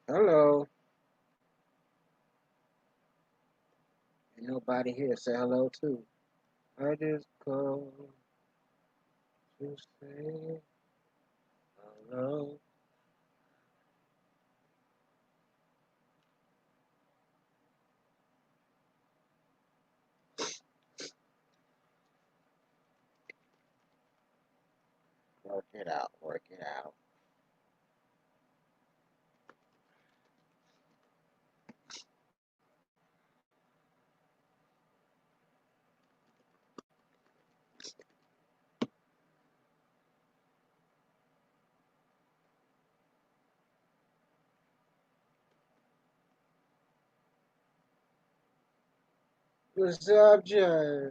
Hello. Ain't nobody here. Say hello too. I just called to say hello. Work it out. Work it out. What's up, Jay?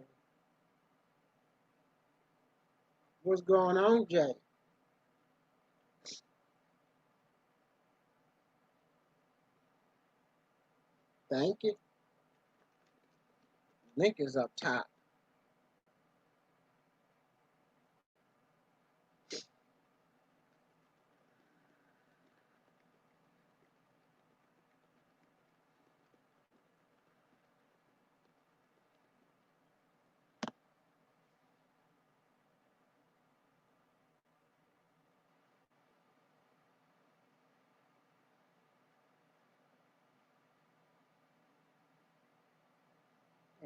What's going on, Jay? Thank you. Link is up top.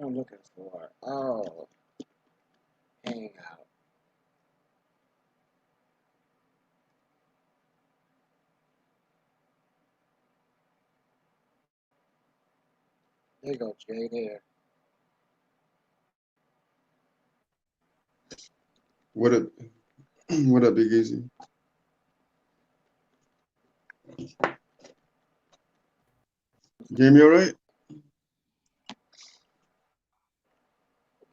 I'm looking for it. Oh, hangout. There you go, Jay. There. What up? What up, Big Easy? You hear me all right?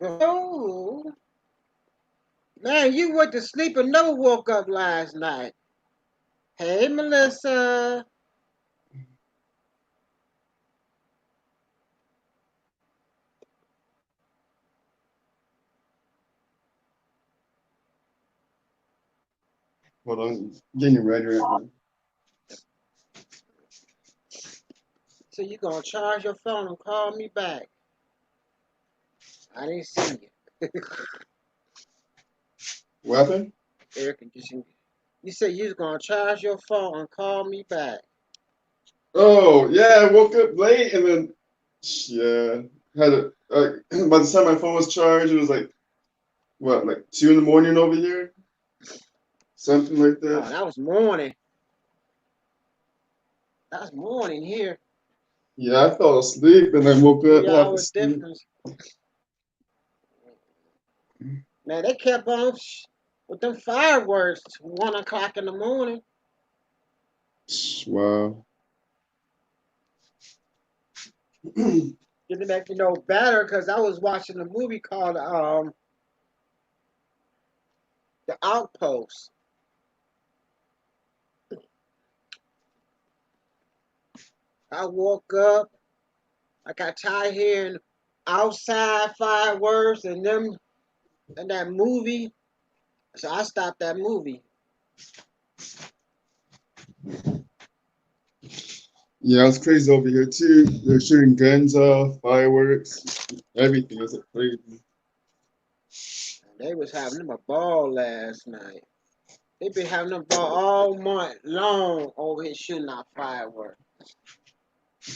Oh, man, you went to sleep and never woke up last night. Hey, Melissa. Hold on, getting ready right now. So you gonna charge your phone and call me back? I didn't see you. What happened? Air conditioning. You said you was gonna charge your phone and call me back. Oh, yeah, I woke up late and then, yeah, had a, by the time my phone was charged, it was like, what, like 2 in the morning over here? Something like Oh, that. that was morning. That was morning here. Yeah, I fell asleep and then woke up Three half hour asleep. difference. Man, they kept on with them fireworks 1 o'clock in the morning. Wow. Didn't make me no better because I was watching a movie called The Outpost. I woke up. I got tired hearing outside fireworks and them and that movie. So I stopped that movie. Yeah, it's crazy over here too. They're shooting guns off, fireworks, everything. It's like crazy. And they was having them a ball last night. They been having them ball all month long over here shooting out fireworks.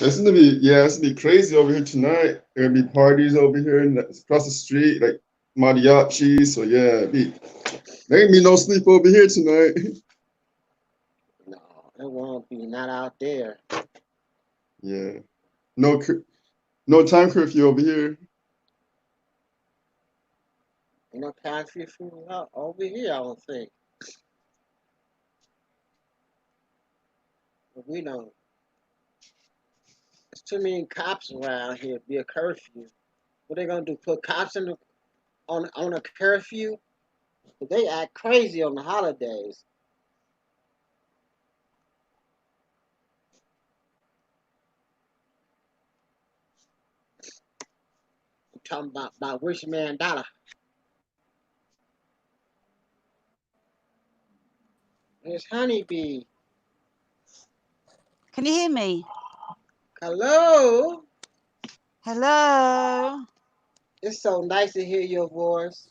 It's gonna be crazy over here tonight. There gonna be parties over here across the street, like mariachi. So yeah, there ain't be no sleep over here tonight. No, it won't be not out there. Yeah, no, no time curfew over here. You know, country food out over here. I don't think. But we don't. There's too many cops around here. Be a curfew. What they gonna do? Put cops in on a curfew? They act crazy on the holidays. I'm talking about Rich Man Dollar. There's Honeybee. Can you hear me? Hello. Hello. It's so nice to hear your voice.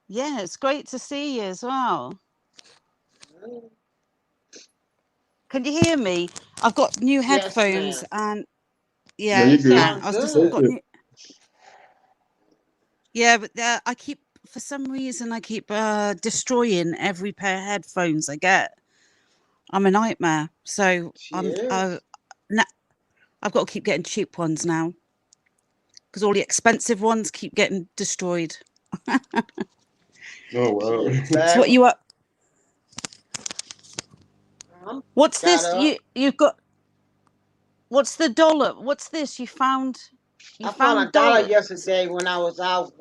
Yeah, it's great to see you as well. Can you hear me? I've got new Yes, headphones ma'am. and Yeah, yeah, you're good. Sounds I was just good. got new. Yeah, but I keep for some reason I keep destroying every pair of headphones I get. I'm a nightmare. So Cheers. I've got to keep getting cheap ones now because all the expensive ones keep getting destroyed. Oh wow. Cheers, So what baby. you up? I'm What's got this? up. You've got. What's the dollar? What's this? You found I found $1 dollars. yesterday when I was out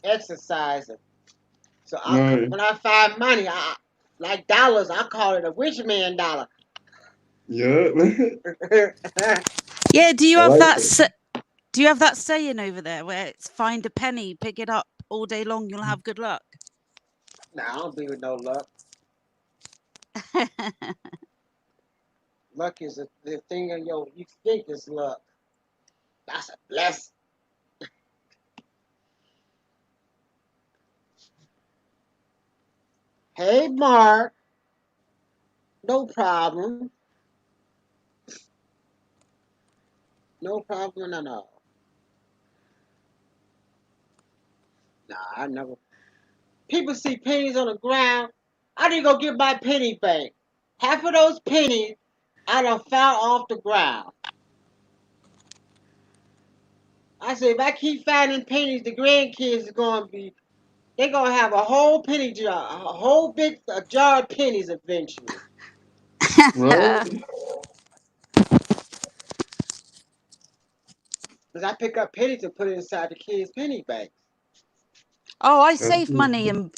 exercising. So Nice. when I find money, I like dollars. I call it a rich man dollar. Yeah. Yeah. Do you I have like that? it. Do you have that saying over there where it's find a penny, pick it up all day long, you'll have good luck? Nah, I don't believe in no luck. Luck is the thing of you think is luck. That's a blessing. Hey, Mark. No problem. No problem at all. Nah, I never. People see pennies on the ground. I didn't go get my penny bank. Half of those pennies I done fell off the ground. I said, if I keep finding pennies, the grandkids are gonna be. They're gonna have a whole penny jar, a whole big a jar of pennies eventually. Right? Cause I pick up pennies and put it inside the kids' penny banks. Oh, I That's save cool. money in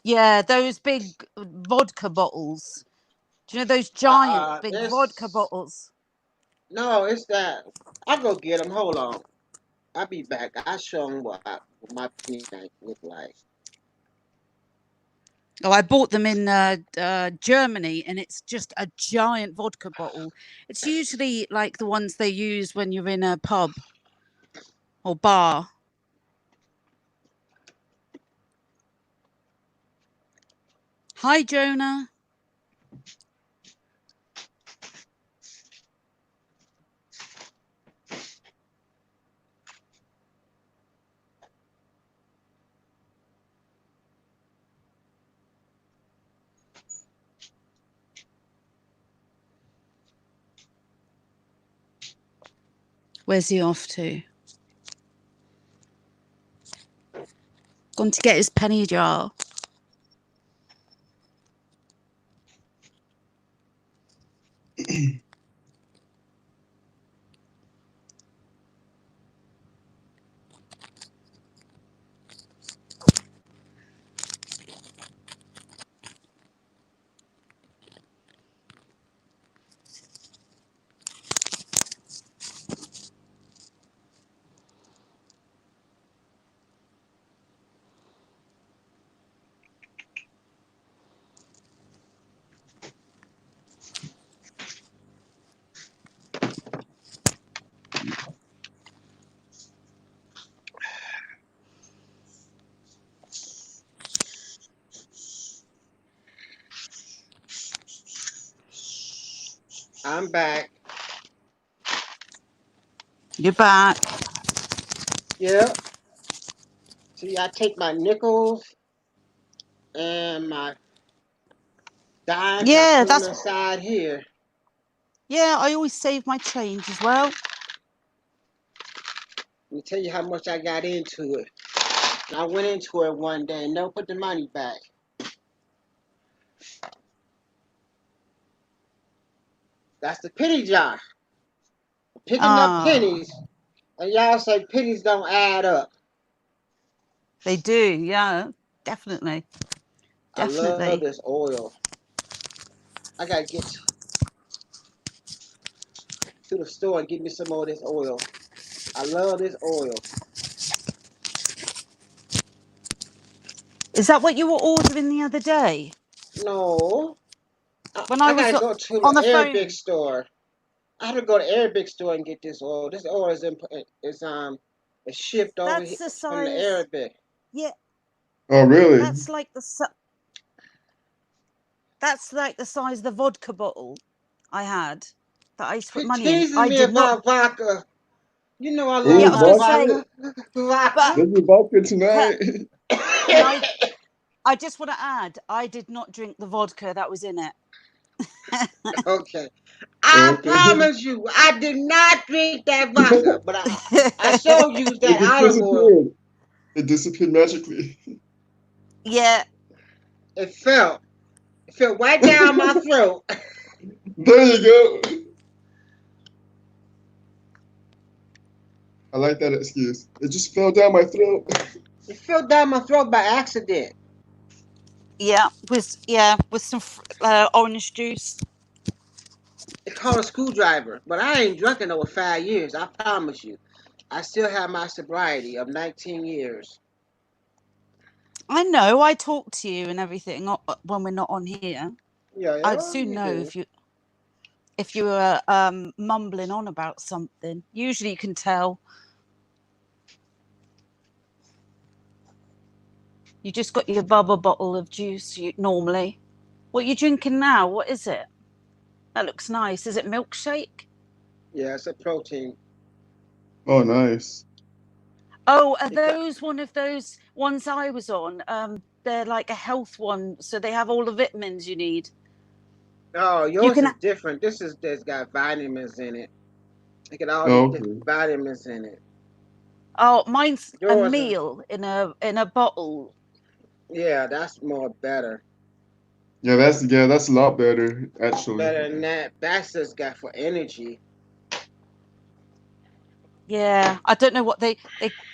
those big vodka bottles. Do you know those giant big vodka It's bottles? no, it's that. I'll go get them. Hold on. I'll be back. I'll show them what my penny bank look like. Oh, I bought them in Germany, and it's just a giant vodka bottle. It's usually like the ones they use when you're in a pub or bar. Hi, Jonah. Where's he off to? Gone to get his penny jar. I'm back. You're back. Yep. See, I take my nickels and my dimes and I Yeah, put them that's inside here. yeah. I always save my change as well. Let me tell you how much I got into it. I went into it one day and never put the money back. That's the penny jar. Picking up Ah, pennies, and y'all say pennies don't add up. they do. Yeah, definitely, I love definitely. this oil. I gotta get to the store and get me some more of this oil. I love this oil. Is that what you were ordering the other day? No, When I I was gotta go to on the the Arabic phone, store. I had to go to Arabic store and get this oil. This oil is shipped over here that's the from the size. Arabic. Yeah, Oh, really? that's like that's like the size of the vodka bottle I had that I used to put Quit money in. teasing I me did not. about vodka. You know I Yeah, love I Ooh, was gonna my say, vodka. vodka. but Vodka. There's your vodka tonight. can I just want to add, I did not drink the vodka that was in it. Okay. I Okay. promise you, I did not drink that vodka, but I so used It that just olive oil. disappeared. It disappeared magically. Yeah, It felt. It felt right down my throat. There you go. I like that excuse. It just fell down my throat. It fell down my throat by accident. with some orange juice. It called a screwdriver, but I ain't drunk in over 5 years. I promise you. I still have my sobriety of 19 years. I know. I talk to you and everything when we're not on here. Yeah, I'd yeah, soon you know do. if you were mumbling on about something. Usually, you can tell. You just got your bubble bottle of juice normally. What are you drinking now? What is it? That looks nice. Is it milkshake? Yeah, it's a protein. Oh, nice. Oh, are It got, those one of those ones I was on? They're like a health one, so they have all the vitamins you need. oh, You yours can. is different. There's got vitamins in it. It got all these Oh, different okay. vitamins in it. Oh, mine's a Yours is, meal in a bottle. yeah, that's more better. Yeah, that's a lot better actually. Better than that. That's just got for energy. Yeah, I don't know what they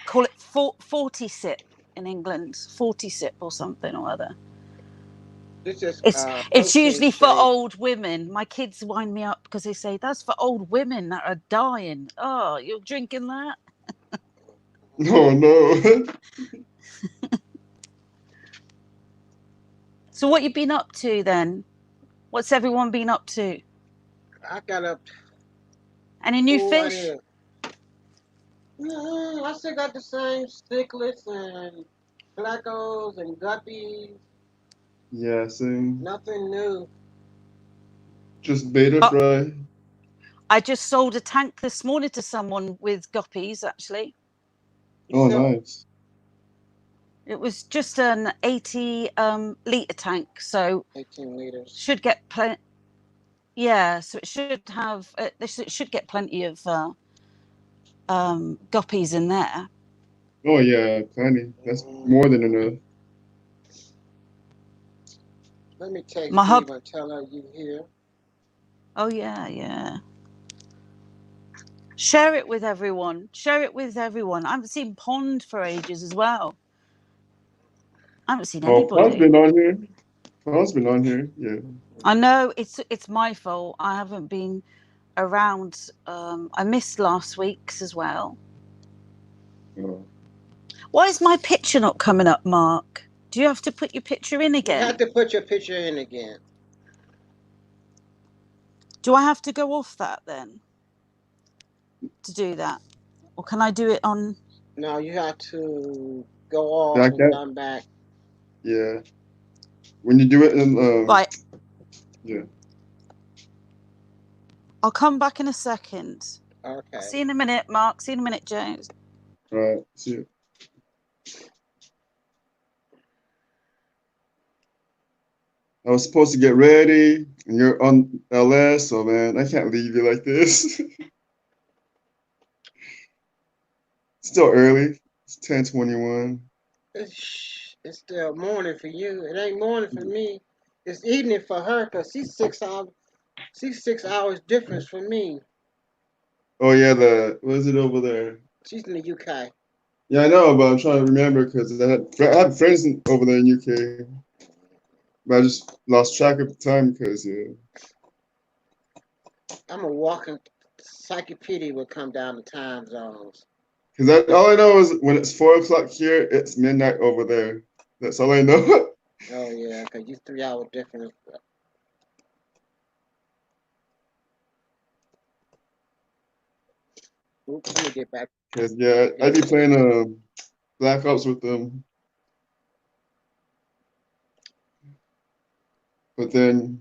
call it. 40 sip in England, 40 sip or something or other. This is It's protein usually for shake. old women. My kids wind me up because they say that's for old women that are dying. Oh, you're drinking that? Oh no. So what you been up to then? What's everyone been up to? I got up. Any new Oh, I fish? did. I still got the same sticklets and blackos and guppies. Yeah, same. Nothing new. Just beta Oh, fry. I just sold a tank this morning to someone with guppies. Actually, You Oh, sell nice. it was just an 80 liter tank, so 18 liters. should get plenty. Yeah, so it should have. It should get plenty of guppies in there. Oh yeah, plenty. That's Mm, more than enough. let me text My hub. Eva and tell her you here. Oh yeah, yeah. Share it with everyone. Share it with everyone. I haven't seen Pond for ages as well. I haven't seen Oh, Paul's anybody. been on here. Paul's been on here. Yeah. I know it's my fault. I haven't been around. I missed last week's as well. Oh. Why is my picture not coming up, Mark? Do you have to put your picture in You have again? to put your picture in again. Do I have to go off that then to do that? Or can I do it on? No, you have to go off Back and at come back. yeah. When you do it in Right, yeah. I'll come back in a second. I'll Okay. see you in a minute, Mark. See you in a minute, James. All right. See you. I was supposed to get ready, and you're on LS, so man, I can't leave you like this. Still early. It's 10:21. It's still morning for you. It ain't morning for me. It's evening for her because she's 6 hours. She's 6 hours difference from me. Oh yeah, the what is it over there? She's in the UK. Yeah, I know, but I'm trying to remember because I have friends over there in UK, but I just lost track of the time because yeah. I'm a walking encyclopedia when it come down to time zones. Because all I know is when it's 4 o'clock here, it's midnight over there. That's all I know. Oh yeah, because you 3 hour difference. Oops, let me get back. Cause yeah, I be playing Black Ops with them, but then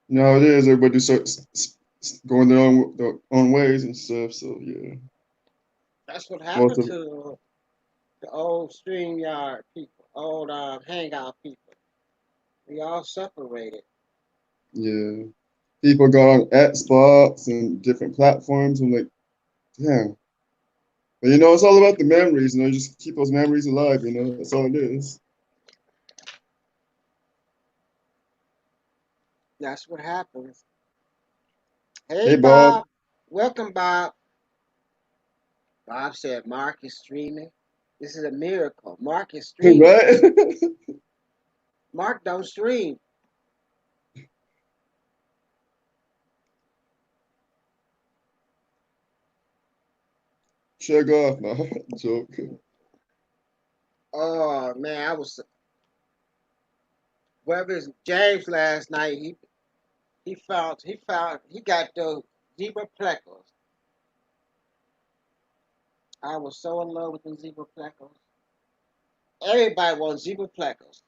nowadays everybody starts going their own ways and stuff. So yeah, That's what most happened of to the old StreamYard people, old Hangout people. We all separated. yeah, people got on Xbox and different platforms. I'm like, damn. But it's all about the memories. Just keep those memories alive. That's all it is. That's what happens. Hey, Hey, Bob. Bob. Welcome, Bob. Bob said Mark is streaming. This is a miracle. Mark is streaming. Right? Mark don't stream. Check off now. Joke. Oh man, I was wherever James last night. He got those zebra pleckles. I was so in love with the zebra pleckles. Everybody wants zebra pleckles.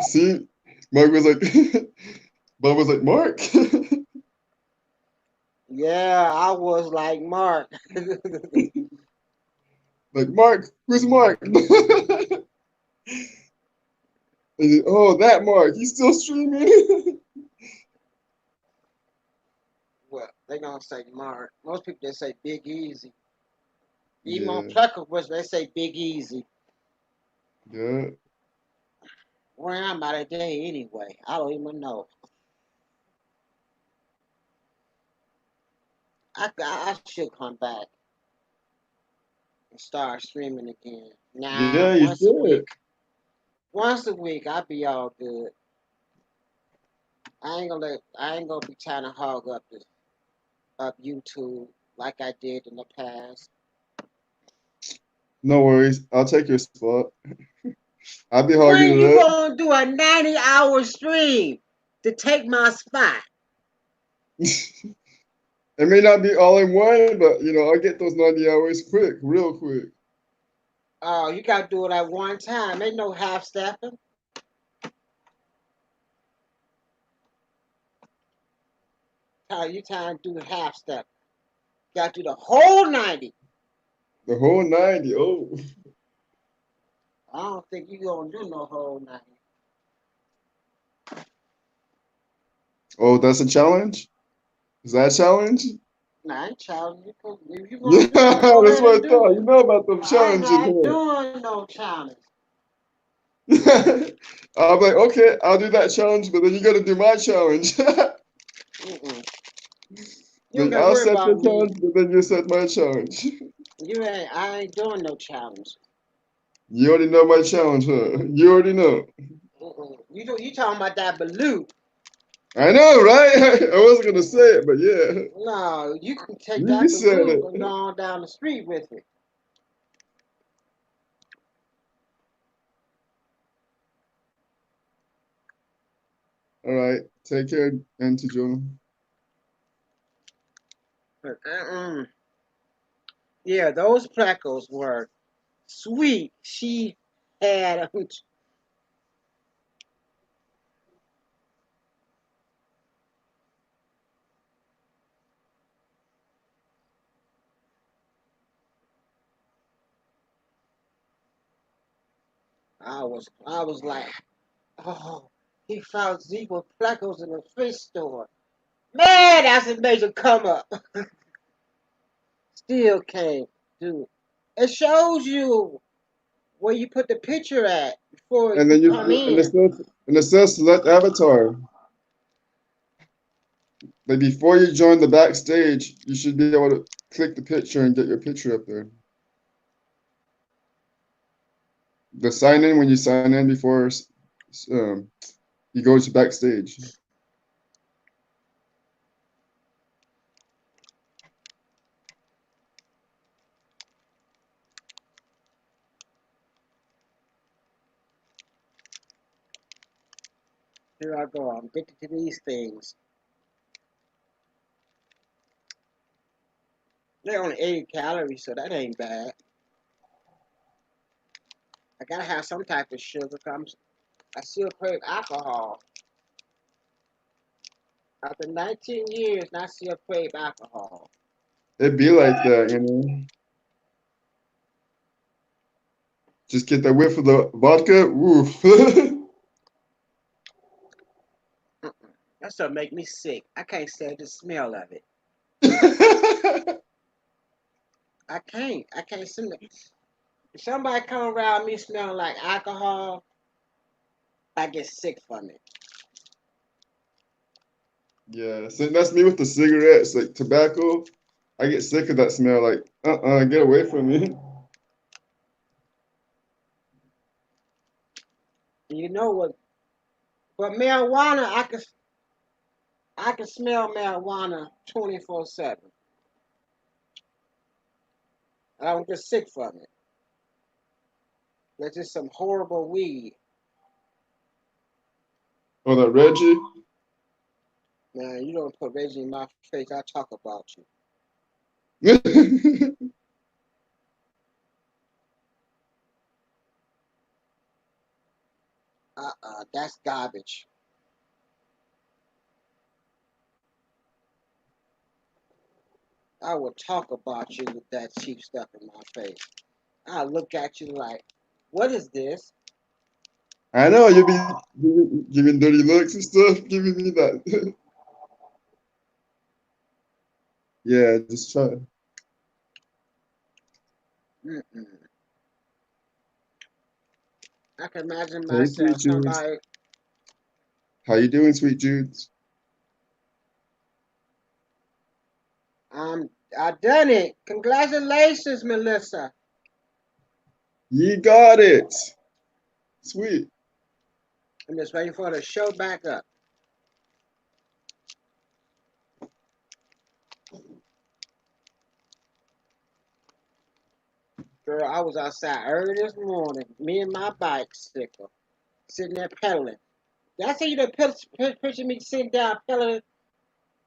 See, Mark was like, Bob was like, Mark. Yeah, I was like Mark. Like, Mark, who's Mark? Oh, that Mark, he's still streaming. Well, they don't say Mark. Most people they say Big Easy. Even on Yeah, Pleckles, they say Big Easy. yeah. Where am I today anyway? I don't even know. I should come back and start streaming again. Now, Yeah, you once a should. week. Once a week, I'll be all good. I ain't gonna be trying to hog up YouTube like I did in the past. No worries. I'll take your spot. I'll be hogging When you it up. gonna do a 90-hour stream to take my spot? It may not be all in one, but I'll get those 90 hours quick, real quick. Oh, you gotta do it at one time. Ain't no half stepping. You trying to do half step. You gotta do the whole 90. The whole 90. Oh. I don't think you gonna do no whole 90. Oh, that's a challenge? Is that a challenge? Nah, I ain't challenging you. If you Yeah, gonna do it, go that's ahead what and I do thought. it. You know about them I'm challenges, not doing no challenge. huh? I'm like, okay, I'll do that challenge, but then you gotta do my challenge. Mm-mm. You don't Like, gotta I'll worry set about the me. challenge, but then you set my challenge. I ain't doing no challenge. You already know my challenge, huh? You already know. Mm-mm. You talking about that balloon? I know, right? I wasn't gonna say it, but yeah. No, you can take You that said balloon and go it. on down the street with it. All right. Take care, Auntie Joe. Mm-mm. Yeah, those Pleckles were sweet. She had. I was like, oh, he found zebra Pleckles in the fish store. Man, that's a major come up. Still came, dude. It shows you where you put the picture at before And you then come in. it says select avatar. Like before you join the backstage, you should be able to click the picture and get your picture up there. The sign in when you sign in before um, you go to backstage. Here I go. I'm addicted to these things. They're only 80 calories, so that ain't bad. I gotta have some type of sugar. I still crave alcohol. After 19 years, and I still crave alcohol. It be like that, you know. Just get that whiff of the vodka. Oof. That stuff make me sick. I can't stand the smell of it. I can't. I can't smell it. If somebody come around me smelling like alcohol, I get sick from it. Yeah, so that's me with the cigarettes, like tobacco. I get sick of that smell. Like, get away from me. You know what? But marijuana, I can smell marijuana 24/7. I don't get sick from it. That's just some horrible weed. Oh, that Reggie. Man, you don't put Reggie in my face. I talk about you. That's garbage. I will talk about you with that cheap stuff in my face. I look at you like, what is this? I know you be giving dirty looks and stuff, giving me that. Yeah, just try. Mm-mm. I can imagine Hey, Sweet myself, Jude. somebody, How you doing, Sweet Jude? I done it. Congratulations, Melissa. You got it. Sweet. I'm just waiting for her to show back up. Girl, I was outside early this morning, me and my bicycle, sitting there pedaling. Did I see you the picture me sitting down pedaling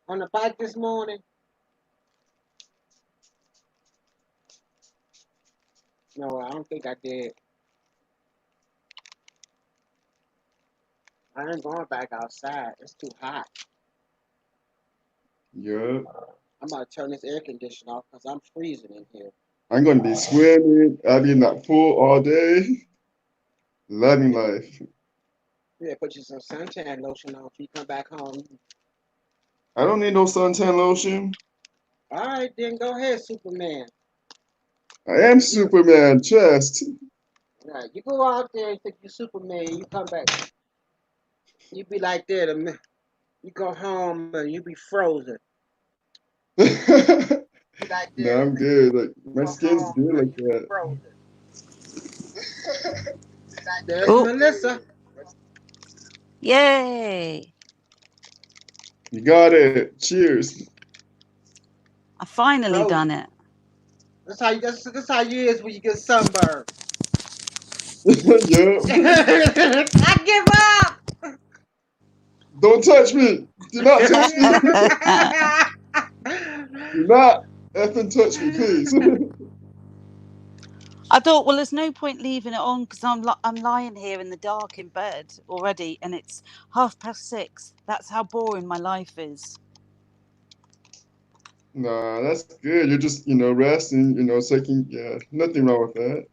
on the bike this morning? No, I don't think I did. I ain't going back outside. It's too hot. Yeah. I'm about to turn this air conditioner off because I'm freezing in here. I'm gonna be swimming. I'll be in that pool all day. Loving life. Yeah, put you some suntan lotion on if you come back home. I don't need no suntan lotion. All right, then go ahead, Superman. I am You Superman. Chest. right, you go out there and think you Superman. You come back, you be like that. You go home and you be frozen. Be like No, that. I'm good. Like You my go skin's home good and like you be that. frozen. There's Oh, Melissa. yay! You got it. Cheers. I finally Frozen. done it. That's how you is when you get sunburned. Yeah. I give up. Don't touch me. Do not touch me. Do not effing touch me, please. I thought, well, there's no point leaving it on because I'm lying here in the dark in bed already, and it's 6:30. That's how boring my life is. Nah, that's good. You're just, resting, taking, yeah, nothing wrong with that.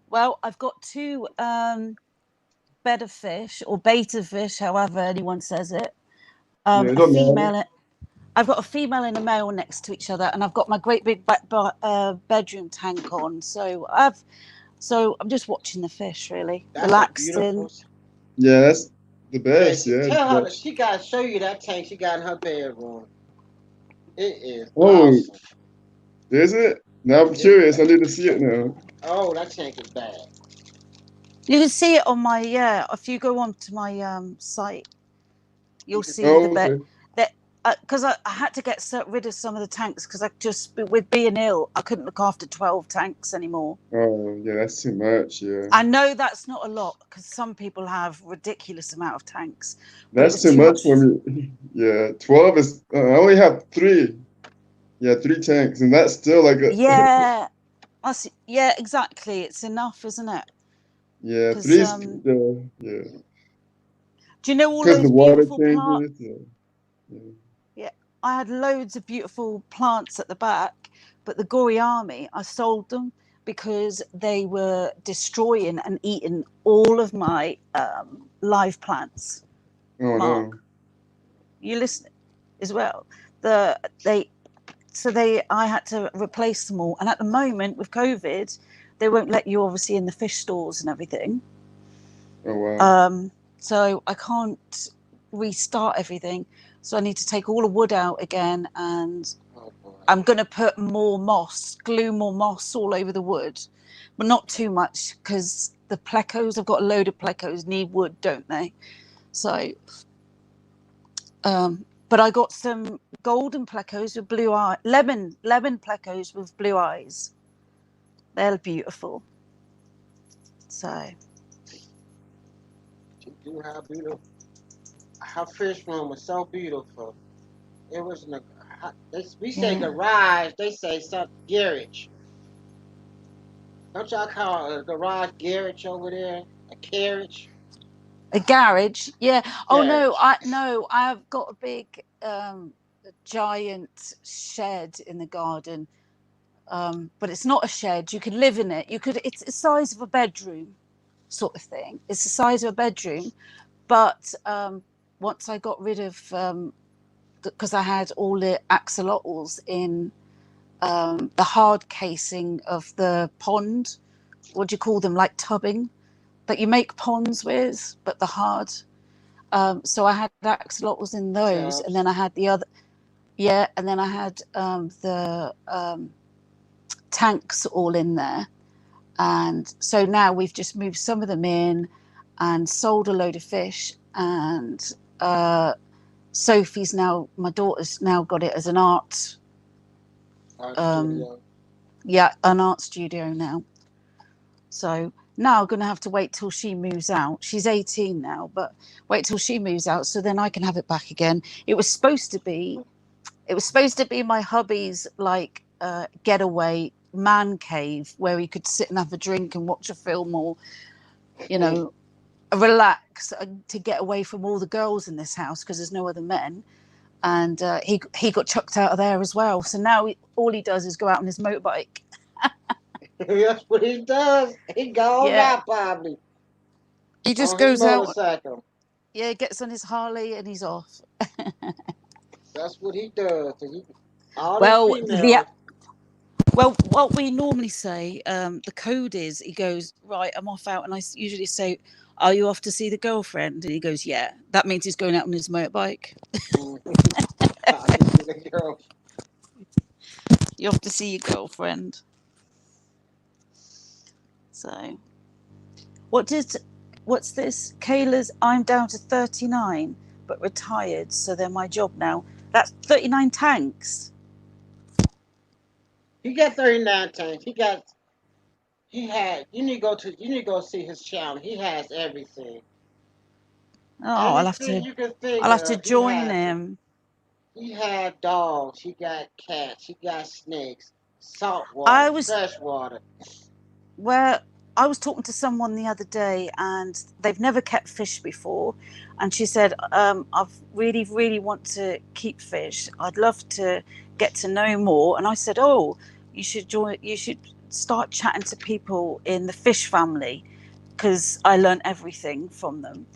Well, I've got two betta fish or beta fish, however anyone says it. Yeah, it A don't matter. female. I've got a female and a male next to each other, and I've got my great big bedroom tank on. So I'm just watching the fish, really That's a relaxing. beautiful. Yeah, that's the Yeah, best, yeah. tell her But, that she gotta show you that tank she got in her bedroom. It is oh, awesome. is it? Now I'm It's curious. I bad. need to see it now. Oh, that tank is bad. You can see it on my If you go onto my site, You you'll can see see the Oh, it. bet okay. that because I had to get rid of some of the tanks because I just with being ill I couldn't look after 12 tanks anymore. Oh, yeah, that's too much, yeah. I know that's not a lot because some people have ridiculous amount of tanks, but it That's was too too much much. for me. Yeah, 12 is, I only have 3. Yeah, 3 tanks, and that's still like a Yeah, yeah, exactly. It's enough, isn't it? yeah, Because three's yeah, do you know all because the those water beautiful plants? changes. Yeah, yeah. Yeah, I had loads of beautiful plants at the back, but the Goriami, I sold them because they were destroying and eating all of my live plants. Oh Mark, no. you listen as well. They I had to replace them all, and at the moment with COVID, they won't let you obviously in the fish stores and everything. Oh wow. So I can't restart everything. So I need to take all the wood out again, and Oh boy. I'm going to put more moss, glue more moss all over the wood, but not too much because the plecos, I've got a load of plecos, need wood, don't they? So, but I got some golden plecos with blue eye, lemon plecos with blue eyes. They're beautiful. So, She do have beautiful. Her fish room was so beautiful. It was in a. We say yeah. garage. They say something garage. Don't y'all call a garage garage over there? A carriage? A garage, yeah. Oh no, Garage. I've got a big giant shed in the garden. But it's not a shed. You could live in it. It's the size of a bedroom, sort of thing. It's the size of a bedroom. But once I got rid of, because I had all the axolotls in the hard casing of the pond. What do you call them? Like tubbing that you make ponds with, but the hard. So I had axolotls in those, and Tubs. then I had the other. Yeah, and then I had the tanks all in there. And so now we've just moved some of them in and sold a load of fish. And Sophie's now, my daughter's now got it as an art, Art um, studio. yeah, an art studio now. So now I'm going to have to wait till she moves out. She's 18 now, but wait till she moves out so then I can have it back again. It was supposed to be my hubby's like getaway man cave where he could sit and have a drink and watch a film or, you know, relax to get away from all the girls in this house because there's no other men. And he got chucked out of there as well. So now all he does is go out on his motorbike. That's what he does. He gone Yeah, now probably he just on his goes out. motorcycle. Yeah, gets on his Harley and he's off. That's what he does. All them Well, females. what we normally say, the code is he goes, right, I'm off out. And I usually say, are you off to see the girlfriend? And he goes, yeah. That means he's going out on his motorbike. I can see the girl. You off to see your girlfriend. So, what's this? Kayla's, I'm down to 39, but retired. So they're my job now. That's 39 tanks. He got 39 tanks. You need to go see his channel. He has everything. Oh, Everything you can think I'll have to of, he join has it. him. He had dogs, he got cats, he got snakes, salt water, I was freshwater. where I was talking to someone the other day, and they've never kept fish before, and she said, "I've really want to keep fish. I'd love to get to know more." And I said, "Oh, you should join. You should start chatting to people in the fish family, because I learned everything from them."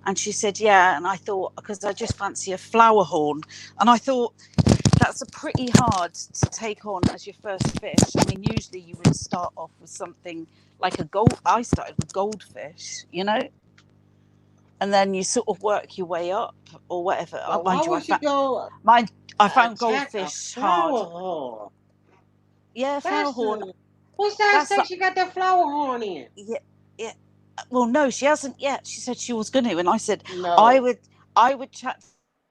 And she said, "Yeah." And I thought, because I just fancy a flower horn, and I thought that's a pretty hard to take on as your first fish. I mean, usually you would start off with something like a gold. I started with goldfish, and then you sort of work your way up or whatever. But why Mind you, would you go I found attack a goldfish hard. flower horn? Yeah, flower That's horn. what's that That's say like, she got that flower horn in? yeah, yeah. Well, no, she hasn't yet. She said she was going to, and I said I No. would, I would chat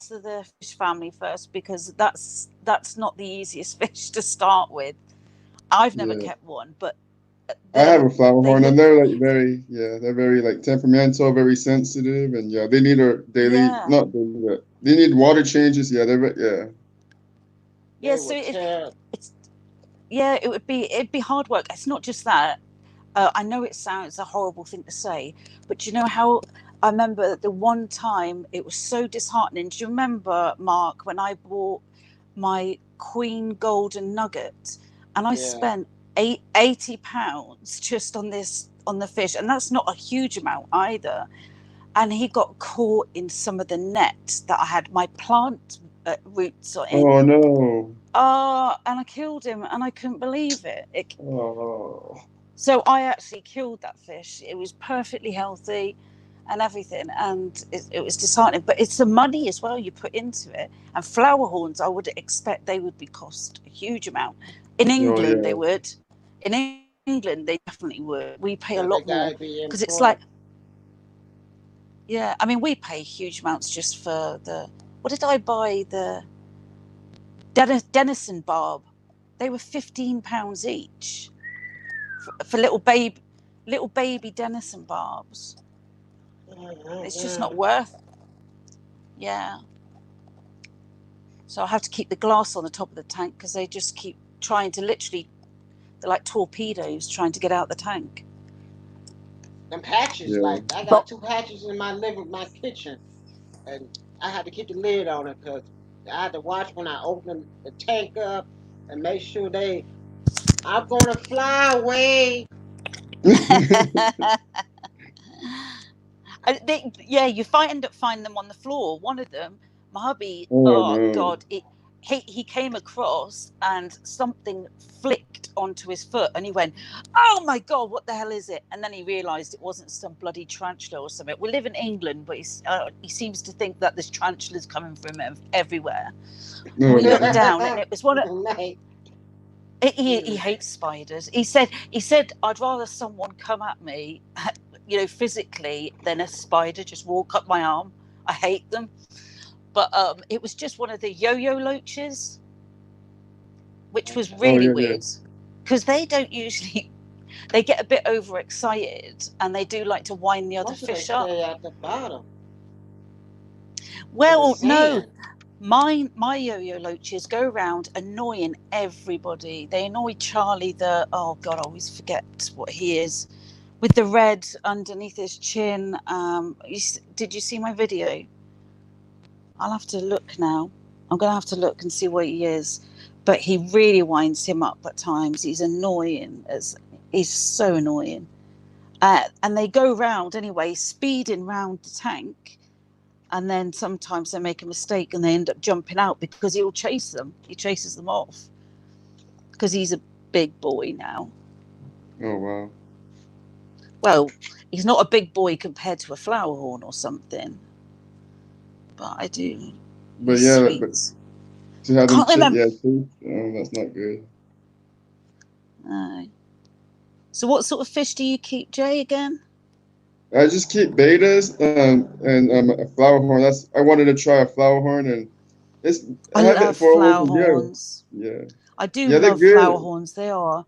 to the fish family first because that's not the easiest fish to start with. I've never Yeah. kept one, but I have they're a flower they horn, and look they're like they're very like temperamental, very sensitive, and yeah, they need a daily, yeah. not daily, but they need water changes. Yeah, Yeah, They so would tear. it's yeah, it'd be hard work. It's not just that. I know it sounds a horrible thing to say, but you know how I remember the one time it was so disheartening. Do you remember, Mark, when I bought my Queen Golden Nugget and I Yeah, spent £80 just on the fish, and that's not a huge amount either. And he got caught in some of the net that I had my plant roots in. Oh no. And I killed him, and I couldn't believe it. Oh. So I actually killed that fish. It was perfectly healthy and everything, and it was disheartening. But it's the money as well you put into it. And flower horns, I would expect they would be cost a huge amount. In Oh England, they yeah. would. In England, they definitely would. We pay a because they lot more gotta be because it's like, imported. yeah. I mean, we pay huge amounts just for the. What did I buy? The Denison barb. They were £15 each for little baby Denison barbs. It's just not worth. Yeah. So I have to keep the glass on the top of the tank because they just keep trying to literally. They're like torpedoes trying to get out the tank. Them hatches, Yeah. like I got But 2 hatches in my kitchen, and I had to keep the lid on it because I had to watch when I open the tank up and make sure they I'm gonna fly away. yeah, end up finding them on the floor. One of them, my hubby, Oh oh no. God, he came across and something flicked onto his foot, and he went, "Oh my God, what the hell is it?" And then he realised it wasn't some bloody tarantula or something. We live in England, but he seems to think that there's tarantulas coming from everywhere. Oh We looked no. down, and it was one of. Night. He hates spiders. He said I'd rather someone come at me, physically than a spider just walk up my arm. I hate them. But it was just one of the yo-yo loaches, which was Oh really yeah, yeah. weird because they don't usually. They get a bit overexcited and they do like to wind the other Most of they fish up. stay at the bottom in the Well, no, sand. my yo-yo loaches go around annoying everybody. They annoy Charlie. Oh God, I always forget what he is with the red underneath his chin. Did you see my video? I'll have to look now. I'm going to have to look and see what he is. But he really winds him up at times. He's annoying. He's so annoying. And they go round anyway, speeding round the tank. And then sometimes they make a mistake and they end up jumping out because he'll chase them. He chases them off because he's a big boy now. Oh wow. Well, he's not a big boy compared to a flower horn or something. But I do. But He's yeah, sweet. but to have them Can't remember. that's not good. So what sort of fish do you keep, Jay, again? I just keep betas and a flower horn. I wanted to try a flower horn and I I have it love for flower almost a year. horns. Yeah. I do Yeah, they're love flower good. horns. They are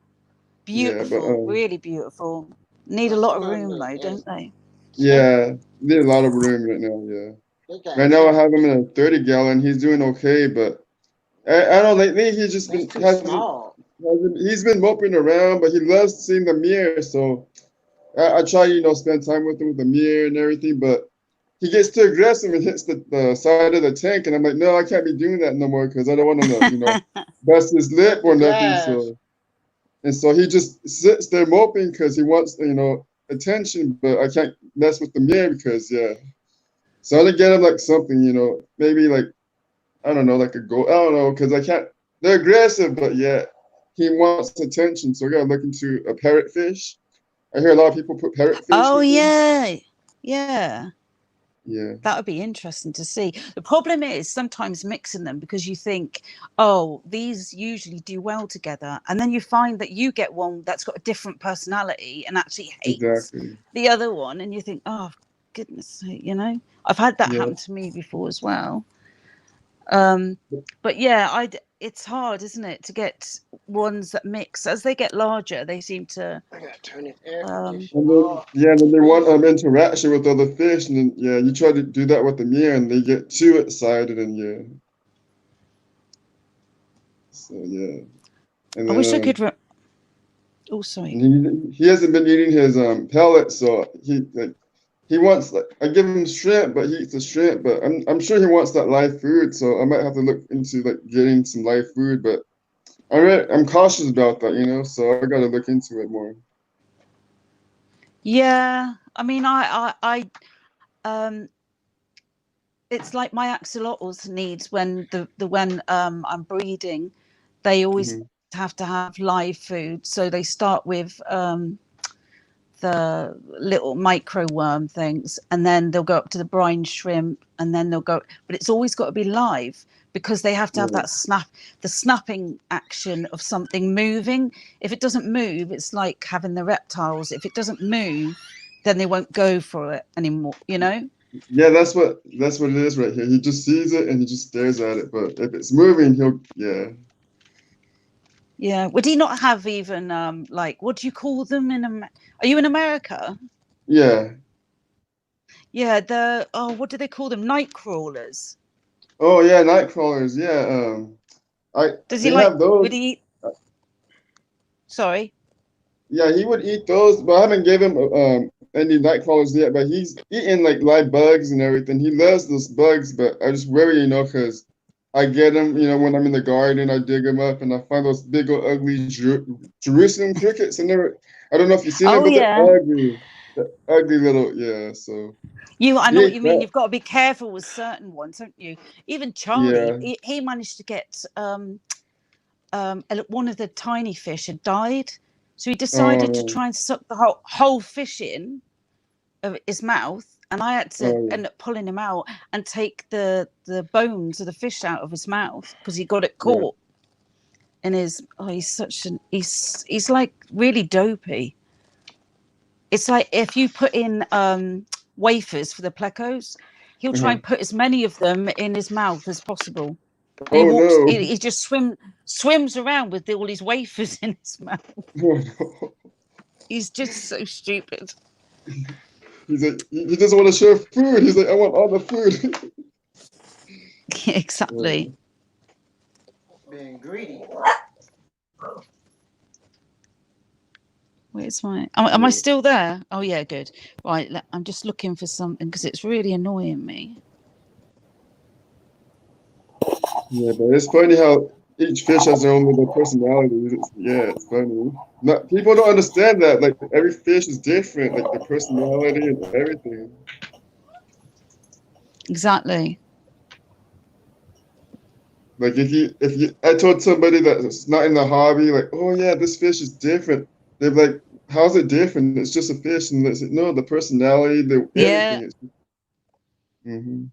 Yeah, but beautiful, really beautiful. Need a lot Some of of them room though, don't they? yeah, need a lot of room right now. Yeah. they got Right now I too. have him in a 30-gallon. He's doing okay, but I don't know. Lately he's just That's been too small. he's been moping around, but he loves seeing the mirror. So I try, spend time with him with the mirror and everything, but he gets too aggressive and hits the side of the tank, and I'm like, no, I can't be doing that no more because I don't want him to, bust his lip Break or his nothing. ass. So he just sits there moping because he wants, attention, but I can't mess with the mirror because yeah. So I gotta get him like something, maybe like I don't know, like a goat. I don't know because I can't. They're aggressive, but yeah, he wants attention. So I gotta look into a parrotfish. I hear a lot of people put parrotfish Oh with them. yeah, yeah. Yeah, That would be interesting to see. The problem is sometimes mixing them because you think, oh, these usually do well together. And then you find that you get one that's got a different personality and actually hates exactly. the other one. And you think, oh, goodness sake, I've had that Yeah, happen to me before as well. But yeah, it's hard, isn't it, to get ones that mix. As they get larger, they seem to. I gotta turn this air Um, conditioner off. and then they want Freezing. interaction with other fish, and then yeah, you try to do that with the mirror, and they get too excited, and yeah. So yeah, and I wish I then could. Oh, sorry. he hasn't been eating his pellets, so he wants like I give him shrimp, but he eats the shrimp. But I'm sure he wants that live food, so I might have to look into like getting some live food. But I'm cautious about that, you know. So I got to look into it more. Yeah, I mean, it's like my axolotls needs when when I'm breeding, they always Mhm. have to have live food. So they start with the little micro worm things, and then they'll go up to the brine shrimp, and then they'll go. But it's always got to be live because they have to have Yeah. that the snapping action of something moving. If it doesn't move, it's like having the reptiles. If it doesn't move, then they won't go for it anymore. You know. Yeah, that's what it is right here. He just sees it and he just stares at it. But if it's moving, yeah. Yeah. Would he not have even like what do you call them in Are you in America? Yeah. Yeah, the what do they call them? Night crawlers. Oh yeah, night crawlers. Yeah. Does he They like have would those. he eat sorry? Yeah, he would eat those, but I haven't given him any night crawlers yet. But he's eating like live bugs and everything. He loves those bugs, but I just worry, you know, because I get them, you know, when I'm in the garden, I dig them up and I find those big old ugly Jerusalem crickets. And I don't know if you've seen them, Oh but yeah. they're ugly little, yeah. So I he know what ate you mean. that. You've got to be careful with certain ones, don't you? Even Charlie, Yeah. he managed to get one of the tiny fish had died. So he Oh decided to no. try and suck the whole fish in of his mouth, and I had to Oh end up pulling him out and take the bones of the fish out of his mouth because he got it yeah. Yeah. caught in his. Oh, he's such an he's like really dopey. It's like if you put in wafers for the plecos, he'll try Uh-huh. and put as many of them in his mouth as possible. And he Oh walks, no. he just swims around with all these wafers in his mouth. Oh no. He's just so stupid. He's like, he doesn't want to share food. He's like, I want all the food. Exactly. Being greedy. Where's my? Am I still there? Oh yeah, good. Right, I'm just looking for something because it's really annoying me. Yeah, but it's funny how each fish has their own little personalities. It's funny. Not, people don't understand that. Like every fish is different, like their personality and everything. Exactly. Like I told somebody that's not in the hobby, like, oh yeah, this fish is different. They're like, how's it different? It's just a fish, and they said, no, the personality, the Yeah, everything. Mm-hmm.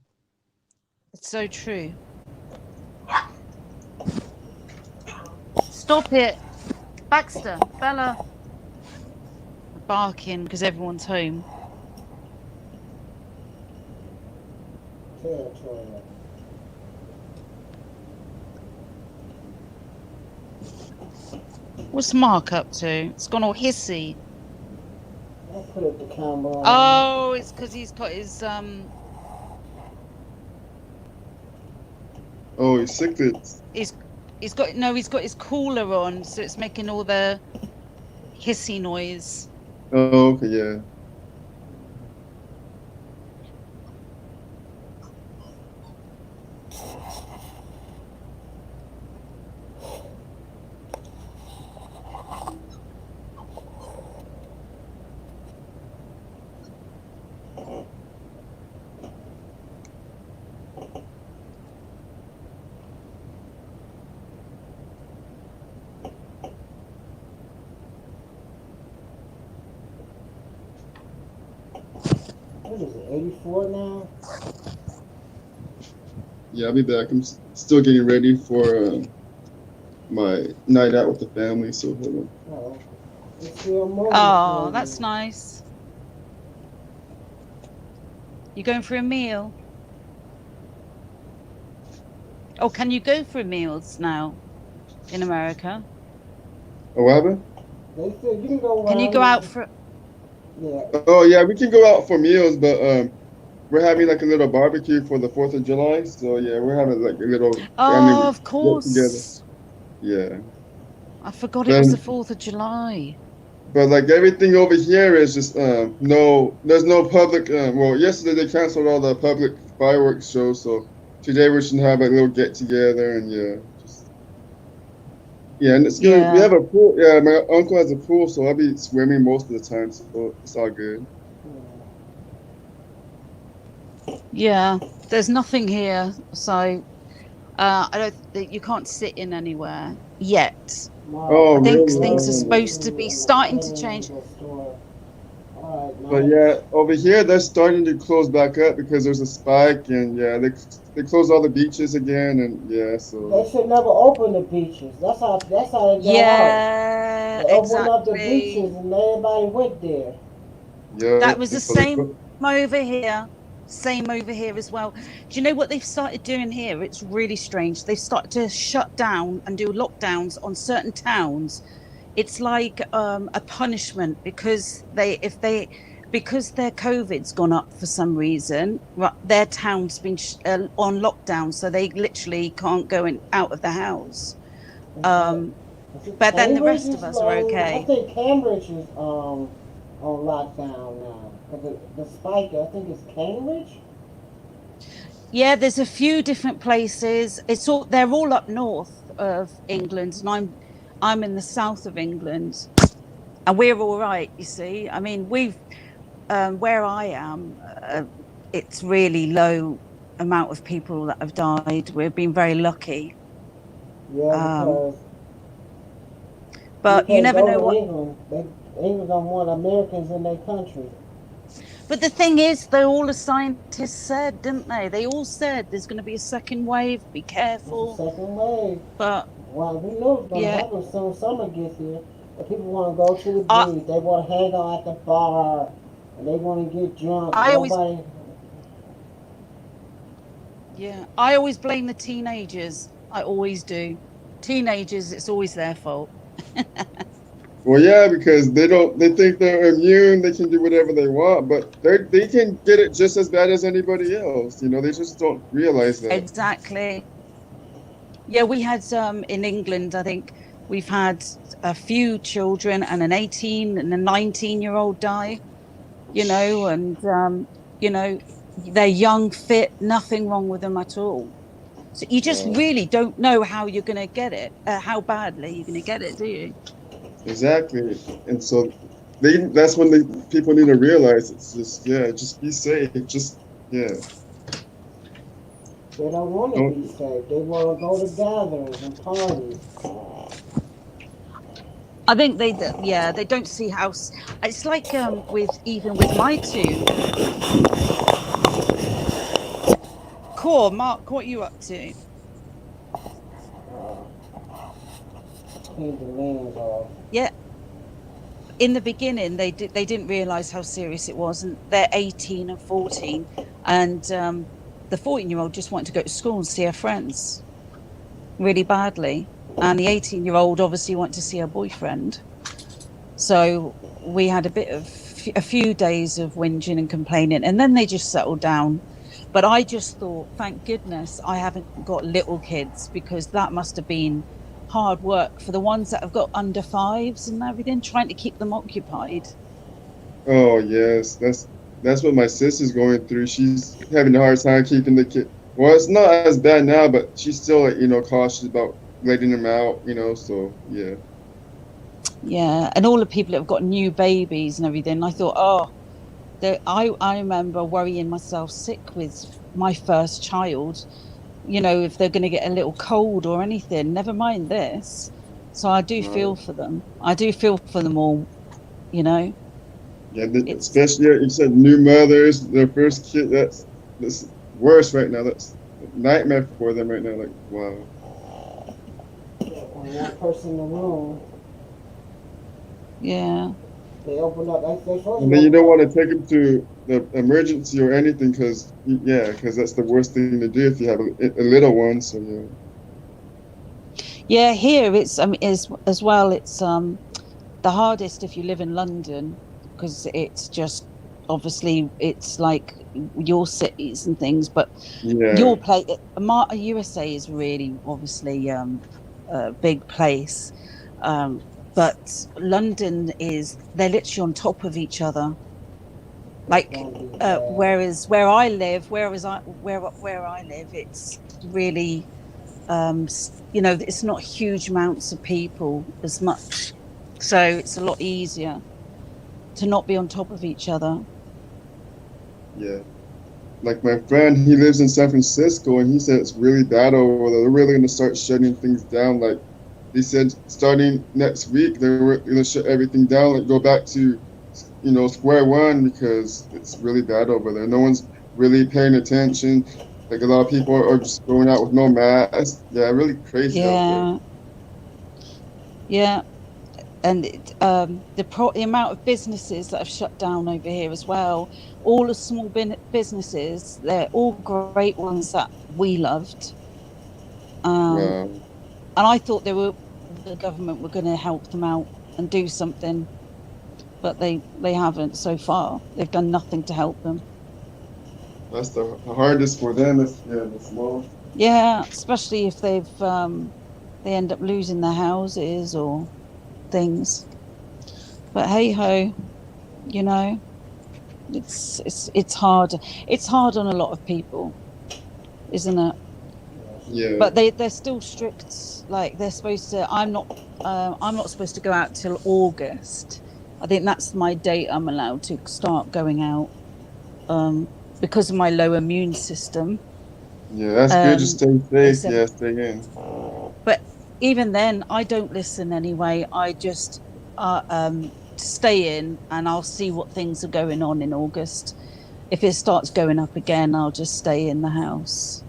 it's so true. Stop it, Baxter, Bella. Barking because everyone's home. What's Mark up to? It's gone all hissy. I put the camera on. Oh, it's because he's got his Oh, he's cichlids. he's got his cooler on, so it's making all the hissy noise. Oh, okay, yeah. What is it, 84 now? Yeah, I'll be back. I'm still getting ready for my night out with the family, so hold on. Oh, it's still more. Oh, that's nice. You going for a meal? Oh, can you go for meals now in America? Oh, what happened? They said you can go. Can you go out for? Yeah. Oh, yeah, we can go out for meals, but we're having like a little barbecue for the 4th of July. So yeah, we're having like a little family Oh, of get together. course. Yeah. I forgot it was the Then, 4th of July. but like everything over here is just no. There's no public. Well, yesterday they canceled all the public fireworks shows, so today we should have a little get together and yeah, just yeah. And it's good. We Yeah, have a pool. Yeah, my uncle has a pool, so I'll be swimming most of the time, so it's all good. yeah. There's nothing here, so I don't think you can't sit in anywhere yet. Oh, I think really? things are Oh. supposed to be starting to change. But yeah, over here they're starting to close back up because there's a spike, and yeah, they close all the beaches again, and yeah, They so should never open the beaches. That's how they got out. Yeah, They opened up the exactly. beaches and everybody went there. yeah. That was the and so they same over here. Same over here as well. Do you know what they've started doing here? It's really strange. They've started to shut down and do lockdowns on certain towns. It's like a punishment because because their COVID's gone up for some reason. Their town's been on lockdown, so they literally can't go out of the house. But then the rest of us are okay. I think Cambridge is on lockdown now. The spike, I think it's Cambridge. Yeah, there's a few different places. They're all up north of England, and I'm in the south of England, and we're all right. You see, I mean, we've where I am, it's really low amount of people that have died. We've been very lucky, Yeah, but you never know what. England don't want Americans in their country. But the thing is, though, all the scientists said, didn't they? They all said there's going to be a second wave. Be careful. Second wave. But well, we know it's going to happen soon. Summer gets here. But people want to go to the beach. They want to hang out at the bar. And they want to get drunk. I always blame the teenagers. I always do. Teenagers, it's always their fault. Well, yeah, because they think they're immune, they can do whatever they want, but they can get it just as bad as anybody else. You know, they just don't realize that. Exactly. Yeah, we had in England, I think we've had a few children and an 18 and a 19-year-old die, you know, and, you know, they're young, fit, nothing wrong with them at all. So you just really don't know how you're going to get it, how badly you're going to get it, do you? Exactly. And so that's when people need to realize it's just, just be safe. Just, They don't want to be safe. They want to go to gatherings and parties. I think they don't see how. It's like with my two. Cool, Mark, what are you up to? Yeah. In the beginning, they didn't realise how serious it was, and they're 18 and 14, and the 14-year-old just wanted to go to school and see her friends, really badly, and the 18-year-old obviously wanted to see her boyfriend. So we had a few days of whinging and complaining, and then they just settled down. But I just thought, thank goodness I haven't got little kids, because that must have been hard work for the ones that have got under 5s and everything, trying to keep them occupied. Oh yes, that's what my sister's going through. She's having a hard time keeping the kid. Well, it's not as bad now, but she's still, cautious about letting them out, so yeah. Yeah, and all the people that have got new babies and everything, I thought, I remember worrying myself sick with my first child, if they're going to get a little cold or anything, never mind this. So I do feel for them. I do feel for them all, Yeah, especially, you said new mothers, their first kid, that's worse right now. That's a nightmare for them right now. Like, wow. One person in the room. Yeah. They open up. And then you don't want to take them to the emergency or anything, because that's the worst thing to do if you have a little one. So yeah, here it's as well. It's the hardest if you live in London, because it's just obviously it's like your cities and things, but your place, USA is really obviously big place. But London they're literally on top of each other. Like, whereas where I live, it's really, it's not huge amounts of people as much. So it's a lot easier to not be on top of each other. Yeah. Like my friend, he lives in San Francisco, and he said it's really bad over there. They're really going to start shutting things down. Like, they said starting next week, they were going to shut everything down, like go back to, square one, because it's really bad over there. No one's really paying attention. Like, a lot of people are just going out with no mask. Yeah, really crazy out there. Yeah. And the amount of businesses that have shut down over here as well, all the small businesses, they're all great ones that we loved. Wow. And I thought the government were going to help them out and do something, but they haven't so far. They've done nothing to help them. That's the hardest for them. The small. Yeah, especially if they end up losing their houses or things. But hey ho, it's hard. It's hard on a lot of people, isn't it? Yeah. But they're still strict. Like, they're supposed to. I'm not supposed to go out till August. I think that's my date I'm allowed to start going out, because of my low immune system. Yeah, that's good. Just stay safe. Yeah, stay in. But even then, I don't listen anyway. I just stay in, and I'll see what things are going on in August. If it starts going up again, I'll just stay in the house.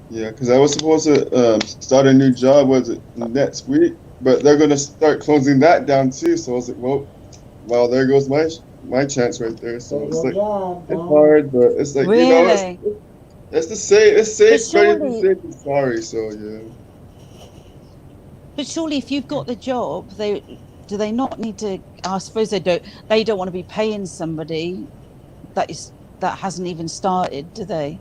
Yeah, because I was supposed to start a new job, next week? But they're going to start closing that down too. So I was like, well, there goes my chance right there. So it's like, it's hard, but it's like, really? It's safe. It's safe, better to be safe than sorry. So yeah. But surely, if you've got the job, do they not need to? I suppose they don't. They don't want to be paying somebody that hasn't even started, do they?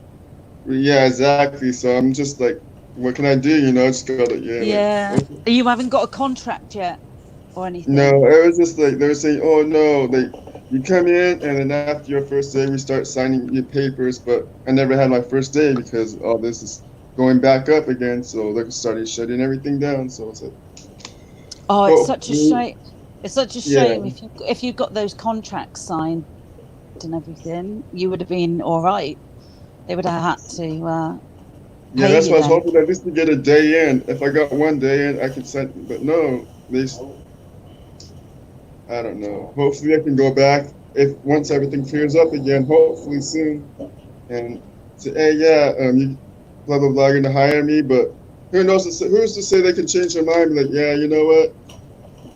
Yeah, exactly. So I'm just like, what can I do? Just gotta Yeah. Like, you haven't got a contract yet, or anything? No, it was just like they were saying, oh no, you come in, and then after your first day, we start signing your papers. But I never had my first day because all this is going back up again. So they started shutting everything down. So it's like, it's such a shame. It's such a shame. If you got those contracts signed and everything, you would have been all right. They would have had to. Yeah, that's why I was hoping at least to get a day in. If I got one day in, I could send. But no, I don't know. Hopefully, I can go back once everything clears up again. Hopefully soon, and say, hey, you blah blah blah, going to hire me. But who knows? Who's to say they can change their mind? Like, yeah, you know what?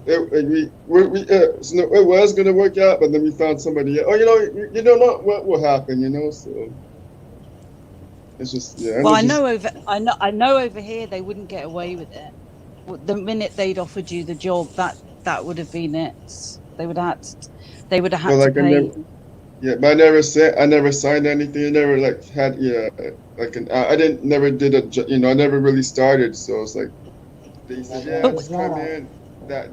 It was going to work out, but then we found somebody. Oh, you don't know what will happen. So. It's just, yeah. Well, I know over here they wouldn't get away with it. The minute they'd offered you the job, that would have been it. They would have had to pay. But I never signed anything. I never had never did I never really started. So it's like they said, just come in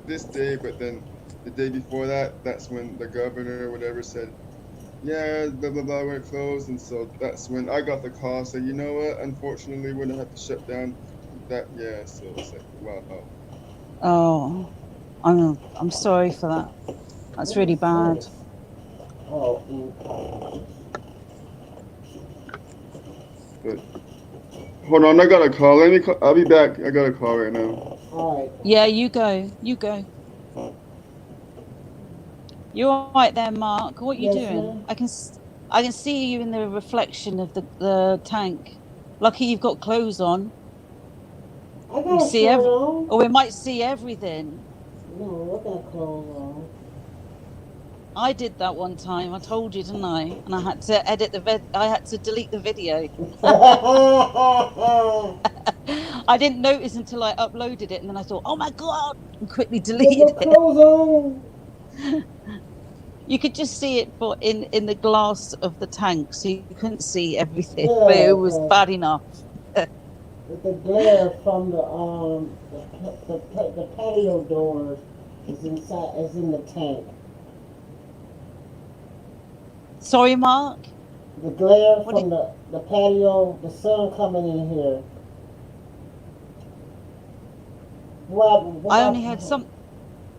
this day, but then the day before that's when the governor or whatever said, yeah, blah blah blah, we're closed, and so that's when I got the call. So you know what? Unfortunately, we're gonna have to shut down that. Yeah, so it's like, wow. Oh, I'm sorry for that. That's really bad. But hold on, I got a call. I'll be back. I got a call right now. All right. Yeah, you go. You're all right there, Mark. What are you doing? Ma'am. I can see you in the reflection of the tank. Lucky you've got clothes on. I got clothes on. Or we might see everything. No, I got clothes on. I did that one time. I told you, didn't I? And I had to I had to delete the video. I didn't notice until I uploaded it, and then I thought, "Oh my god!" and quickly deleted it. Clothes on. You could just see it in the glass of the tank, so you couldn't see everything. But it was bad enough. The glare from the patio doors is in the tank. Sorry, Mark. The glare What? from the patio, the sun coming in here. I only heard some.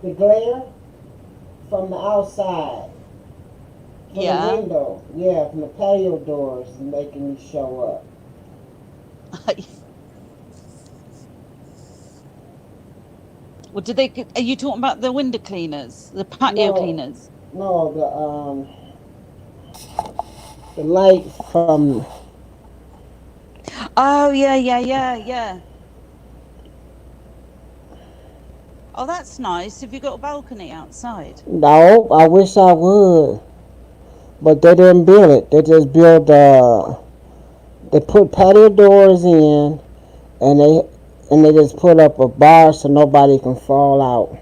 The glare from the outside, from the Yeah. window, yeah, from the patio doors, is making me show up. Well, did they? Are you talking about the window cleaners, the patio No, cleaners? no, the light from. Oh yeah. Oh, that's nice. Have you got a balcony outside? No, I wish I would, but they didn't build it. They just built. They put patio doors in, and they just put up a bar so nobody can fall out.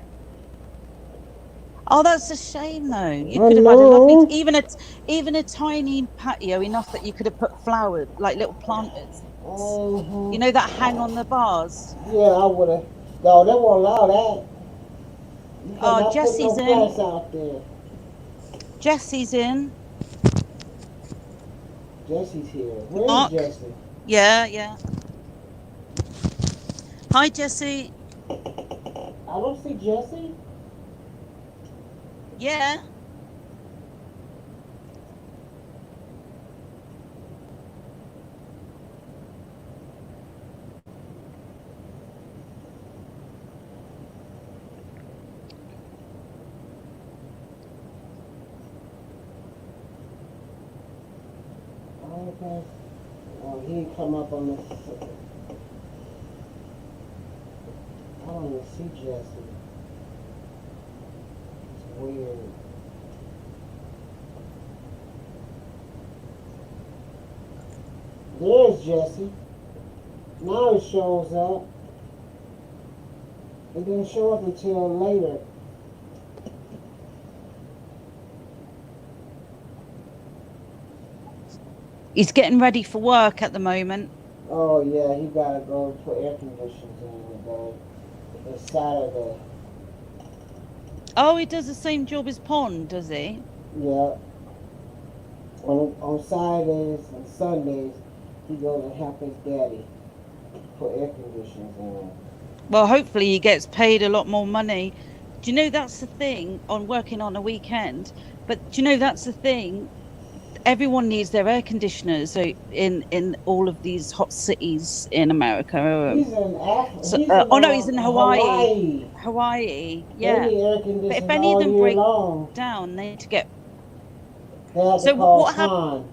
Oh, that's a shame, though. You I could have had a lovely, know. even a tiny patio, enough that you could have put flowers, like little planters. You know that hang on the bars. Yeah, I would have. No, they won't allow that. You Oh, cannot put no Jesse's in. plants out there. Jesse's in. Jesse's here. Where is Mark. Jesse? Yeah. Hi, Jesse. I don't see Jesse. Yeah. Okay. Oh, he ain't come up on the. I don't even see Jesse. It's weird. There's Jesse. Now it shows up. It didn't show up until later. He's getting ready for work at the moment. Oh yeah, he gotta go put air conditioners in today. It's Saturday. Oh, he does the same job as Pond, does he? Yeah. On Saturdays and Sundays, he goes and help his daddy put air conditioners in. Well, hopefully he gets paid a lot more money. Do you know that's the thing on working on a weekend? But do you know that's the thing? Everyone needs their air conditioners. So in all of these hot cities in America. He's in Africa. He's in Hawaii. Hawaii, yeah. They need air But conditioners if any of all them year break long. down, they need to get. They have to So call what Pond.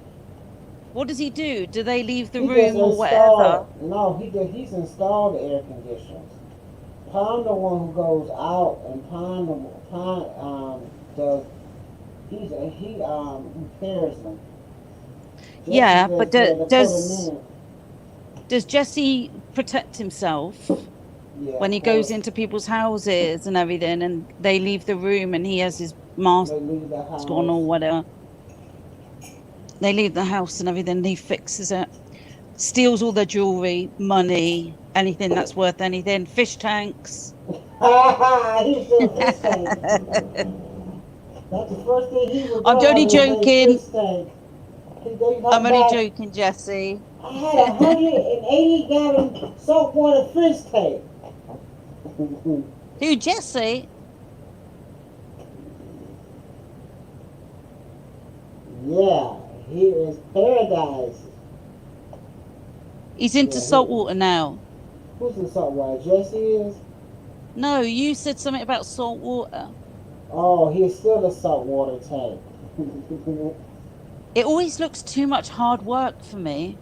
What does he do? Do they leave the He room just or whatever? No, he's installed the air conditioners. Pond the one who goes out, and Pond does. He repairs them. Jesse Yeah, but does does Jesse protect himself when he goes into people's houses and everything, and they leave the room and he has his mask on or whatever? They leave the house and everything. He fixes it, steals all their jewelry, money, anything that's worth anything, fish tanks. He steals fish tanks. That's the first thing he would. I'm only joking. I'm only joking, Jesse. I had 180 gallon saltwater fish tank. Who, Jesse? Yeah, here is paradise. He's into saltwater now. Who's in saltwater? Jesse is? No, you said something about saltwater. Oh, he's still a saltwater tank. It always looks too much hard work for me.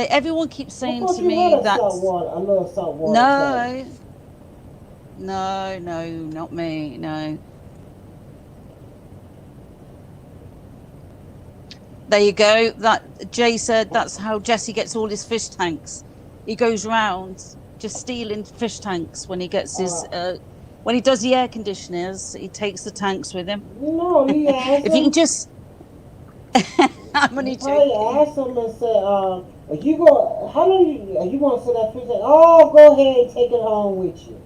Everyone keeps saying to me that a little saltwater tank. No, not me. No. There you go. That Jay said that's how Jesse gets all his fish tanks. He goes round just stealing fish tanks when he gets his. When he does the air conditioners, he takes the tanks with him. No, he asked if you can just. I'm only joking. I asked him and said, If you go, how long you want to sit that fish? Oh, go ahead and take it home with you.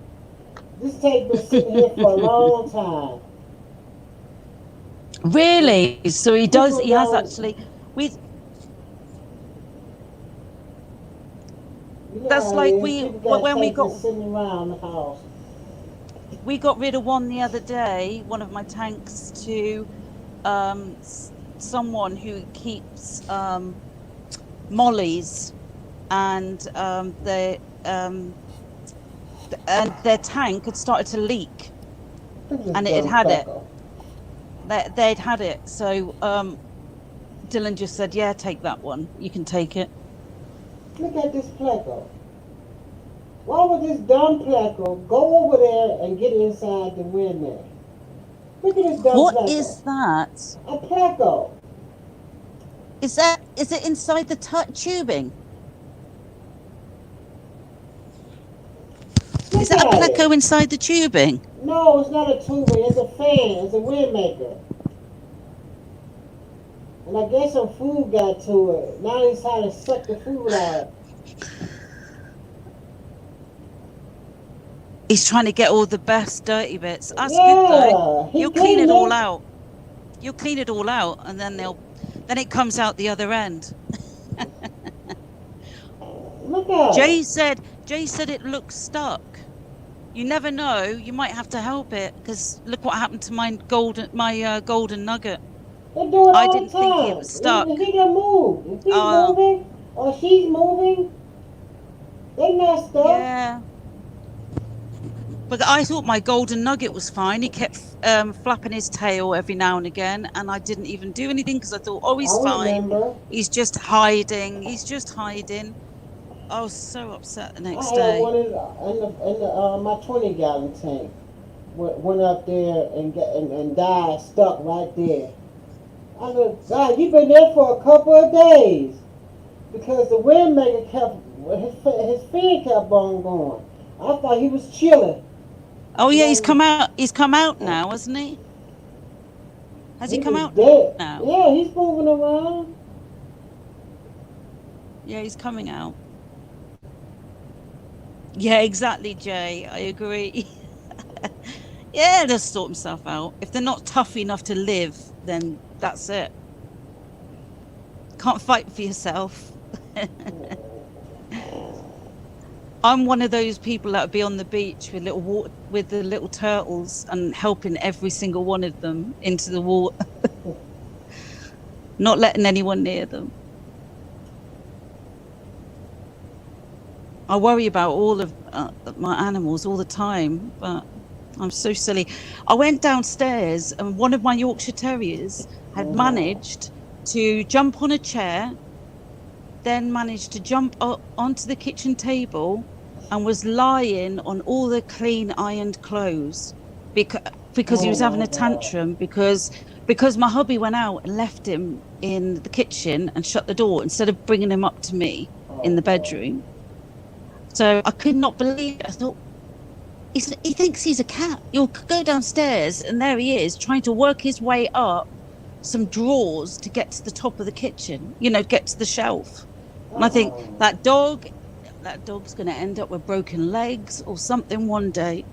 This tape been sitting here for a long time. Really? So he does. People He has don't. actually. We. You know That's how it like is. we People got when we tapes got just sitting around the house. rid of one the other day. One of my tanks to someone who keeps mollies, and and their tank had started to leak, and it had it. They'd had it. So Dylan just said, "Yeah, take that one. You can take it." Look at this Pleco. Why would this dumb Pleco go over there and get inside the windmill? Look at this dumb What Pleco. is that? A Pleco. Is it inside the tubing? Look Is that a at pleco it. inside the tubing? No, it's not a tubing. It's a fan. It's a wind maker. And I guess some food got to it. Now he's trying to suck the food out. He's trying to get all the best dirty bits. That's good Yeah, though. he You'll clean it cleaned all it. out. You'll clean it all out, and then it comes out the other end. Look at Jay it. said it looks stuck. You never know. You might have to help it, because look what happened to my golden nugget. They do it I all didn't the think time. it was stuck. If he can move, if he's Oh. moving or she's moving, they not stuck. Yeah. But I thought my golden nugget was fine. He kept flapping his tail every now and again, and I didn't even do anything because I thought, oh, he's I fine. remember. He's just hiding. I was so upset the next I had day. one in the my 20-gallon tank. Went up there and died, stuck right there. I said, God, you've been there for a couple of days because the windmaker his fan kept on going. I thought he was chilling. Oh yeah, he's come out. He's come out now, hasn't he? Has he come was out dead. now? Yeah, he's moving around. Yeah, he's coming out. Yeah, exactly, Jay. I agree. Yeah, they'll sort himself out. If they're not tough enough to live, then that's it. Can't fight for yourself. I'm one of those people that would be on the beach with the little turtles and helping every single one of them into the water, not letting anyone near them. I worry about all of my animals all the time, but I'm so silly. I went downstairs and one of my Yorkshire Terriers had managed to jump on a chair, then managed to jump up onto the kitchen table and was lying on all the clean ironed clothes because he was having a tantrum because my hubby went out and left him in the kitchen and shut the door instead of bringing him up to me in the bedroom. So I could not believe it. I thought, he thinks he's a cat. You'll go downstairs and there he is trying to work his way up some drawers to get to the top of the kitchen, get to the shelf. And I think that dog's going to end up with broken legs or something one day.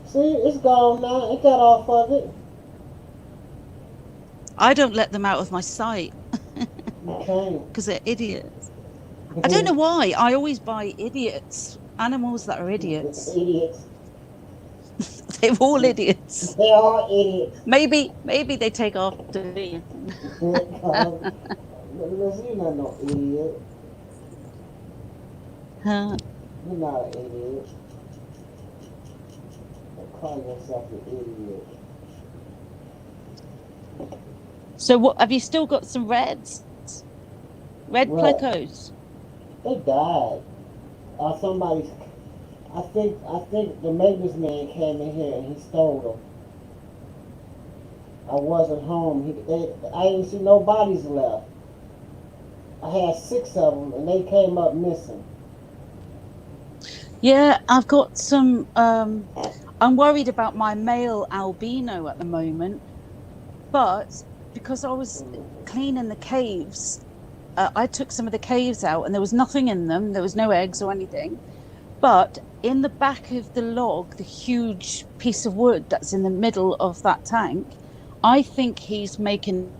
See, it's gone now. It got off of it. I don't let them out of my sight Okay. because they're idiots. I don't know why. I always buy animals that are idiots. Idiots. They're all idiots. They are idiots. Maybe they take after me. Listen, you're not no idiot. Huh? You're not an idiot. Don't call yourself an idiot. So what? Have you still got some reds? Red What? plecos? They died. Somebody. I think the maintenance man came in here and he stole them. I wasn't home. I didn't see no bodies left. I had 6 of them and they came up missing. Yeah, I've got some. I'm worried about my male albino at the moment, but because I was cleaning the caves I took some of the caves out, and there was nothing in them. There was no eggs or anything. But in the back of the log, the huge piece of wood that's in the middle of that tank, I think he's making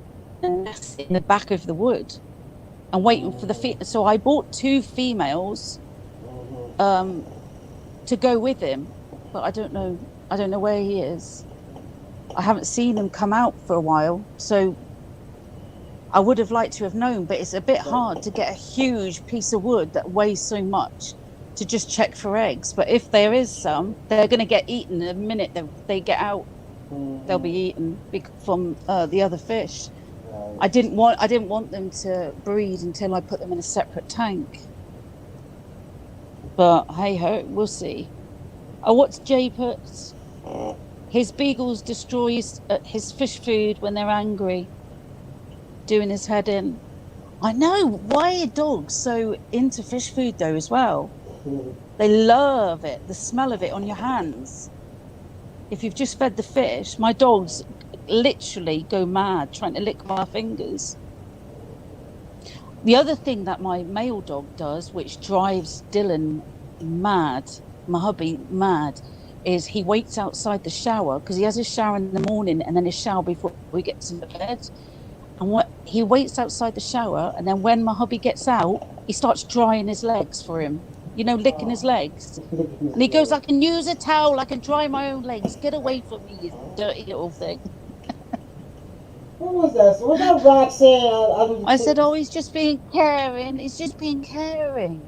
a nest in the back of the wood and waiting for the so I bought 2 females to go with him, but I don't know where he is. I haven't seen him come out for a while, so I would have liked to have known, but it's a bit hard to get a huge piece of wood that weighs so much to just check for eggs. But if there is some, they're going to get eaten the minute they get out. They'll be eaten from the other fish. I didn't want them to breed until I put them in a separate tank. But hey ho, we'll see. Oh, what's Jay puts? His beagles destroy his fish food when they're angry, doing his head in. I know. Why are dogs so into fish food though as well? They love it, the smell of it on your hands. If you've just fed the fish, my dogs literally go mad trying to lick my fingers. The other thing that my male dog does, which drives Dylan mad, my hubby mad, is he waits outside the shower, because he has his shower in the morning and then his shower before he gets into bed. And he waits outside the shower, and then when my hubby gets out, he starts drying his legs for him. Licking his legs. And he goes, I can use a towel, I can dry my own legs. Get away from me, you dirty little thing. What was that? Was that Roxanne? I said, he's just being caring. He's just being caring.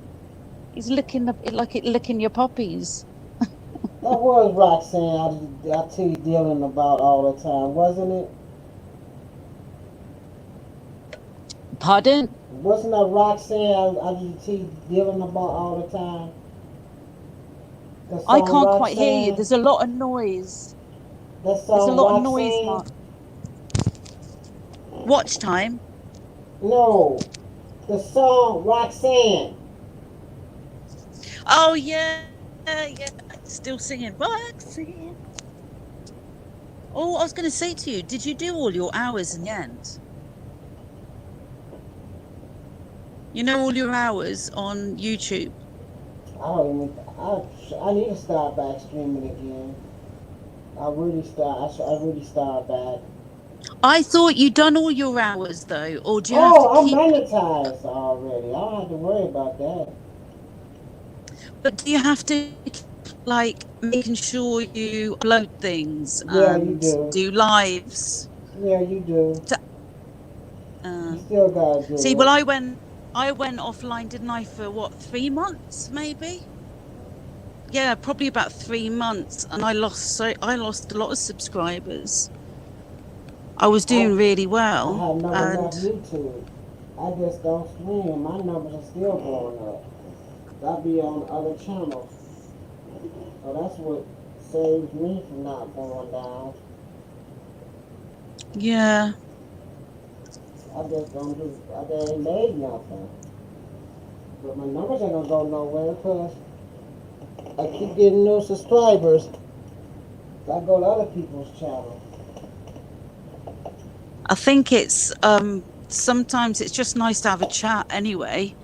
He's licking your puppies. That was Roxanne I tell you dealing about all the time, wasn't it? Pardon? Wasn't that Roxanne I used to dealing about all the time? I can't quite hear you. There's a lot of noise. There's a lot of noise, Mark. Watch time? No. The song Roxanne. Oh, yeah. Still singing Roxanne. Oh, I was going to say to you, did you do all your hours in the end? All your hours on YouTube? I need to start back streaming again. I really start back. I thought you'd done all your hours though, or do you have to keep... I'm monetized already. I don't have to worry about that. But do you have to keep, making sure you upload things and do lives? Yeah, you do. You still gotta do it. Well, I went offline, didn't I, for 3 months, maybe? Yeah, probably about 3 months, and I lost a lot of subscribers. I was doing really well. I have numbers on YouTube. I just don't stream. My numbers are still going up. I'll be on other channels. So that's what saves me from not going down. Yeah. I just ain't made nothing. But my numbers ain't gonna go nowhere because I keep getting new subscribers. I go to other people's channels. I think it's sometimes it's just nice to have a chat anyway,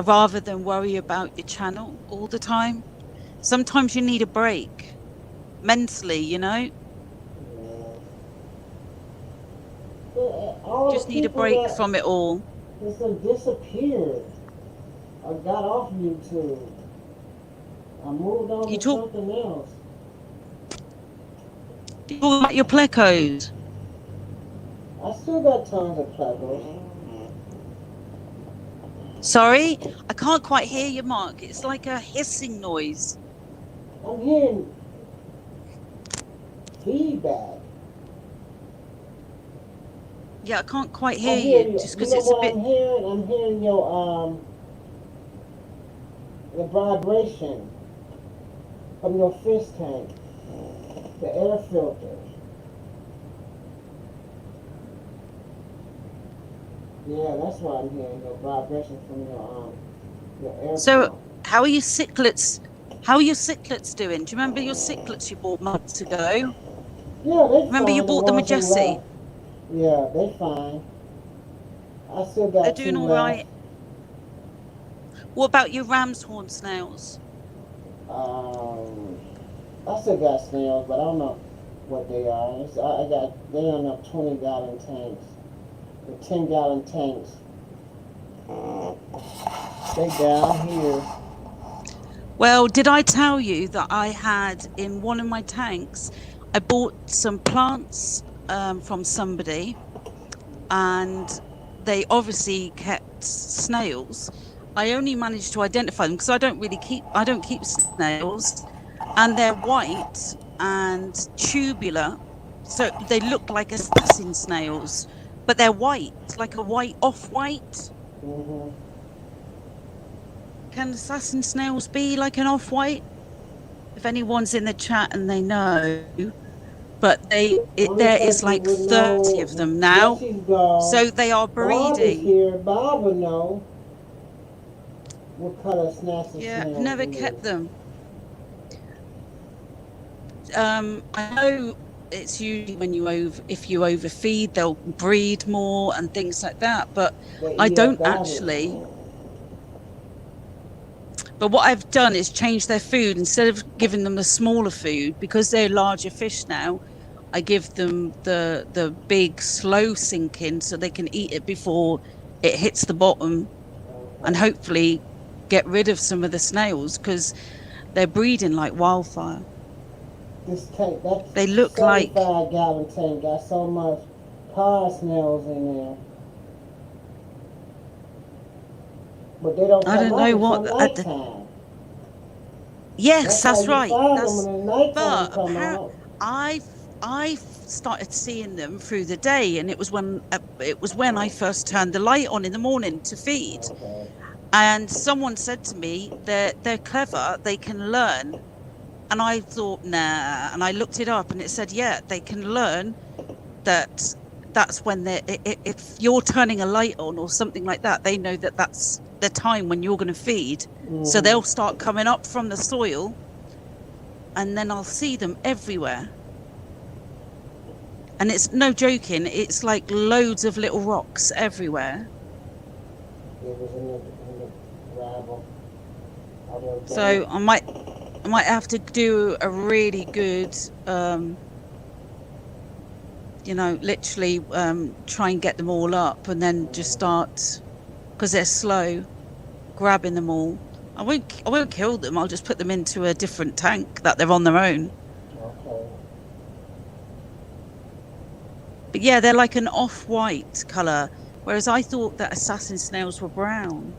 rather than worry about your channel all the time. Sometimes you need a break mentally, Yeah. Just need a break from it all. Just disappeared. I got off YouTube. I moved on to something else. You talk about your plecos. I still got tons of plecos. Sorry, I can't quite hear you, Mark. It's like a hissing noise. I'm hearing feedback. Yeah, I can't quite hear you. Just because it's a bit. I'm hearing your the vibration from your fish tank, the air filter. Yeah, that's why I'm hearing your vibration from your air. So, how are your cichlids? How are your cichlids doing? Do you remember your cichlids you bought months ago? Yeah, they. Remember you bought them with Jessie? Yeah, they fine. I still got They're two doing all left. right. What about your ram's horn snails? I still got snails, but I don't know what they are. They on up 20-gallon tanks. The 10-gallon tanks. They down here. Well, did I tell you that I had in one of my tanks, I bought some plants from somebody, and they obviously kept snails. I only managed to identify them because I don't keep snails, and they're white and tubular, so they look like assassin snails, but they're white, like a white off-white. Mm-hmm. Can assassin snails be like an off-white? If anyone's in the chat and they know, but there is like 30 of them now, so they are Bob is breeding. here. Bob would know what color assassin Yeah, snails never is. kept them. I know it's usually if you overfeed, they'll breed more and things like that, but I don't actually. But what I've done is change their food. Instead of giving them the smaller food, because they're larger fish now, I give them the big slow sinking so they can eat it before it hits the bottom, and hopefully get rid of some of the snails because they're breeding like wildfire. This tank, they look like 75-gallon tank got so much car snails in there. But they don't. I don't know what. Yes, that's right. But I've started seeing them through the day, and it was when I first turned the light on in the morning to feed. Okay. And someone said to me that they're clever, they can learn. And I thought, nah. And I looked it up, and it said, yeah, they can learn that. That's when if you're turning a light on or something like that, they know that that's the time when you're going to feed. So they'll start coming up from the soil, and then I'll see them everywhere. And it's no joking, it's like loads of little rocks everywhere. So I might have to do a really good literally try and get them all up, and then just start, because they're slow, grabbing them all. I won't kill them. I'll just put them into a different tank that they're on their own. Okay. But yeah, they're like an off-white color, whereas I thought that assassin snails were brown.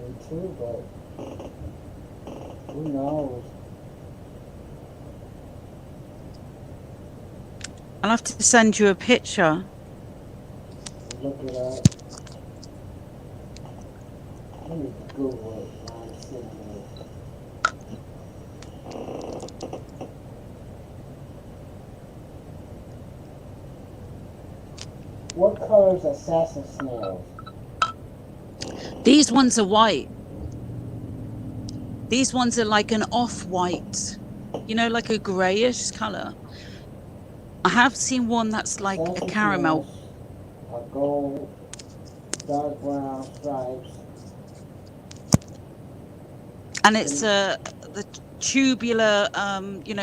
Me too, but who knows? I'll have to send you a picture. Look it up. Let me Google it. What color is assassin snails? These ones are white. These ones are like an off-white, like a grayish color. I have seen one that's like a caramel. A gold, dark brown stripes. And it's the tubular,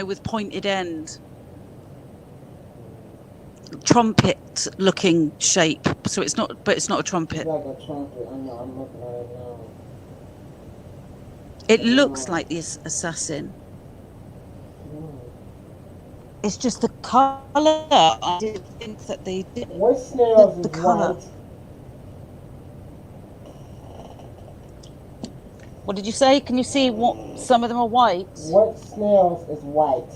with pointed end, trumpet-looking shape. So it's not a trumpet. It's like a trumpet. I know. I'm looking at it now. It looks like this assassin. It's just the color. I didn't think that they did. What snails is white? What did you say? Can you see what some of them are white? What snails is white?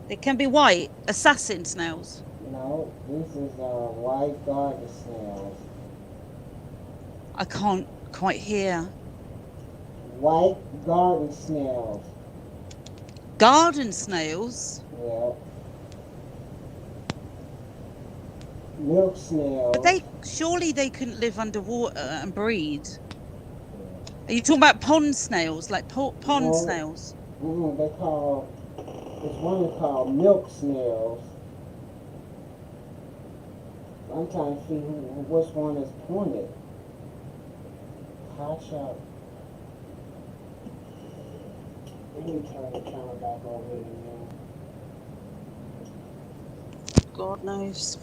They can be white. Assassin snails. No, this is white garden snails. I can't quite hear. White garden snails. Garden snails? Yeah. Milk snails. But surely they couldn't live underwater and breed. Are you talking about pond snails, like pond snails? There's one called milk snails. I'm trying to see which one is pointed. Hot shot. Let me turn the camera back over here now. God knows.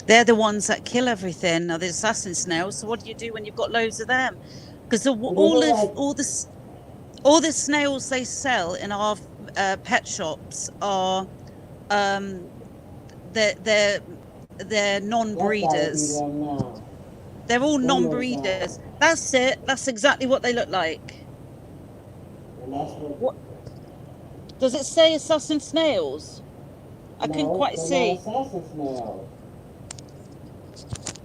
They're the ones that kill everything, are the assassin snails. So what do you do when you've got loads of them? Because all the snails they sell in our pet shops are they're non-breeders. They're all non-breeders. That's it. That's exactly what they look like. What does it say? Assassin snails? I couldn't quite see. Assassin snails.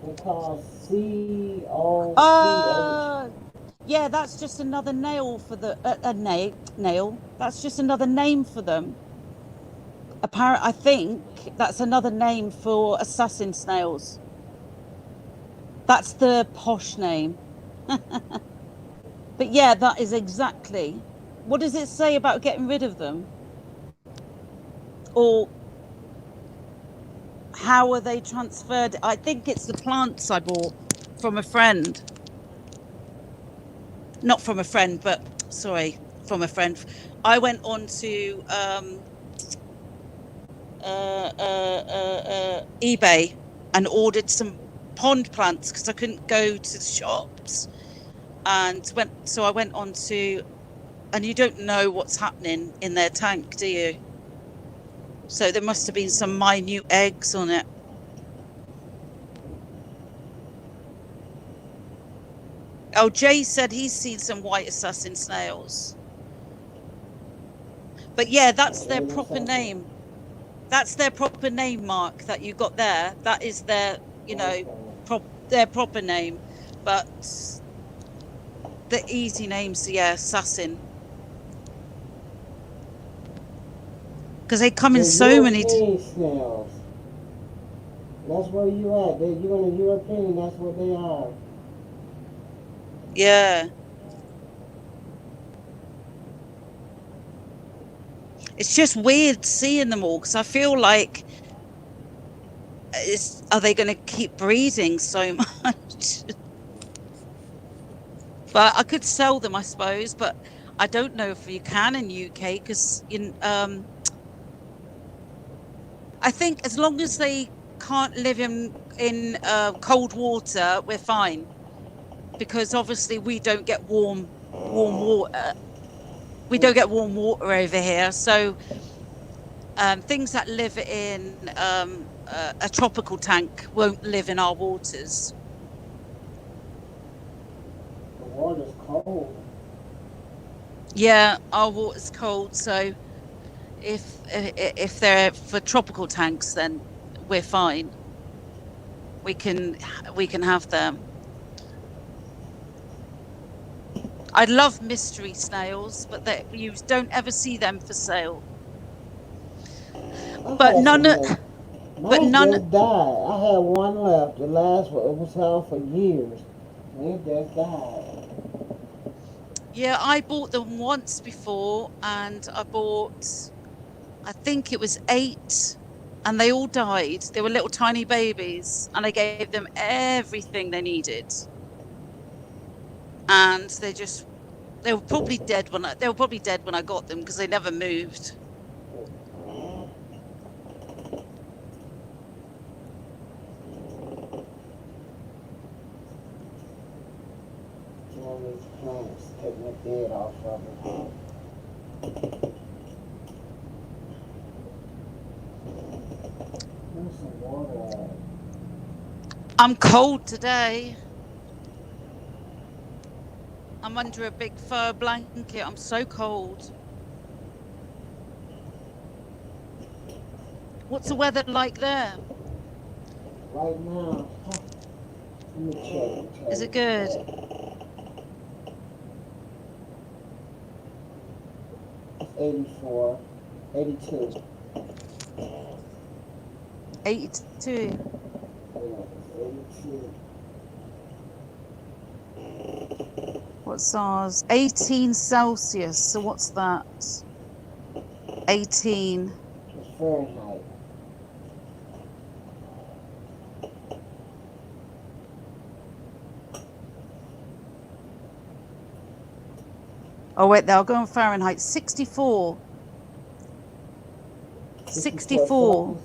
They're called COCH. Yeah, that's just another nail for the nail. That's just another name for them. I think that's another name for assassin snails. That's the posh name. But yeah, that is exactly. What does it say about getting rid of them? Or how are they transferred? I think it's the plants I bought from a friend. Not from a friend, but sorry, from a friend. I went on to eBay and ordered some pond plants because I couldn't go to the shops, and I went on to, and you don't know what's happening in their tank, do you? So there must have been some minute eggs on it. Oh, Jay said he's seen some white assassin snails. But yeah, that's their proper name. That's their proper name, Mark, that you got there. That is their, their proper name. But the easy names, yeah, assassin. Because they come in so many. Snails. That's where you at. You're in the European, that's what they are. Yeah. It's just weird seeing them all because I feel like, are they going to keep breeding so much? But I could sell them, I suppose, but I don't know if you can in UK because I think as long as they can't live in cold water, we're fine. Because obviously we don't get warm water. We don't get warm water over here, so things that live in a tropical tank won't live in our waters. The water's cold. Yeah, our water's cold, so if they're for tropical tanks, then we're fine. We can have them. I love mystery snails, but you don't ever see them for sale. But none just died. I had one left. The last one, it was held for years. It just died. Yeah, I bought them once before, and I think it was 8, and they all died. They were little tiny babies, and I gave them everything they needed. And they were probably dead when I got them because they never moved. All these plants taking the dead off of it. There's some water. I'm cold today. I'm under a big fur blanket. I'm so cold. What's the weather like there? Right now, let me check. Is it good? It's 84, 82. 82. Yeah, it's 82. What's ours? 18 Celsius. So what's that? 18. It's Fahrenheit. Oh, wait, they'll go on Fahrenheit. 64. 64.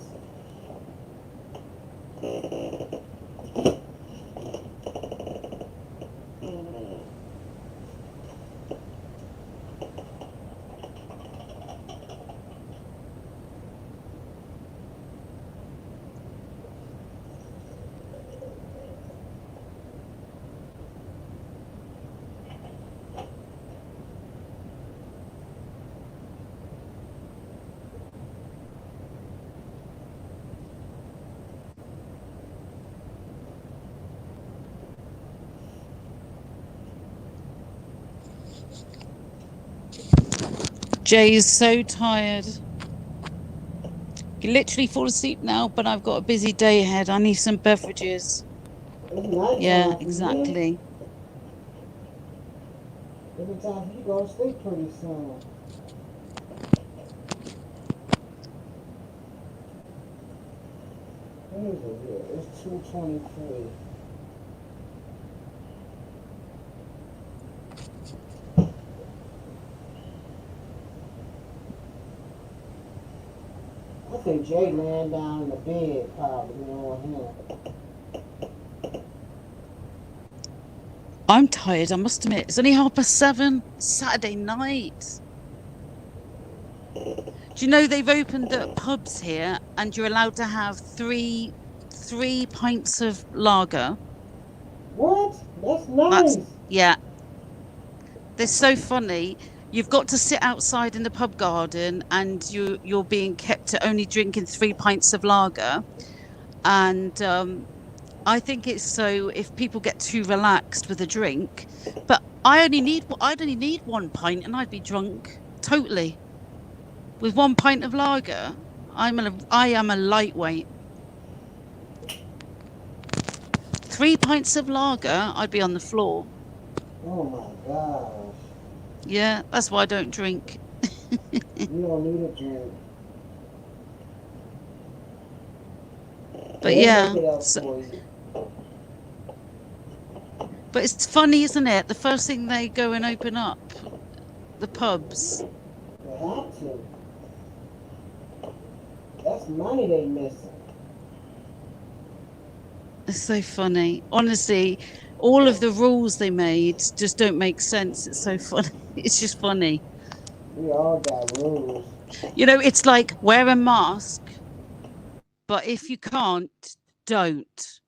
Jay is so tired. You literally fall asleep now, but I've got a busy day ahead. I need some beverages. Yeah, exactly. Every time you go to sleep pretty soon. What is it here? It's 2:23. I think Jay laying down in the bed probably on him. I'm tired, I must admit. It's only 7:30. Saturday night. Do you know they've opened up pubs here and you're allowed to have three pints of lager? What? That's nice. Yeah. They're so funny. You've got to sit outside in the pub garden and you're being kept to only drinking 3 pints of lager. And I think it's so if people get too relaxed with a drink, but I'd only need 1 pint and I'd be drunk totally. With 1 pint of lager, I am a lightweight. 3 pints of lager, I'd be on the floor. Oh my gosh. Yeah, that's why I don't drink. You don't need a drink. But yeah, but it's funny, isn't it? The first thing they go and open up, the pubs. They have to. That's money they missing. It's so funny. Honestly, all of the rules they made just don't make sense. It's so funny. It's just funny. We all got rules. You know, it's like wear a mask, but if you can't, don't.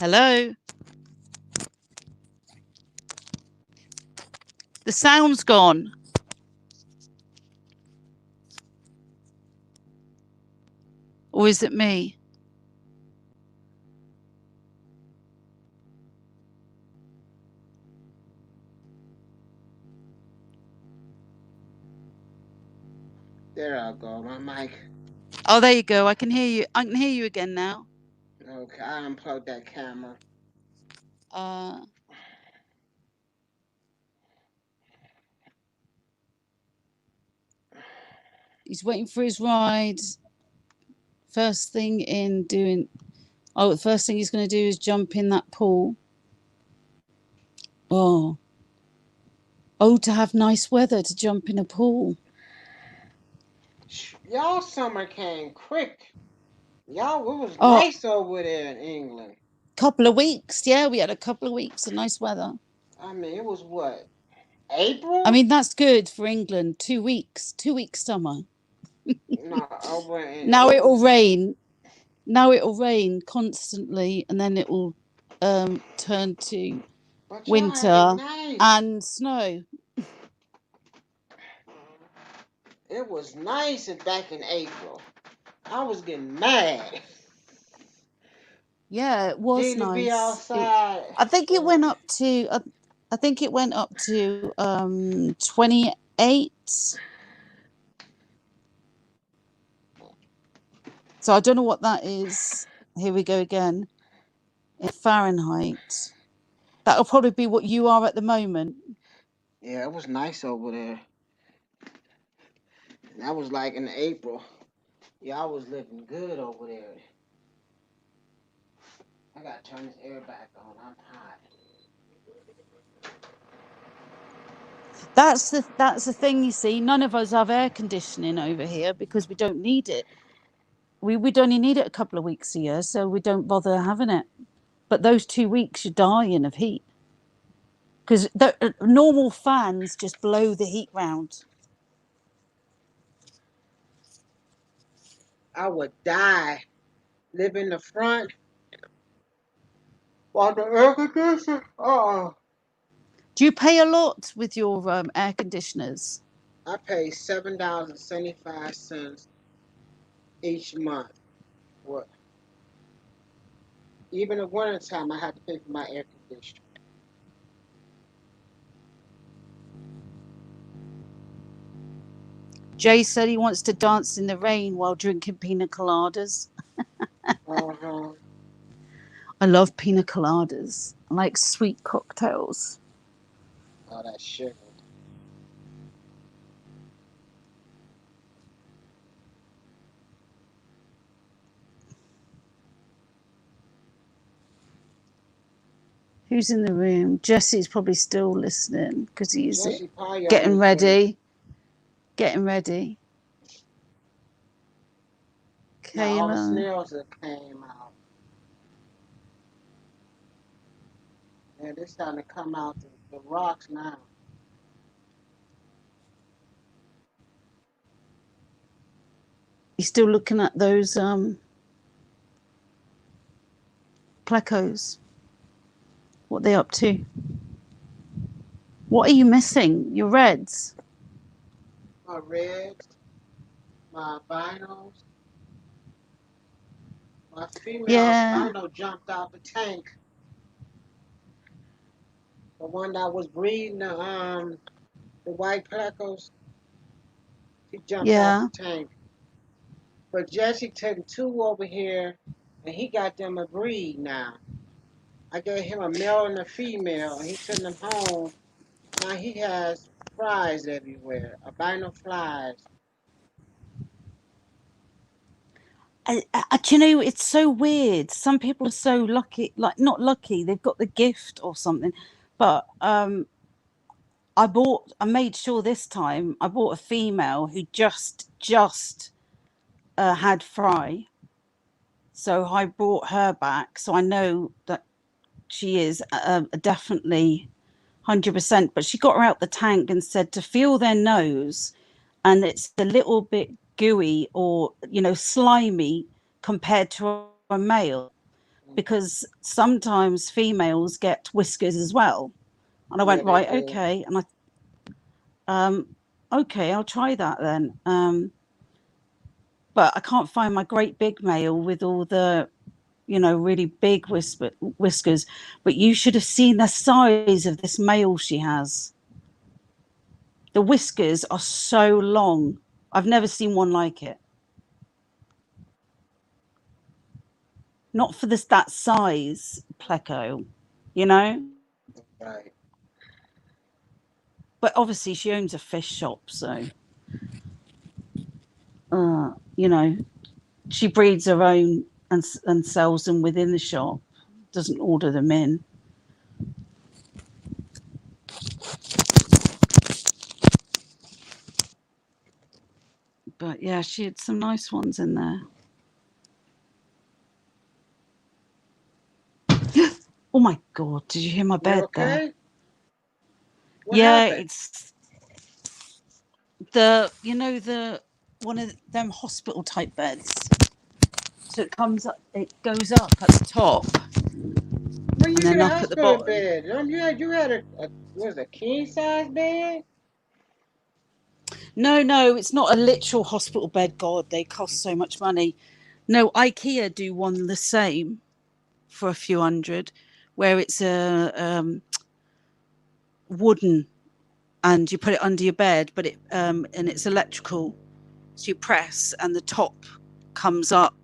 Hello? The sound's gone. Or is it me? There I go, my mic. Oh, there you go. I can hear you. I can hear you again now. Okay, I unplugged that camera. He's waiting for his ride. First thing he's going to do is jump in that pool. Oh, to have nice weather to jump in a pool. Y'all summer came quick. Y'all, it was nice over there in England. Couple of weeks, yeah, we had a couple of weeks of nice weather. I mean, it was what, April? I mean, that's good for England. 2 weeks summer. No, over in now it'll rain. Now it'll rain constantly, and then it will turn to winter and snow. It was nice back in April. I was getting mad. Yeah, it was nice. Be outside. I think it went up to 28. So I don't know what that is. Here we go again. In Fahrenheit. That'll probably be what you are at the moment. Yeah, it was nice over there. That was like in April. Yeah, I was living good over there. I gotta turn this air back on. I'm hot. That's the thing, you see. None of us have air conditioning over here because we don't need it. We'd only need it a couple of weeks a year, so we don't bother having it. But those 2 weeks, you're dying of heat because the normal fans just blow the heat round. I would die. Live in the front while the air conditioner. Do you pay a lot with your air conditioners? I pay $7.75 each month. What? Even in winter time, I have to pay for my air conditioner. Jay said he wants to dance in the rain while drinking pina coladas. Uh-huh. I love pina coladas. I like sweet cocktails. Oh, that sugar. Who's in the room? Jesse's probably still listening because he's Jesse probably already getting finished. ready. Getting ready. Now all the Kayla. snails that came out. Yeah, they're starting to come out the rocks now. You still looking at those plecos? What they up to? What are you missing? Your reds. My reds, my albinos, my female Yeah. albino jumped out the tank. The one that was breeding the white plecos, he jumped out Yeah. the tank. But Jesse took two over here, and he got them a breed now. I gave him a male and a female, and he took them home. Now he has flies everywhere, albino flies. Do you know, it's so weird. Some people are so lucky, like not lucky, they've got the gift or something. But I made sure this time I bought a female who just had fry. So I brought her back. So I know that she is definitely 100%. But she got her out the tank and said to feel their nose, and it's a little bit gooey or slimy compared to a male, because sometimes females get whiskers as well. And I Yeah, went, they right, do. okay. And okay, I'll try that then. But I can't find my great big male with all the really big whiskers. But you should have seen the size of this male she has. The whiskers are so long. I've never seen one like it. Not for that size pleco, you know. Right. But obviously she owns a fish shop, so you know, she breeds her own and sells them within the shop. Doesn't order them in. But yeah, she had some nice ones in there. Oh my god! Did you hear my You bed there? okay? What Yeah, happened? it's the one of them hospital type beds. So it comes up, it goes up at the top When and you get then a up at the hospital bottom. bed, you had a was a king size bed? No, it's not a literal hospital bed. God, they cost so much money. No, IKEA do one the same for a few hundred, where it's a wooden, and you put it under your bed, but and it's electrical. So you press, and the top comes up,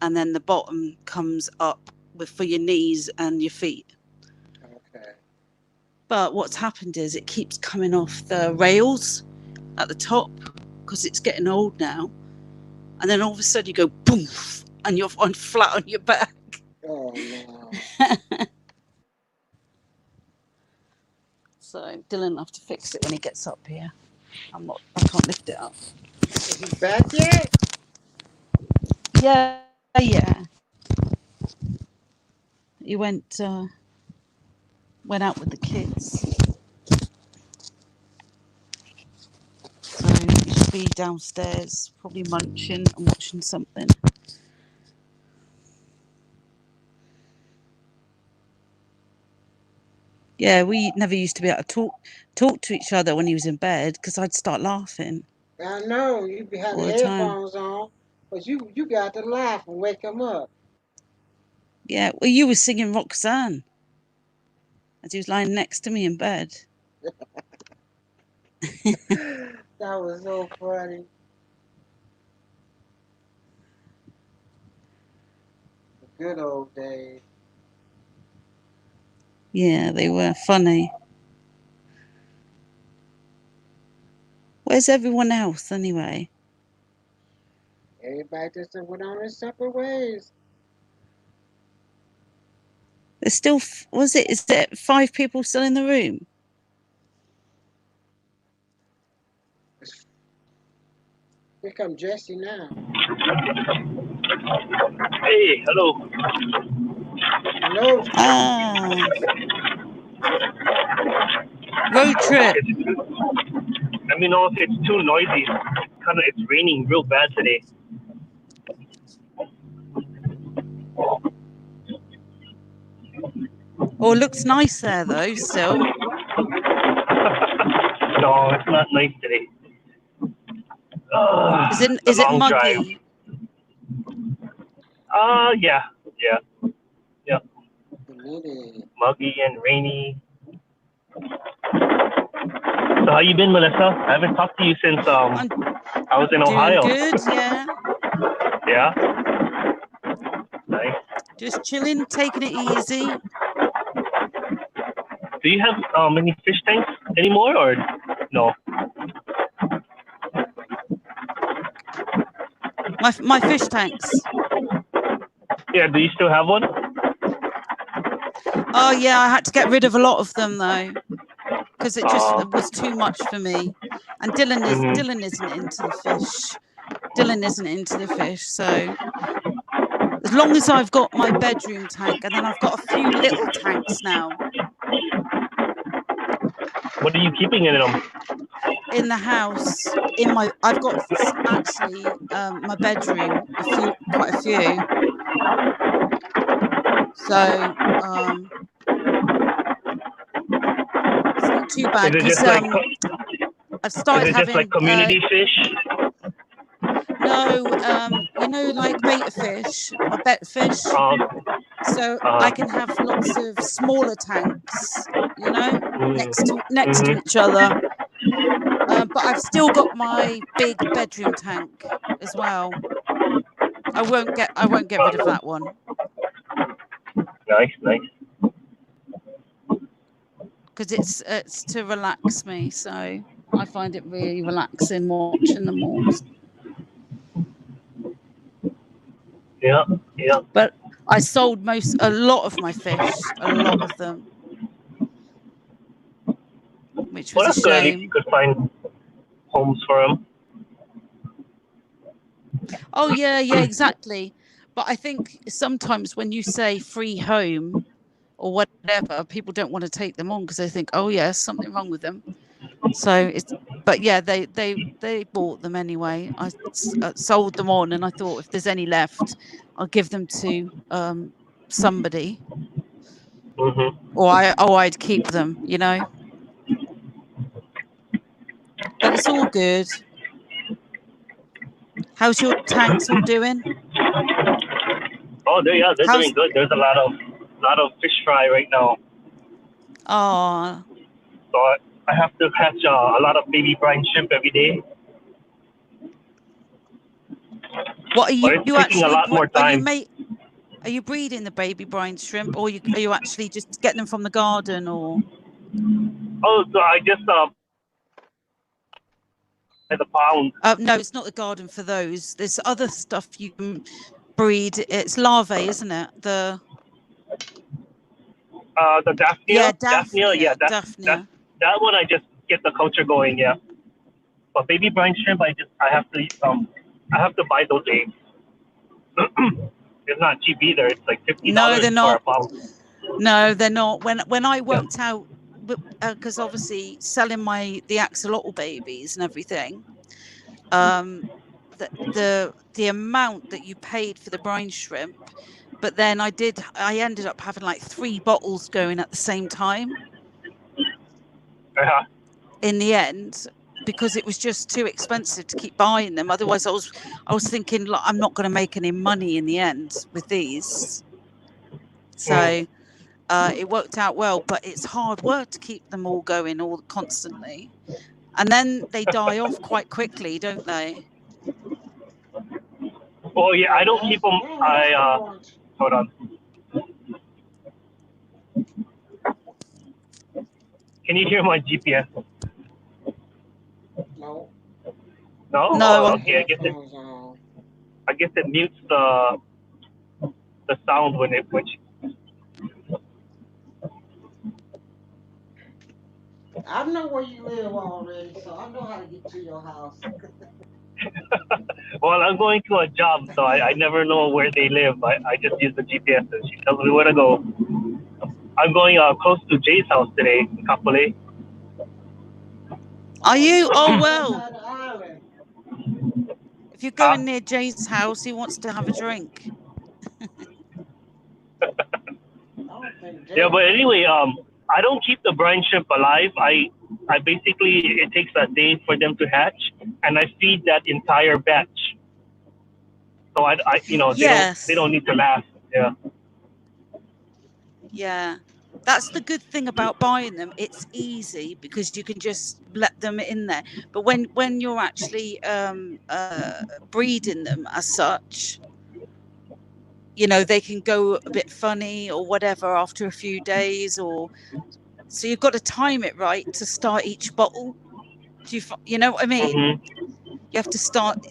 and then the bottom comes up for your knees and your feet. But what's happened is it keeps coming off the rails at the top because it's getting old now. And then all of a sudden you go boom, and you're on flat on your back. Oh no. So Dylan will have to fix it when he gets up here. I can't lift it up. Is he back yet? Yeah. He went out with the kids. So he should be downstairs, probably munching and watching something. Yeah, we never used to be able to talk to each other when he was in bed because I'd start laughing. I know you be having All the time. headphones on, but you got to laugh and wake him up. Yeah, well, you were singing Roxanne as he was lying next to me in bed. That was so funny. The good old days. Yeah, they were funny. Where's everyone else anyway? Everybody just went on their separate ways. There's still, is there 5 people still in the room? Here come Jesse now. Hey, hello. Hello. Road trip. Let me know if it's too noisy. It's raining real bad today. Oh, it looks nice there though, still. No, it's not nice today. Is it muggy? Drive. Yeah. Muggy and rainy. So how you been, Melissa? I haven't talked to you since I was in Ohio. Good, yeah. Yeah. Nice. Just chilling, taking it easy. Do you have any fish tanks anymore, or no? My fish tanks. Yeah, do you still have one? Oh yeah, I had to get rid of a lot of them though, because it just was too much for me. And Dylan isn't into the fish. Dylan isn't into the fish, so as long as I've got my bedroom tank, and then I've got a few little tanks now. What are you keeping in them? In the house, I've got actually my bedroom, quite a few. So it's not too bad because I've started having. Is it just like community fish? No, like betta fish or bet fish. So I can have lots of smaller tanks, next to each other. But I've still got my big bedroom tank as well. I won't get rid of that one. Nice. Because it's to relax me, so I find it really relaxing watching them all. Yeah. But I sold a lot of my fish, a lot of them, which was a shame. You could find homes for them. Oh yeah, exactly. But I think sometimes when you say free home or whatever, people don't want to take them on because they think, oh yeah, something wrong with them. So but yeah, they bought them anyway. I sold them on, and I thought if there's any left, I'll give them to somebody, or I'd keep them, But it's all good. How's your tanks all doing? Oh, they're doing good. There's a lot of fish fry right now. Oh. So I have to catch a lot of baby brine shrimp every day. What are you taking a lot more time. Are you breeding the baby brine shrimp, or are you actually just getting them from the garden, or? Oh, so I just at the pound. No, it's not the garden for those. There's other stuff you can breed. It's larvae, isn't it? The Daphnia. Yeah, Yeah, Daphnia. that one I just get the culture going. Yeah, but baby brine shrimp, I have to buy those eggs. It's not cheap either. It's like $50 No, they're for not. a pound. No, they're not. When I worked out, because obviously selling the axolotl babies and everything, the amount that you paid for the brine shrimp, but then I ended up having like 3 bottles going at the same time. Uh-huh. In the end, because it was just too expensive to keep buying them. Otherwise, I was thinking, like, I'm not going to make any money in the end with these. So it worked out well, but it's hard work to keep them all going all constantly, and then they die off quite quickly, don't they? Oh yeah, I don't keep them. Hold on. Can you hear my GPS? No. No. No. Oh, okay, I guess it mutes the sound when it switches. I know where you live already, so I know how to get to your house. Well, I'm going to a job, so I never know where they live. I just use the GPS, and she tells me where to go. I'm going close to Jay's house today, in Kapolei. Are you? Oh, well. If you're going near Jay's house, he wants to have a drink. Yeah, but anyway, I don't keep the brine shrimp alive. I basically, it takes a day for them to hatch, and I feed that entire batch. So I Yes. they don't need to last. Yeah. Yeah. That's the good thing about buying them. It's easy because you can just let them in there. But when you're actually breeding them as such, they can go a bit funny or whatever after a few days, so you've got to time it right to start each bottle. You know what I mean? Mm-hmm. You have to start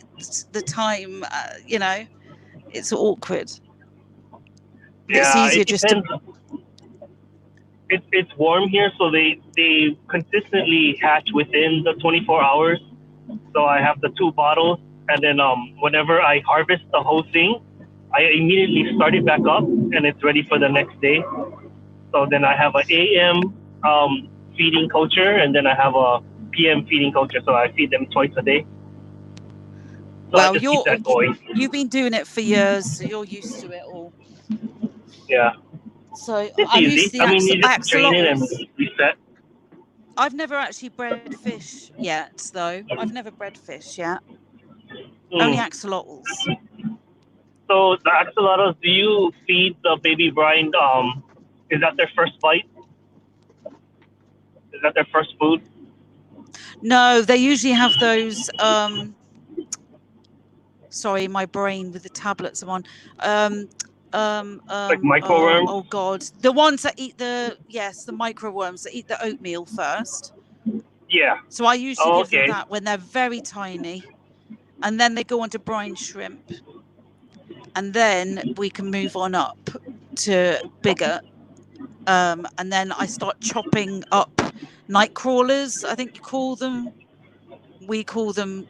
the time. It's awkward. Yeah, it's easier it just depends. It's warm here, so they consistently hatch within the 24 hours. So I have the 2 bottles, and then whenever I harvest the whole thing, I immediately start it back up, and it's ready for the next day. So then I have an AM feeding culture, and then I have a PM feeding culture. So I feed them twice a day. So I just keep that going. You've been doing it for years, so you're used to it all. Yeah. So it's I'm easy. used to the you just train it and reset. I've never actually bred fish yet, though. I've never bred fish yet. Only axolotls. So the axolotls, do you feed the baby brine? Is that their first bite? Is that their first food? No, they usually have those. Sorry, my brain with the tablets I'm on. Like microworms? Oh God, the ones that eat the microworms that eat the oatmeal first. Yeah. So I usually give them that when they're very tiny, and then they go on to brine shrimp, and then we can move on up to bigger. And then I start chopping up night crawlers, I think you call them. We call them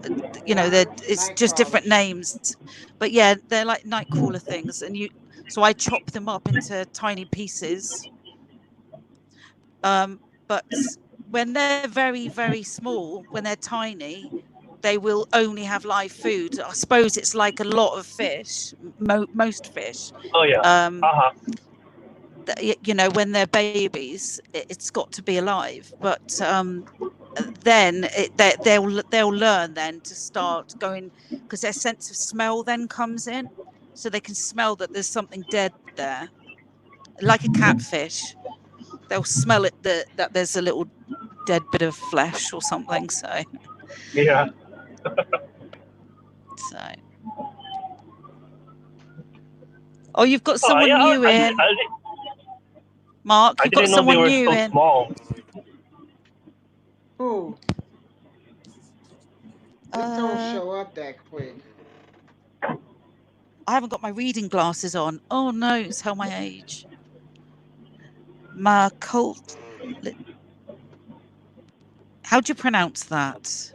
it's just different names, but yeah, they're like night crawler things, so I chop them up into tiny pieces, but when they're very, very small, when they're tiny, they will only have live food. I suppose it's like a lot of fish, most fish. Oh yeah. When they're babies, it's got to be alive, but then they'll learn then to start going, because their sense of smell then comes in, so they can smell that there's something dead there, like a catfish. They'll smell it that there's a little dead bit of flesh or something. So yeah. You've got someone new in. Mark, I you've got didn't know they someone were new so in. small. Who? This don't Uh, show up that quick. I haven't got my reading glasses on. Oh no, tell my age. Marcolt. How do you pronounce that,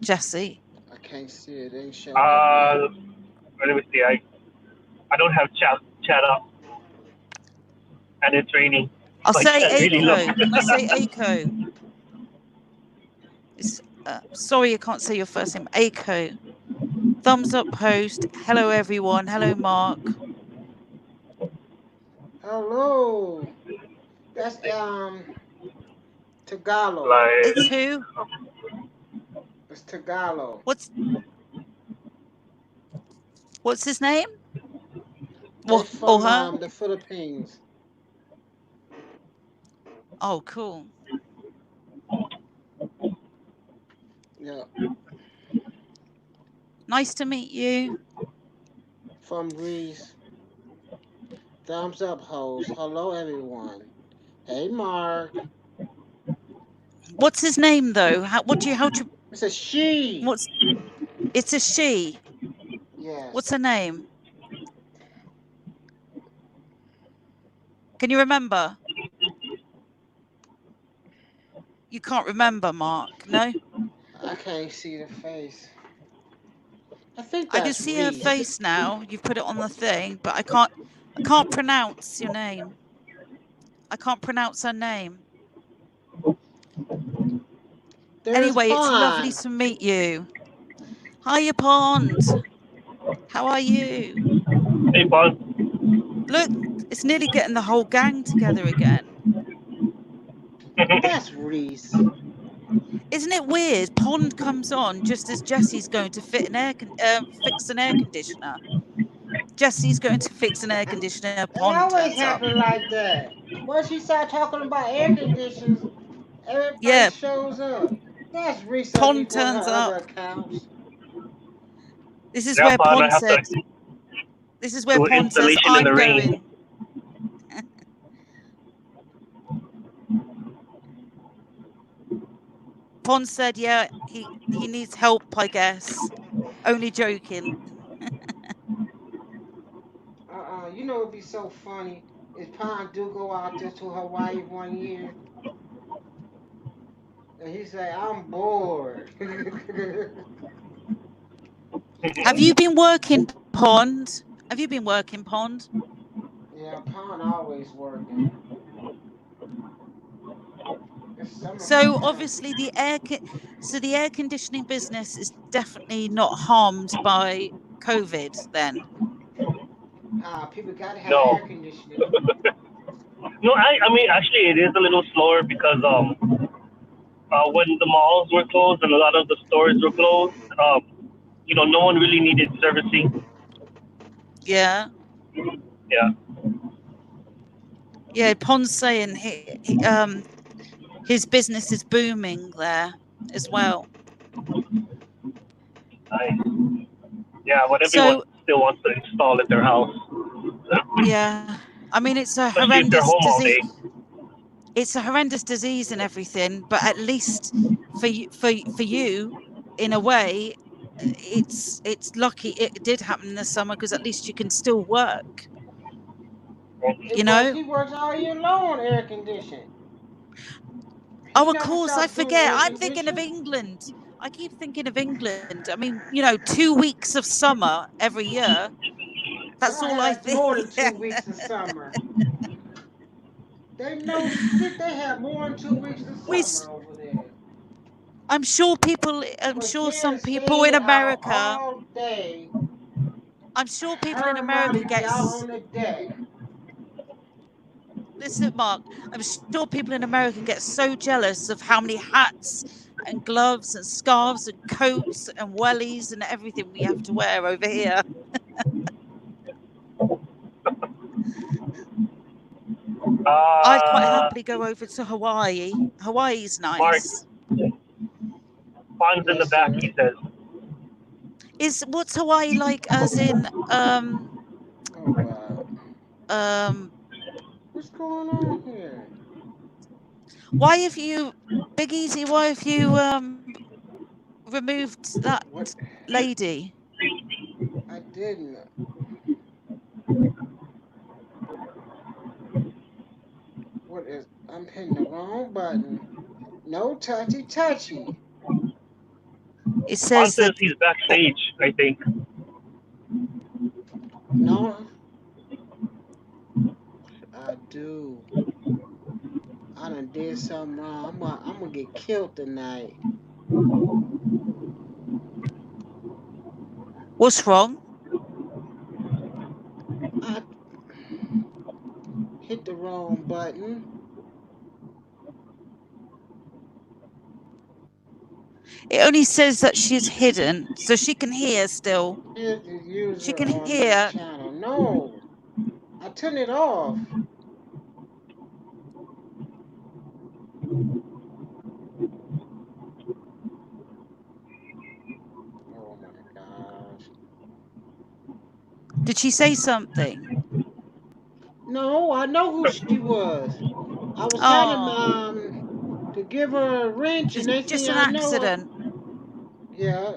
Jesse? I can't see it. It ain't showing up yet. Let me see. I don't have chat up, and it's raining. I'll So I say can't really look. Aiko. Can I say Aiko? It's, sorry, I can't say your first name. Aiko. Thumbs up post. Hello, everyone. Hello, Mark. Hello. That's Tagalog. Like, It's who? It's Tagalog. What's his name? They're Or from her? the Philippines. Oh, cool. Yeah, Nice to meet you. from Greece. Thumbs up, host. Hello, everyone. Hey, Mark. What's his name though? How do you? It's a she. It's a she. Yes. What's her name? Can you remember? You can't remember, Mark. No. I can't see the face. I think I can that's see her Reese. face now. You've put it on the thing, but I can't pronounce your name. I can't pronounce her name. Anyway, it's lovely to meet you. Hiya, Pond. How are you? hey, Pond. Look, it's nearly getting the whole gang together again. That's Reese. Isn't it weird? Pond comes on just as Jesse's going to fix an air conditioner. Jesse's going to fix an air conditioner. It Pond always turns up. happen like that. Once you start talking about air conditioners, everybody Yeah, shows up. That's Reese Pond underneath one of her turns other up. accounts. This is Yeah, where Pond, I Pond have said. to This is where do Pond says, installation in the "I'm rain. going." Pond said, "Yeah, he needs help, I guess." Only joking. You know it'd be so funny if Pond do go out there to Hawaii one year, and he say, "I'm bored." Have you been working, Pond? Have you been working, Pond? Yeah, Pond always working. So obviously the air conditioning business is definitely not harmed by COVID then. People gotta have No. air conditioning. No, I mean, actually, it is a little slower because when the malls were closed and a lot of the stores were closed, no one really needed servicing. Yeah. Yeah. Yeah, Pond's saying his business is booming there as well. Nice. Yeah, but everyone still wants to install at their house. Yeah. I mean, it's a Especially if they're horrendous home all disease. day. It's a horrendous disease and everything, but at least for you, in a way, it's lucky it did happen in the summer because at least you can still work. You know? He works all year long on air conditioning. Oh, of course, I forget. I'm thinking of England. I keep thinking of England. I mean, 2 weeks of summer every year. That's all I think. More than 2 weeks of summer. They have more than 2 weeks of summer over there. I'm sure some people in America. All day. I'm sure people in America get out on the deck. Listen, Mark, I'm sure people in America get so jealous of how many hats and gloves and scarves and coats and wellies and everything we have to wear over here. I'd quite happily go over to Hawaii. Hawaii's nice. Mark, Pond's in the back, he says. What's Hawaii like as in What's going on here? Why have you, Big Easy? Why have you removed that What? lady? I didn't. What is? I'm hitting the wrong button. No touchy touchy. It Juan says says that. he's backstage, I think. No, I do. I done did something wrong. I'm gonna get killed tonight. What's wrong? I hit the wrong button. It only says that she's hidden, so she can hear still. Here's the She user can on this hear. channel. No, I turned it off. Oh my gosh. Did she say something? No, I know who she was. I was trying Oh, to give her a wrench, and next just thing an I know, accident. yeah,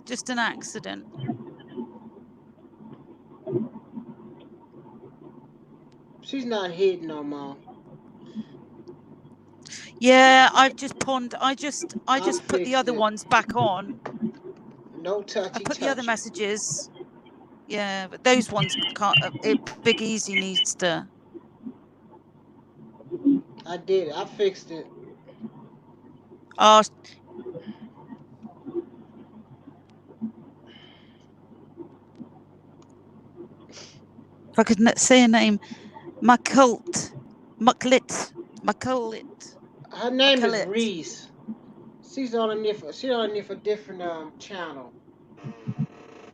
Just an accident. she's not hidden no more. Yeah, I've just pawned. I just put the fixed other it. ones back on. No I touchy put the other touchy. messages. Yeah, but those ones can't. Big Easy needs to. I did it. I fixed it. Oh, if I could say a name, Mucklit. Her name is Mucklit. Reese. She's on a different channel.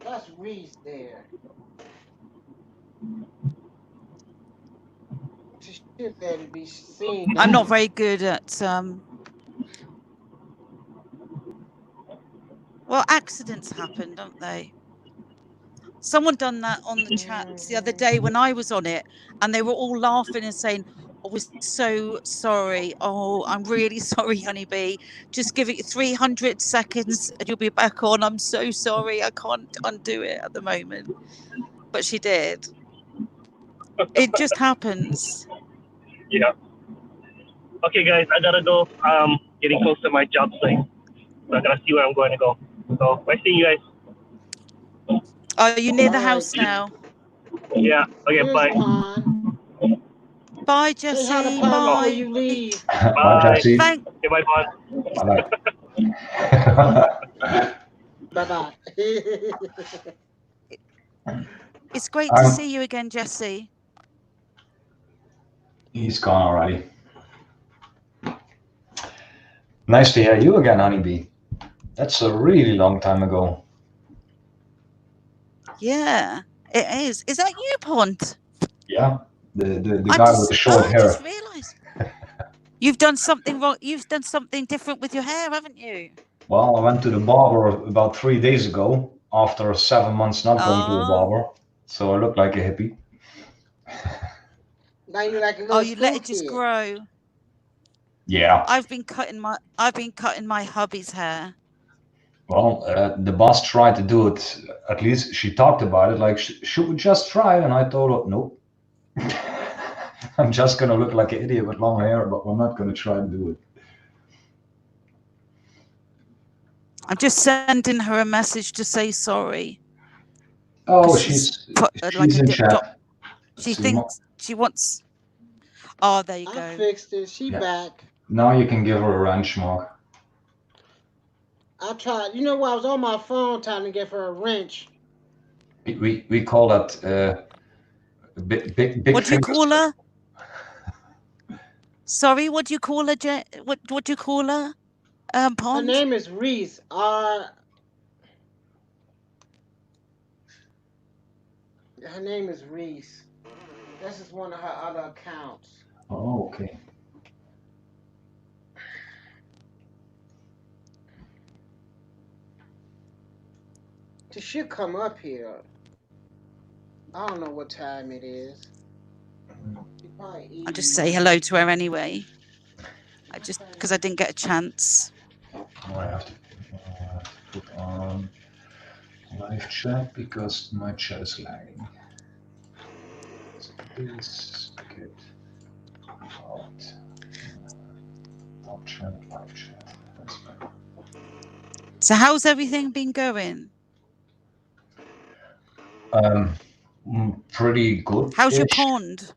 That's Reese there. She should better be seen I'm not now. very good at Well, accidents happen, don't they? Someone done that on the chat the other day when I was on it, and they were all laughing and saying, "Oh, we're so sorry. Oh, I'm really sorry, Honeybee. Just give it 300 seconds and you'll be back on. I'm so sorry. I can't undo it at the moment." But she did. It just happens. Yeah. Okay, guys, I gotta go. Getting close to my job site, so I gotta see where I'm going to go. So, nice seeing you guys. Are you near the All right. house now? Yeah. Okay. Here's Bye. Pond. Bye, Say hi to Jesse. Pond Oh, before Bye. you leave. Bye, bye. Jesse. Thank. Okay, bye, Bond. Bye-bye. Bye bye. It's great to see you again, Jesse. He's gone already. Nice to hear you again, Honeybee. That's a really long time ago. Yeah, it is. Is that you, Pond? Yeah, the guy with the short hair. I just realised. You've done something wrong. You've done something different with your hair, haven't you? Well, I went to the barber about 3 days ago after 7 months not going to a barber, so I look like a hippie. Now you like a little you let it just kid. grow. Yeah. I've been cutting my hubby's hair. Well, the boss tried to do it. At least she talked about it. Like, should we just try? And I told her, nope. I'm just gonna look like an idiot with long hair, but we're not gonna try to do it. I'm just sending her a message to say sorry. Oh, she's in chat. She thinks she wants. Oh, there you go. I fixed it. She back. Now you can give her a wrench, Mark. I tried. You know what? I was on my phone trying to give her a wrench. We call that big. What do you call her? Sorry, what do you call her? What do you call her? Pond? Her name is Reese. Her name is Reese. This is one of her other accounts. Oh, okay. She should come up here. I don't know what time it is. I'll just say hello to her anyway. Because I didn't get a chance. I have to put on live chat because my chat is lagging. So this get out. Top chat, live chat. That's right. So how's everything been going? Pretty good. How's your pond?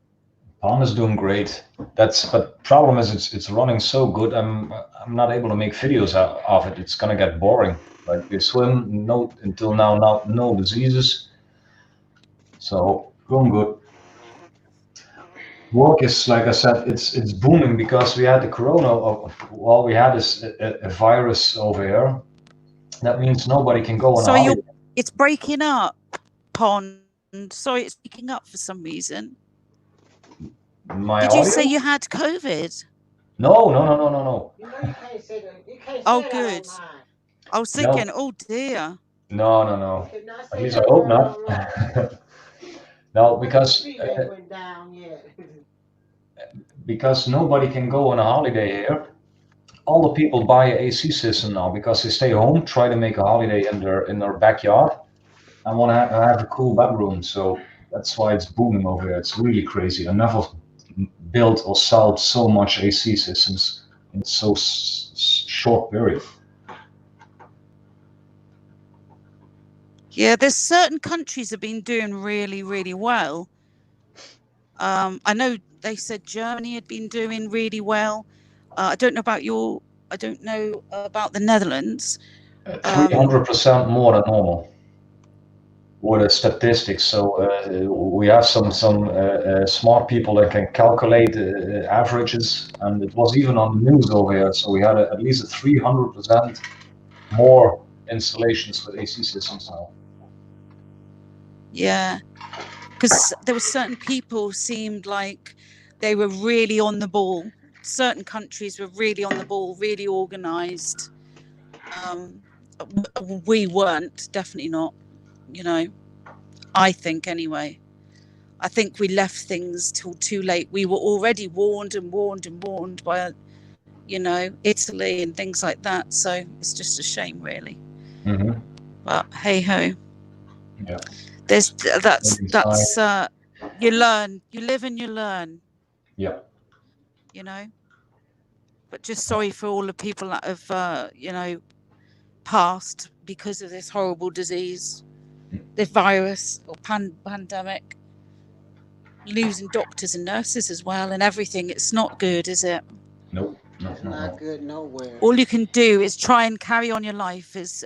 Pond is doing great. But problem is it's running so good. I'm not able to make videos out of it. It's gonna get boring. Like we swim, until now, no diseases. So going good. Work is, like I said, it's booming because we had the corona. Well, we had this a virus over here. That means nobody can go on holiday. It's breaking up, pond. Sorry, it's breaking up for some reason. Did you say you had COVID? No. You can't say that. You can't say Oh, that good. online. I was thinking, oh dear. No. You cannot At say least I that hope word not. online. No, because The feet ain't went down yet. because nobody can go on a holiday here. All the people buy an AC system now because they stay home, try to make a holiday in their backyard, and want to have a cool bedroom. So that's why it's booming over here. It's really crazy. I never built or sold so much AC systems in so short period. Yeah, there's certain countries have been doing really, really well. I know they said Germany had been doing really well. I don't know about the Netherlands. 300% more than normal. With the statistics, so we have some smart people that can calculate averages, and it was even on the news over here. So we had at least 300% more installations with AC systems now. Yeah, because there were certain people seemed like they were really on the ball. Certain countries were really on the ball, really organised. We weren't, definitely not. You know, I think anyway. I think we left things till too late. We were already warned by, Italy and things like that. So it's just a shame, really. Mm-hmm. But hey ho. Yeah. That's you learn, you live and you learn. Yeah. But just sorry for all the people that have passed because of this horrible disease, this virus or pandemic. Losing doctors and nurses as well and everything. It's not good, is it? Nope. It's not good nowhere. All you can do is try and carry on your life as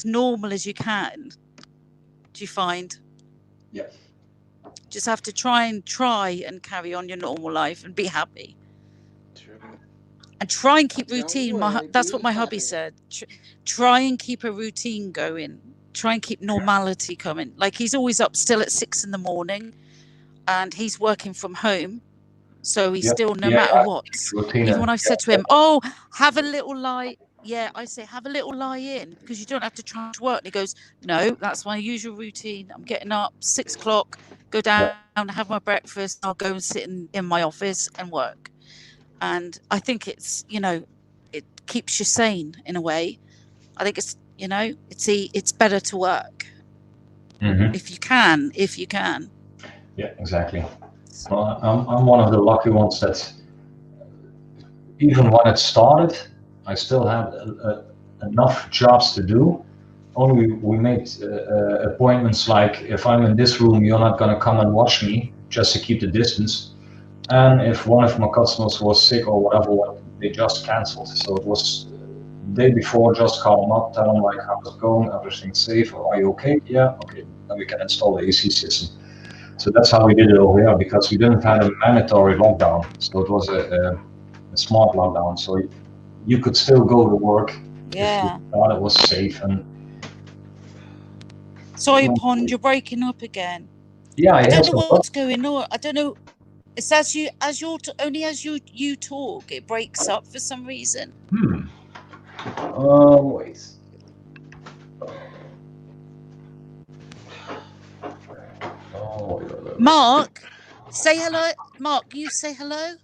normal as you can. Do you find? Yeah. Just have to try and carry on your normal life and be happy. True. And try and keep routine. That's what my hubby said. Try and keep a routine going. Try and keep normality coming. Like he's always up still at 6 a.m, and he's working from home, so he's still no matter what. Even when I've said to him, "Oh, have a little lie," I say have a little lie in because you don't have to try to work. And he goes, "No, that's my usual routine. I'm getting up 6 o'clock, go down, have my breakfast. I'll go and sit in my office and work." And I think it's it keeps you sane in a way. I think it's it's better to work if you can. Yeah, exactly. Well, I'm one of the lucky ones that even when it started, I still had enough jobs to do. Only we made appointments like, if I'm in this room, you're not going to come and watch me, just to keep the distance. And if one of my customers was sick or whatever, they just canceled. So it was the day before, just call them up, tell them like how's it going, everything's safe, are you okay? Yeah, okay, then we can install the AC system. So that's how we did it over here, because we didn't have a mandatory lockdown. So it was a smart lockdown. So you could still go to work if you thought it was safe. And sorry, Pond, you're breaking up again. Yeah, I don't know what's going on. I don't know. It's as you talk, it breaks up for some reason. Wait. Mark, Say hello, Mark. You say hello.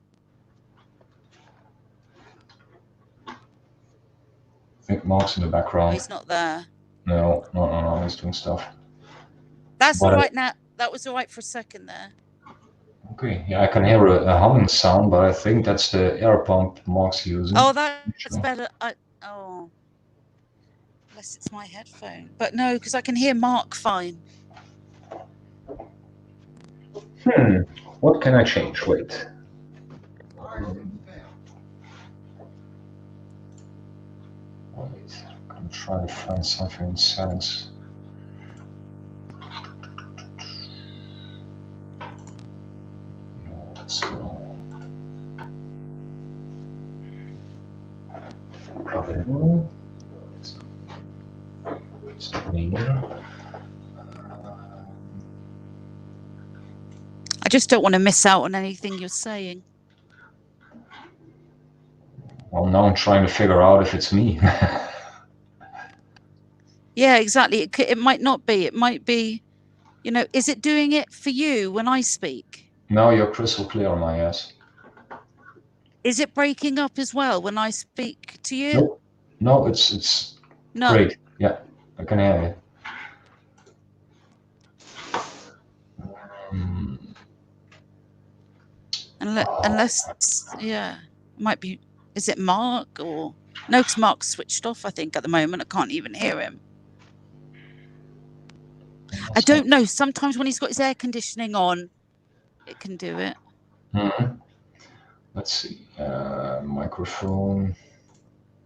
I think Mark's in the Oh, background. he's not there. No, he's doing stuff. That's But all right now. That was all right for a second there. okay, yeah, I can hear a humming sound, but I think that's the air pump Mark's using. Oh, that's better. Oh, unless it's my headphone. But no, because I can hear Mark fine. What can I change? Wait. Wait, I'm trying to find something in settings. No, let's go. It's here. I just don't want to miss out on anything you're saying. Well, now I'm trying to figure out if it's me. Yeah, exactly. It might not be. It might be, you know, is it doing it for you when I speak? Now you're crystal clear on my ass. Is it breaking up as well when I speak to you? Nope. No, it's No. great. Yeah, I can hear you. Unless, yeah, it might be. Is it Mark or no? Because Mark's switched off. I think at the moment I can't even hear him. I don't know. Sometimes when he's got his air conditioning on, it can do it. Let's see. Microphone.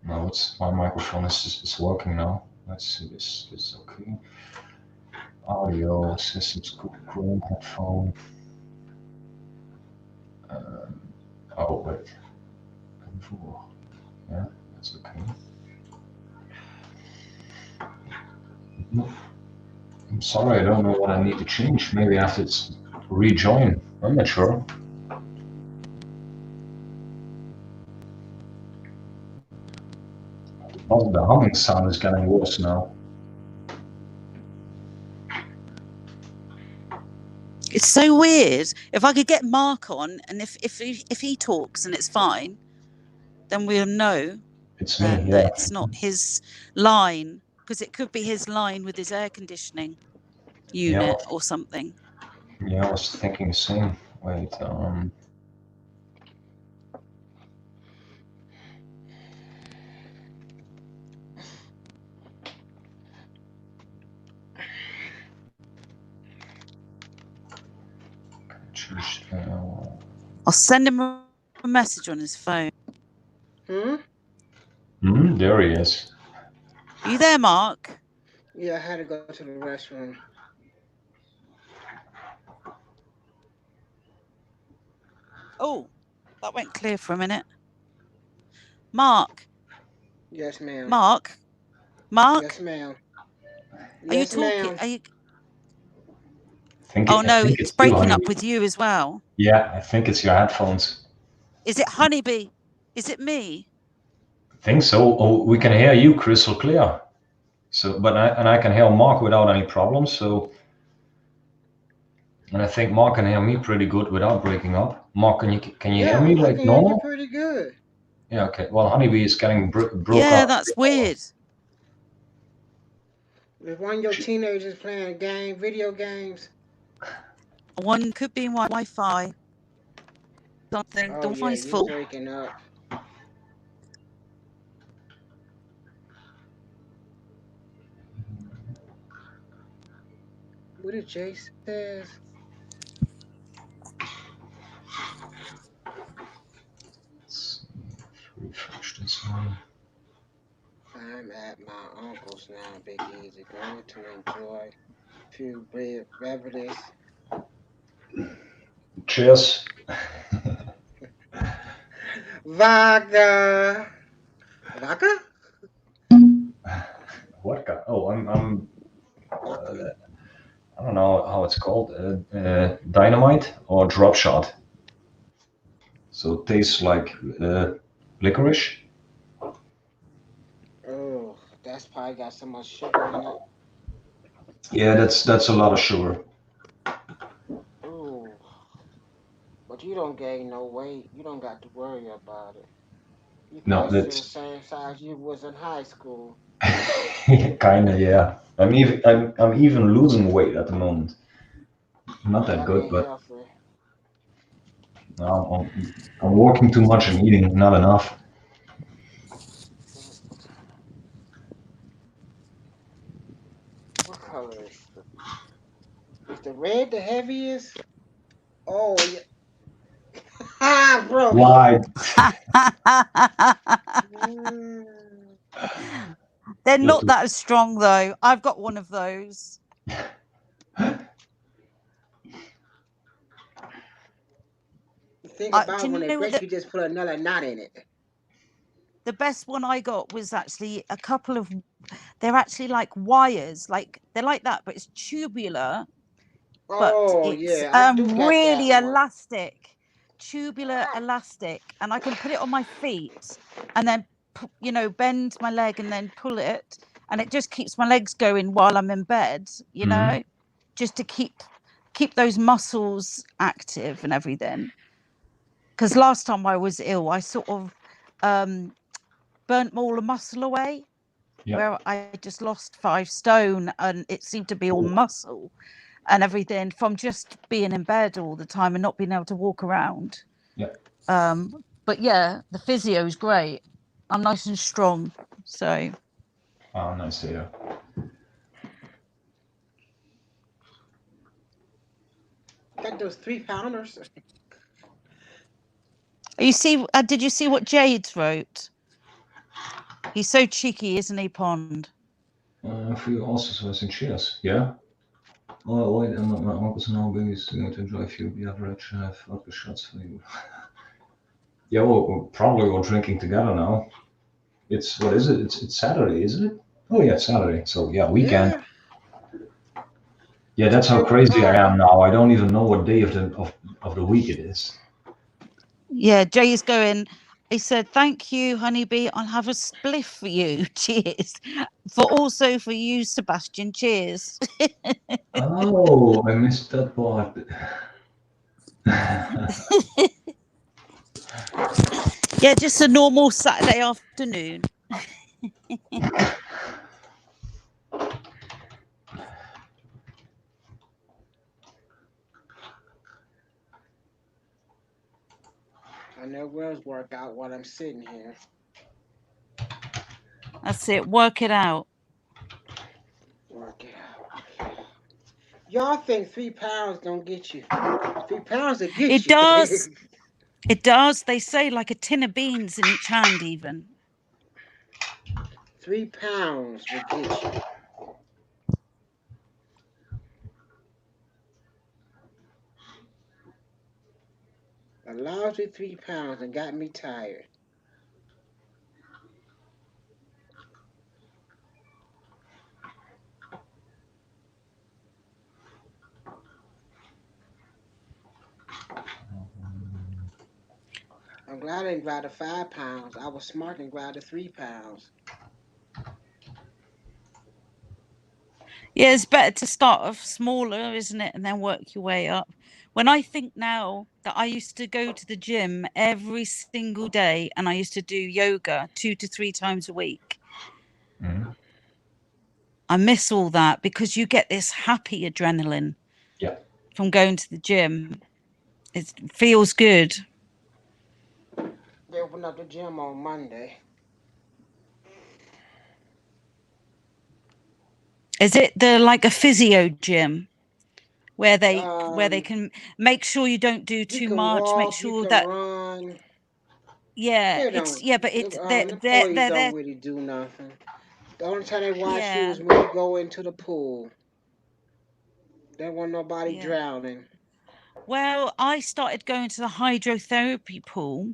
No, my microphone is working now. Let's see. This is okay. Audio systems, Google Chrome, headphone. Oh wait. Yeah, that's okay. I'm sorry, I don't know what I need to change. Maybe I have to rejoin. I'm not sure. Oh, the humming sound is getting worse now. It's so weird. If I could get Mark on, and if he talks and it's fine, then we'll know it's me, yeah. that it's not his line, because it could be his line with his air conditioning unit or something. Yeah, I was thinking the same. Wait, I'll send him a message on his phone. There he is. Are you there, Mark? Yeah, I had to go to the restroom. Oh, that went clear for a minute. Mark. Yes, ma'am. Mark. Yes, ma'am. Are you talking? Ma'am. Are you? I no, think it's breaking up with you as well. Yeah, I think it's your headphones. Is it Honeybee? Is it me? I think so. Oh, we can hear you crystal clear. So, but I can hear Mark without any problems. So, and I think Mark can hear me pretty good without breaking up. Mark, can you hear me like normal? Yeah, pretty good. Yeah. Okay. Well, Honeybee is getting broke up. Yeah, that's weird. If one of your teenagers playing video games. One could be Wi-Fi. Something. Oh, the Wi-Fi's yeah, full. Breaking up. What did Jay says? Let's refresh this one. I'm at my uncle's now, Big Easy, going to enjoy a few beverages. Cheers. Vodka. Vodka? Vodka. Oh, I'm I don't know how it's called. Dynamite or drop shot. So it tastes like licorice. Oh, that's probably got so much sugar in it. Yeah, that's a lot of sugar. Oh. But you don't gain no weight. You don't got to worry about it. You No, probably still the that's same size you was in high school. kind of, yeah. I'm even losing weight at the moment. Not Oh, that that good, ain't but healthy. I'm working too much and eating not enough. What color is the red the heaviest? Oh yeah. Ah, bro. Why? Mm. They're Just not that strong though. I've got one of those. The thing Do about you when they know break, that you just put another knot in it. the best one I got was actually a couple of, they're actually like wires, like they're like that, but it's tubular, but Oh it's yeah, I do got really that one. elastic, tubular elastic, and I can put it on my feet and then bend my leg and then pull it, and it just keeps my legs going while I'm in bed, Mhm. just to keep those muscles active and everything. Because last time I was ill, I sort of burnt all the muscle away, Yeah. where I just lost 5 stone and it seemed to be all Oh, muscle and everything from just being in bed all the time and not being able to walk around. yeah. But yeah, the physio is great. I'm nice and strong. So Oh, nice to hear. Got those 3 pounders. did you see what Jade wrote? He's so cheeky, isn't he, Pond? For you also, so I think cheers. Yeah. Oh, wait, my uncle's now is going to enjoy a few beverage vodka shots for you. Yeah, well, probably we're drinking together now. It's, what is it? It's Saturday, isn't it? Oh, yeah, it's Saturday. So, yeah, weekend. Yeah, Yeah, that's how it was crazy I fun. am now. I don't even know what day of the week it is. Yeah, Jay is going. He said, "Thank you, Honeybee. I'll have a spliff for you. Cheers. For you, Sebastian. Cheers." Oh, I missed that part. Yeah, just a normal Saturday afternoon. I know where's work out while I'm sitting here. That's it. Work it out. Work it out. Y'all think 3 pounds don't get you? 3 pounds will get It you. does. It does. They say like a tin of beans in each hand, even. 3 pounds will get you. A lousy 3 pounds and got me tired. I'm glad I didn't grab the 5 pounds. I was smart and grabbed the 3 pounds. Yeah, it's better to start off smaller, isn't it, and then work your way up. When I think now that I used to go to the gym every single day and I used to do yoga 2 to 3 times a week, Mhm. I miss all that because you get this happy adrenaline Yeah. from going to the gym. It feels good. They opened up the gym on Monday. Is it like a physio gym where they Um, can make sure you don't do you too can much, make walk, you sure can that run. yeah, They it's don't. yeah, but it's The employees they're don't there. really do nothing. The only time they watch you Yeah, is when you go into the pool. They want nobody yeah. drowning. Well, I started going to the hydrotherapy pool,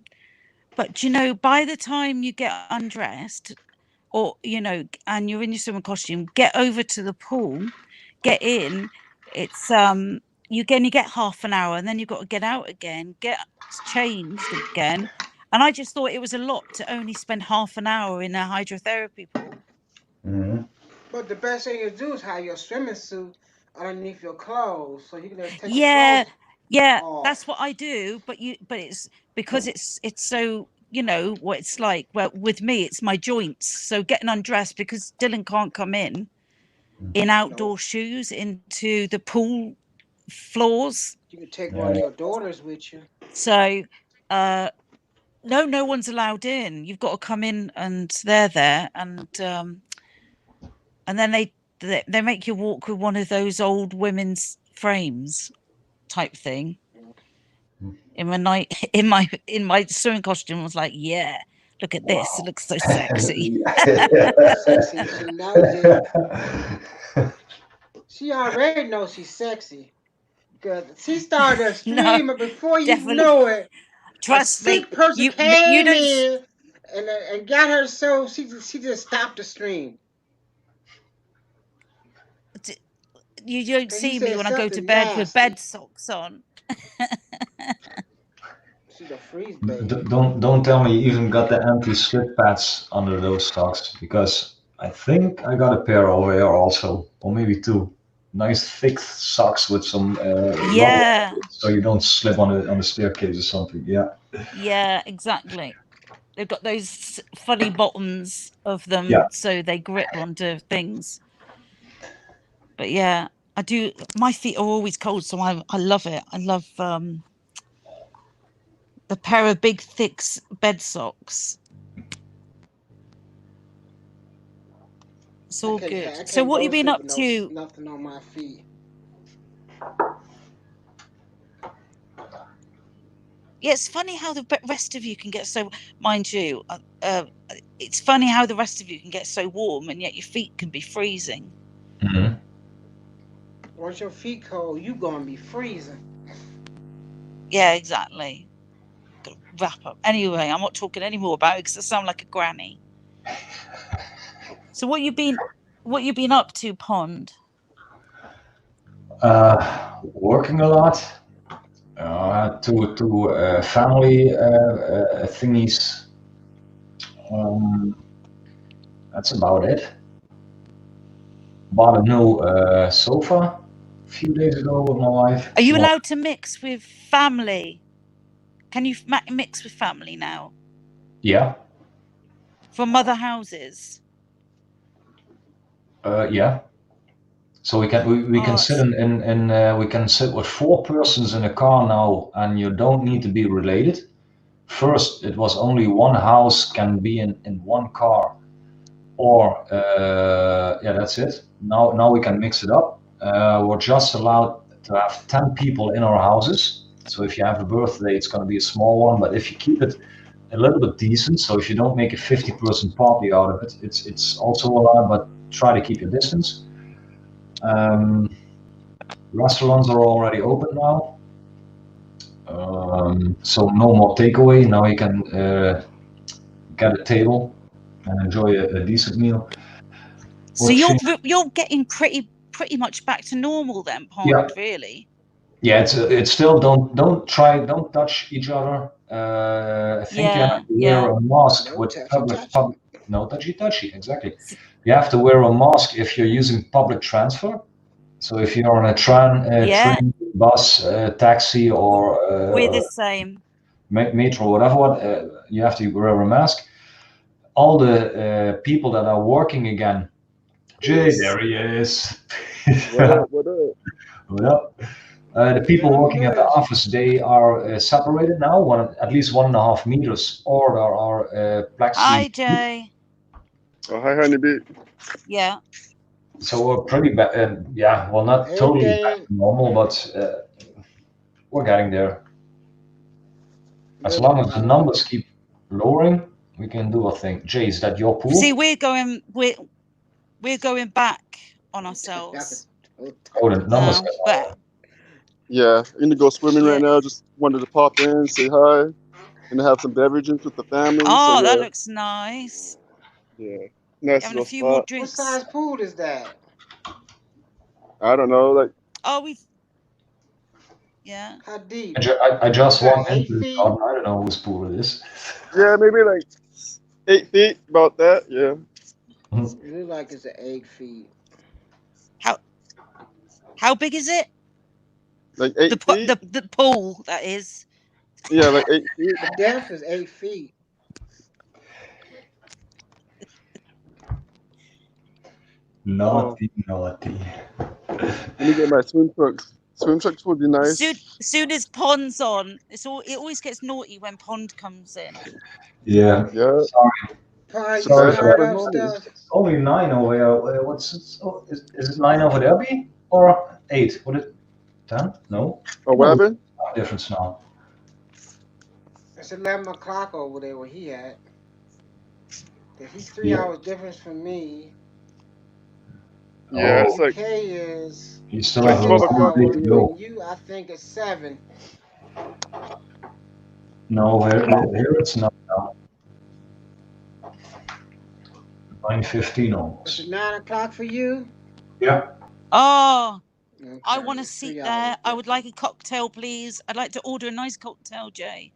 but by the time you get undressed or and you're in your swimming costume, get over to the pool, get in, it's you only get half an hour and then you've got to get out again, get changed again. And I just thought it was a lot to only spend half an hour in a hydrotherapy pool. Mhm. But the best thing to do is have your swimming suit underneath your clothes, so you can just take your Yeah, clothes. Yeah, Oh. that's what I do. But it's because it's so, you know what it's like. Well, with me, it's my joints. So getting undressed because Dylan can't come in outdoor shoes into the pool floors. You could take one of your daughters with you. So, no one's allowed in. You've got to come in, and they're there, and then they make you walk with one of those old women's frames type thing. In my swimming costume, I was like, yeah, look at this, it looks so sexy. Sexy. She knows it. She already knows she's sexy. Because she started screaming before you definitely. know it. Trust a me, sick person you came don't in and got her, so she just stopped the stream. you don't 'Cause see you me said when I go to something bed with nasty. bed socks on. She's a freeze baby. Don't tell me you even got the anti-slip pads under those socks, because I think I got a pair over here also, or maybe two. Nice thick socks with some Yeah. rubber, so you don't slip on the staircase or something. Yeah. Yeah, exactly. They've got those funny bottoms of them, Yeah. so they grip onto things. But yeah, I do. My feet are always cold, so I love it. I love a pair of big, thick bed socks. It's all good. So what have you been up to? Nothing on my feet. Yeah, it's funny how the rest of you can get so. Mind you, it's funny how the rest of you can get so warm, and yet your feet can be freezing. Mm-hmm. Once your feet cold, you gonna be freezing. Yeah, exactly. Gotta wrap up. Anyway, I'm not talking any more about it because I sound like a granny. So what you been up to, Pond? Working a lot. To family thingies. That's about it. Bought a new sofa a few days ago with my wife. Are you allowed to mix with family? Can you mix with family now? Yeah. From other houses? Yeah. So we can sit in we can sit with 4 persons in a car now, and you don't need to be related. First, it was only one house can be in one car, or yeah, that's it. Now we can mix it up. We're just allowed to have 10 people in our houses. So if you have a birthday, it's going to be a small one. But if you keep it a little bit decent, so if you don't make a 50-person party out of it, it's also allowed. But try to keep your distance. Restaurants are already open now, so no more takeaway. Now you can get a table and enjoy a decent meal. So you're getting pretty much back to normal then, Pond. Yeah. Really? Yeah, it's still don't touch each other. I think you have to wear a mask with public. No touchy. Exactly. You have to wear a mask if you're using public transfer. So if you're on a train, bus, taxi, or we're the same. Metro, whatever, you have to wear a mask. All the people that are working again. Jay, there he is. What up? What up? What up? The people working at the office, they are separated now, at least 1.5 meters, or there are plexi. Hi, Jay. Oh, hi, Honeybee. Yeah. So we're pretty bad. Yeah, well, not totally back to normal, but we're getting there. As long as the numbers keep lowering, we can do a thing. Jay, is that your pool? See, we're going back on ourselves. Oh, the numbers. But yeah, I'm gonna go swimming right now. Just wanted to pop in, say hi, and have some beverages with the family. Oh, so, yeah. That looks nice. Yeah, nice having a few spot. more drinks. What size pool is that? I don't know, like. Oh, yeah. How deep? I just walked into the garden. I don't know whose pool it is. Yeah, maybe like 8 feet, about that. Yeah. It looks like it's 8 feet. How big is it? Like 8 feet? The pool, that is. Yeah, like 8 feet. The depth is 8 feet. Naughty. Let me get my swim trunks. Swim trunks would be nice. Soon as pond's on, it always gets naughty when pond comes in. Yeah. Yeah. Sorry. Probably Sorry, start sorry. up stuff. It's only 9 over here. What's it? Oh, is it 9 over there, B? Or 8? What is it? 10? No. Oh, what happened? Difference now. It's 11 o'clock over there where he at. He's 3 hours difference from me. Yeah, it's like UK is You still Like have 12 a o'clock. way to go. you. I think it's 7. No, here it's not now. 9:15 almost. Is it 9 o'clock for you? Yeah. Oh, Okay, I want a it's seat 3 there. hours I would difference. like a cocktail, please. I'd like to order a nice cocktail, Jay.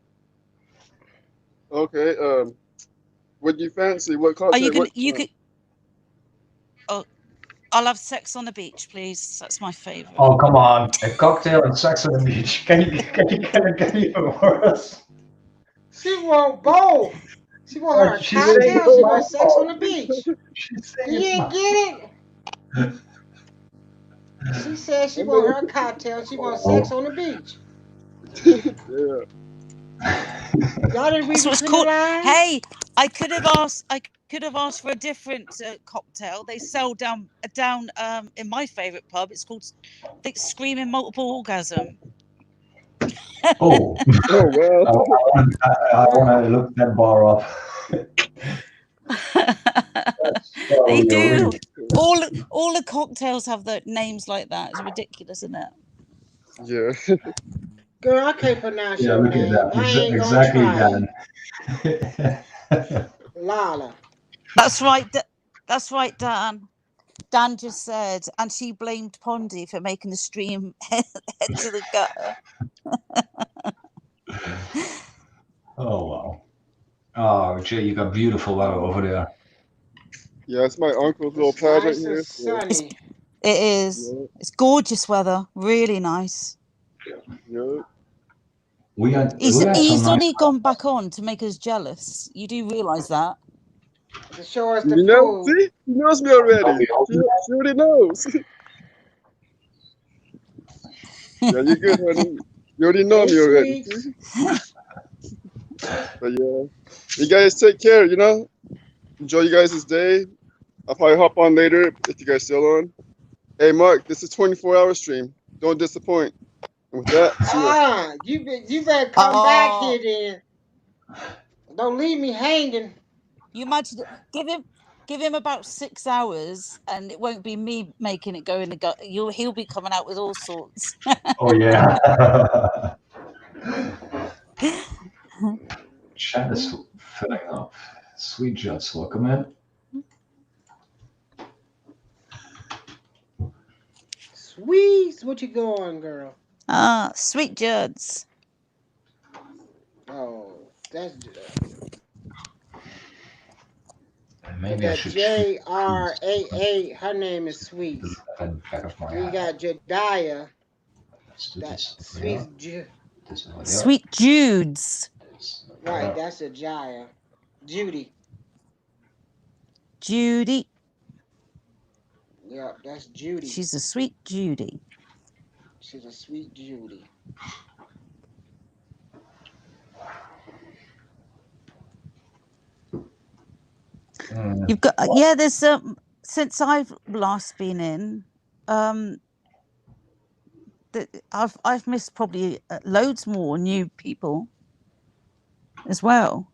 Okay. What do you fancy? What Are cocktail? you gonna? What, You could. Oh, I'll have sex on the beach, please. That's my favorite. Oh, come on. A cocktail and sex on the beach. Can you get even worse? She want both. She want her a She's cocktail. saying She it's want my sex fault. on the beach. She's saying You it's didn't my get it. She said she want her a cocktail. She want sex on the beach. yeah. Y'all didn't read That's what's between called. the lines. Hey, I could have asked for a different cocktail. They sell down in my favorite pub. It's called, I think, Screaming Multiple Orgasm. Oh. Oh well. I want to look that bar up. They do. Really. All the cocktails have the names like that. It's ridiculous, isn't it? Yeah. Girl, I can't pronounce Yeah, your look at name. that. I ain't Exactly, gonna Dan. try. Lala. That's right. That's right, Dan. Dan just said, and she blamed Pondy for making the stream head to the gutter. Oh, wow. Oh, Jay, you got beautiful weather over there. Yeah, it's my uncle's little It's pad right nice here. and sunny. It is. Yeah. It's gorgeous weather. Really nice. Yeah. He's we had some nice only gone back on to make us jealous. You do realise that? To show us the You know, pool. see? He knows me already. She already knows. Yeah, you're good, honey. You already know Hey, me already. sweets. But yeah. You guys take care, you know? Enjoy you guys' day. I'll probably hop on later if you guys still on. Hey Mark, this is a 24-hour stream. Don't disappoint. And with that, see ya. You better come back here then. Don't leave me hanging. You imagine, give him about 6 hours, and it won't be me making it go in the gut. He'll be coming out with all sorts. Oh, yeah. Chat is filling up. Sweet Juts, welcome in. Sweets, what you going, girl? Sweet Juds. Oh, that's Maybe I should JRAA. Her name is Sweet. back of my We head. got Jediah. Let's do That's this. Sweet This over there. Sweet Judes. This over Right, there. that's a Jaya. Judy. Judy. Yeah, that's Judy. She's a sweet Judy. She's a sweet Judy. You've got there's since I've last been in, I've missed probably loads more new people as well.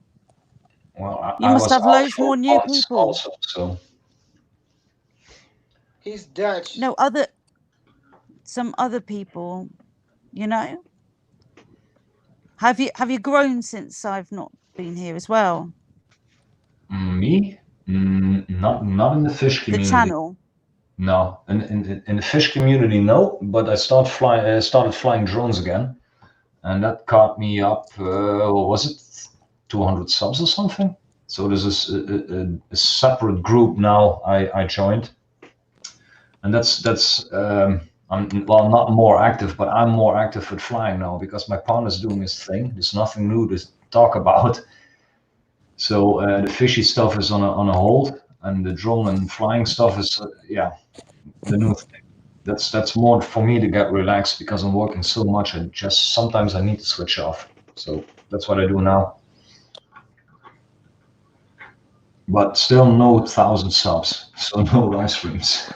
Well, You must have loads more new people. Also, so. He's Dutch. No, some other people, you know. Have you grown since I've not been here as well? Me? Not in the fish community. The channel. No, in the fish community, no. But I started flying drones again, and that caught me up. What was it? 200 subs or something. So there's a separate group now I joined, and that's I I'm well, not more active, but I'm more active with flying now because my partner's doing his thing. There's nothing new to talk about. So the fishy stuff is on a hold, and the drone and flying stuff is the new thing. That's more for me to get relaxed because I'm working so much and just sometimes I need to switch off. So that's what I do now. But still no 1,000 subs, so no live streams.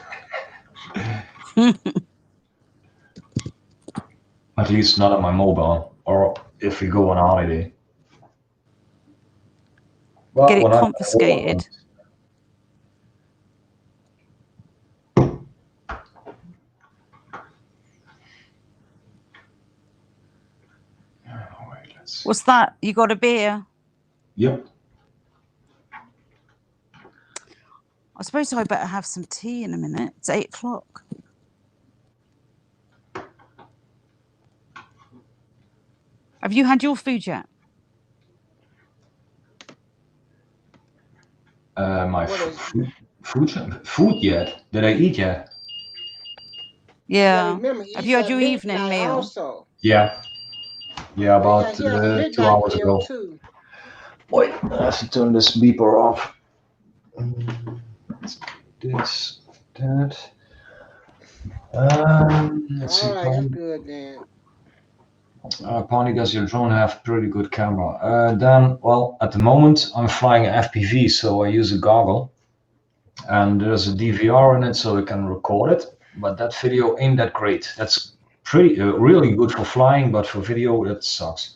At least not on my mobile, or if we go on holiday. Well, Get it when I'm confiscated. What's that? You got a beer? Yep. I suppose I better have some tea in a minute. It's 8 o'clock. Have you had your food yet? My What is food yet? Did I eat yet? Yeah. remember, Have he's you had at your evening midnight meal? also. Yeah. Yeah, about He has a 2 midnight hours meal ago. too. Wait, I have to turn this beeper off. This, that. Let's see. All right, that's good then. Pony, does your drone have pretty good camera? Dan, well, at the moment I'm flying an FPV, so I use a goggle, and there's a DVR in it, so I can record it. But that video ain't that great. That's pretty really good for flying, but for video that sucks.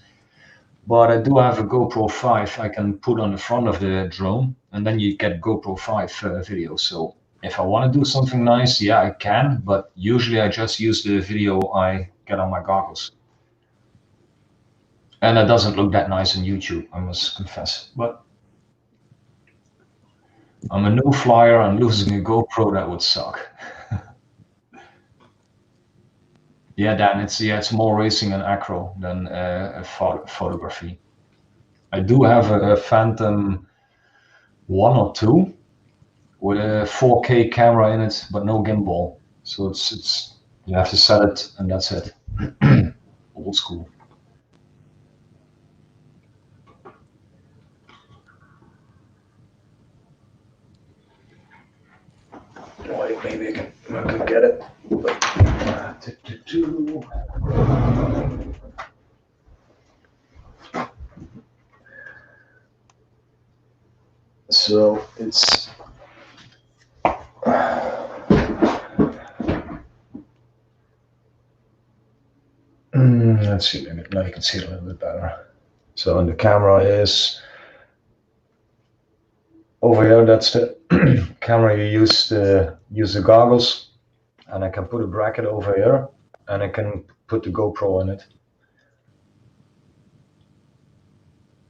But I do have a GoPro 5 I can put on the front of the drone, and then you get GoPro 5 video. So if I want to do something nice, yeah, I can, but usually I just use the video I get on my goggles. And it doesn't look that nice on YouTube, I must confess. But I'm a new flyer, and losing a GoPro, that would suck. Yeah, Dan, it's more racing and acro than photography. I do have a Phantom 1 or 2 with a 4K camera in it, but no gimbal. So it's you have to set it, and that's it. Old school. Wait, maybe I can get it. So it's let's see, now you can see it a little bit better. So, and the camera is over here. That's the camera you use to use the goggles, and I can put a bracket over here, and I can put the GoPro in it.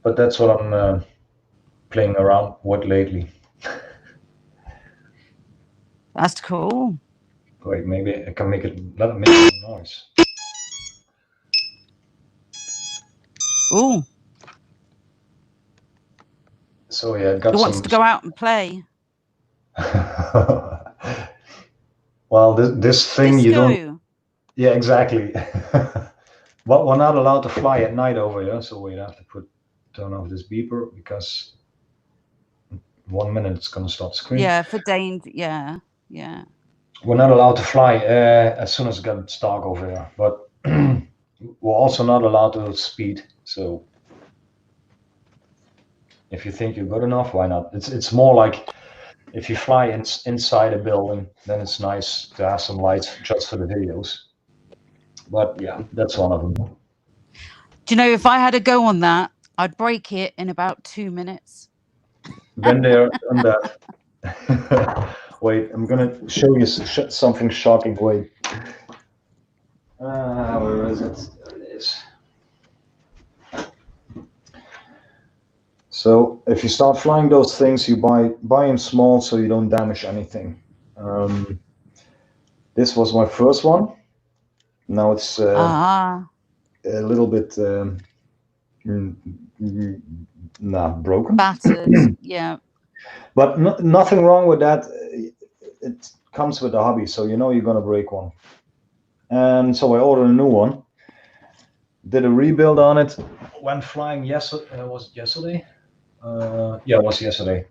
But that's what I'm playing around with lately. That's cool. Wait, maybe I can make it not make a noise. Ooh. So yeah, got He wants to go out and play. Well, this thing you don't. Disco. Yeah, exactly. But we're not allowed to fly at night over here, so we have to turn off this beeper because 1 minute it's gonna stop screen. Yeah, for Dane. Yeah. We're not allowed to fly as soon as it gets dark over here, but we're also not allowed to speed. So if you think you're good enough, why not? It's more like if you fly inside a building, then it's nice to have some lights just for the videos. But yeah, that's one of them. Do you know, if I had a go on that, I'd break it in about 2 minutes. Been there, done that. Wait, I'm gonna show you something shocking. Wait. Where is it? There it is. So if you start flying those things, you buy them small so you don't damage anything. This was my first one. Now it's a little bit broken. Battered, yeah. But nothing wrong with that. It comes with the hobby, so you know you're gonna break one. and so I ordered a new one. Did a rebuild on it. Went flying yesterday. Was it yesterday? Yeah, it was yesterday.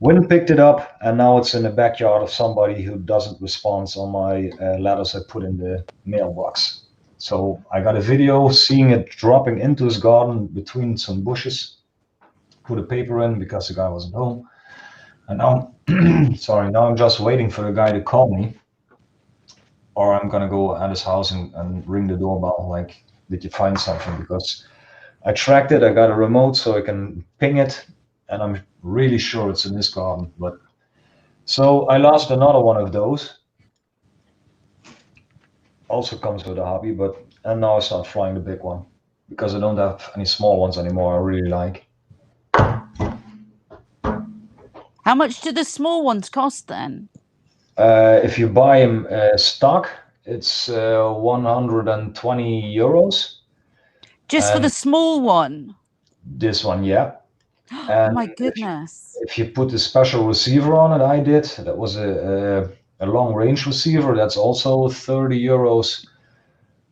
Wind picked it up, and now it's in the backyard of somebody who doesn't respond on my letters I put in the mailbox. So I got a video seeing it dropping into his garden between some bushes. Put a paper in because the guy wasn't home. And now, sorry, now I'm just waiting for the guy to call me, or I'm gonna go at his house and ring the doorbell. Like, did you find something? Because I tracked it. I got a remote so I can ping it, and I'm really sure it's in this garden. But so I lost another one of those. Also comes with a hobby, and now I start flying the big one because I don't have any small ones anymore. I really like. How much do the small ones cost then? If you buy them stock, it's 120 euros. Just for the small one? This one, yeah. Oh my goodness. If you put a special receiver on it, I did. That was a long range receiver. That's also 30 euros.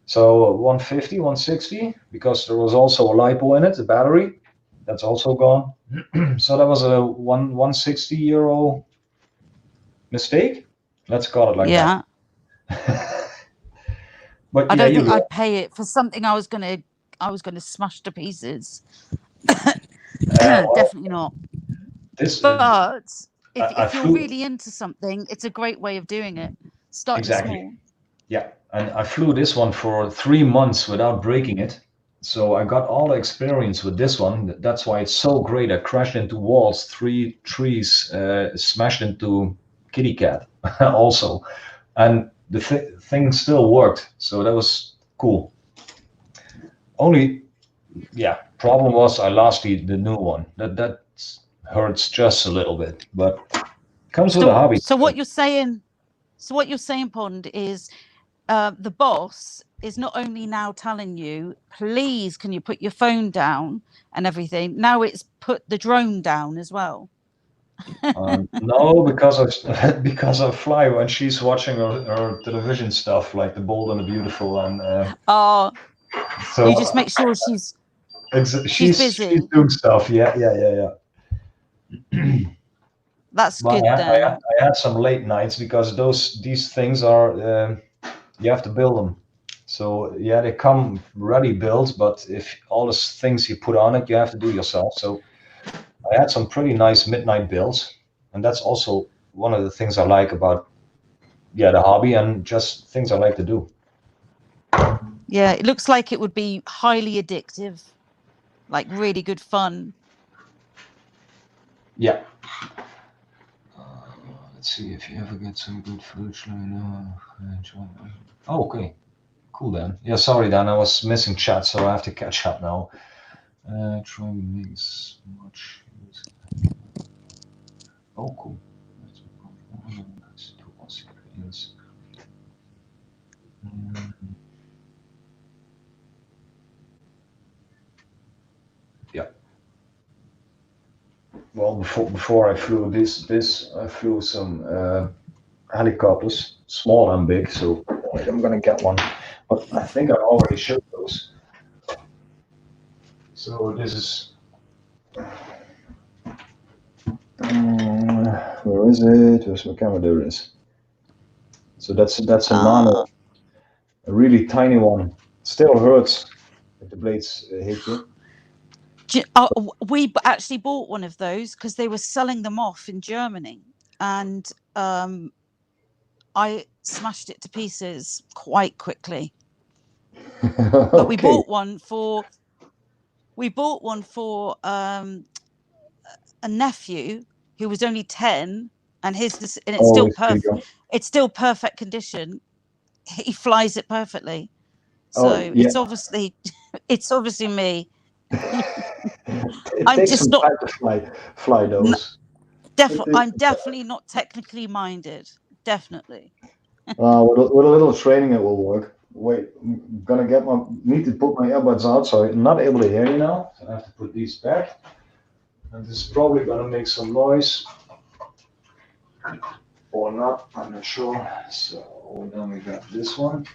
So 150, 160, because there was also a LiPo in it, the battery. That's also gone. So that was a 160 euro mistake. Let's call it like that. But I don't think I'd pay it for something I was gonna smash to pieces. Definitely not. But if you're really into something, it's a great way of doing it. Start small. Yeah, and I flew this one for 3 months without breaking it. So I got all the experience with this one. That's why it's so great. I crashed into walls, 3 trees, smashed into kitty cat also. And the thing still worked. So that was cool. Only, problem was I lost the new one. That hurts just a little bit, but comes with a hobby. So what you're saying, Pond, is the boss is not only now telling you, please, can you put your phone down and everything? Now it's put the drone down as well. No, because I fly when she's watching her television stuff, like The Bold and the Beautiful, and so you just make sure she's busy. She's doing stuff. Yeah. That's good. I had some late nights because these things are you have to build them. So they come ready built, but if all the things you put on it, you have to do yourself. So I had some pretty nice midnight builds, and that's also one of the things I like about the hobby and just things I like to do. Yeah, it looks like it would be highly addictive, like really good fun. Yeah. Let's see if you ever get some good footage. Let me know. Oh, okay. Cool then. Yeah, sorry Dan, I was missing chat, so I have to catch up now. Try to make as much. Oh, cool. Yeah. Well, before I flew this I flew some helicopters, small and big. So wait, I'm gonna get one, but I think I already showed those. So this is. Where is it? Where's my camera? There it is. So that's a nano, a really tiny one. Still hurts if the blades hit you. We actually bought one of those because they were selling them off in Germany, and I smashed it to pieces quite quickly. But we bought one for a nephew who was only 10, and it's still perfect. It's still perfect condition. He flies it perfectly. So it's obviously me. I'm just not time to fly those. I'm definitely not technically minded. Definitely. With a little training, it will work. Wait, I'm gonna need to put my earbuds out, so I'm not able to hear you now. So I have to put these back, and this is probably gonna make some noise. or not, I'm not sure. So then we got this one.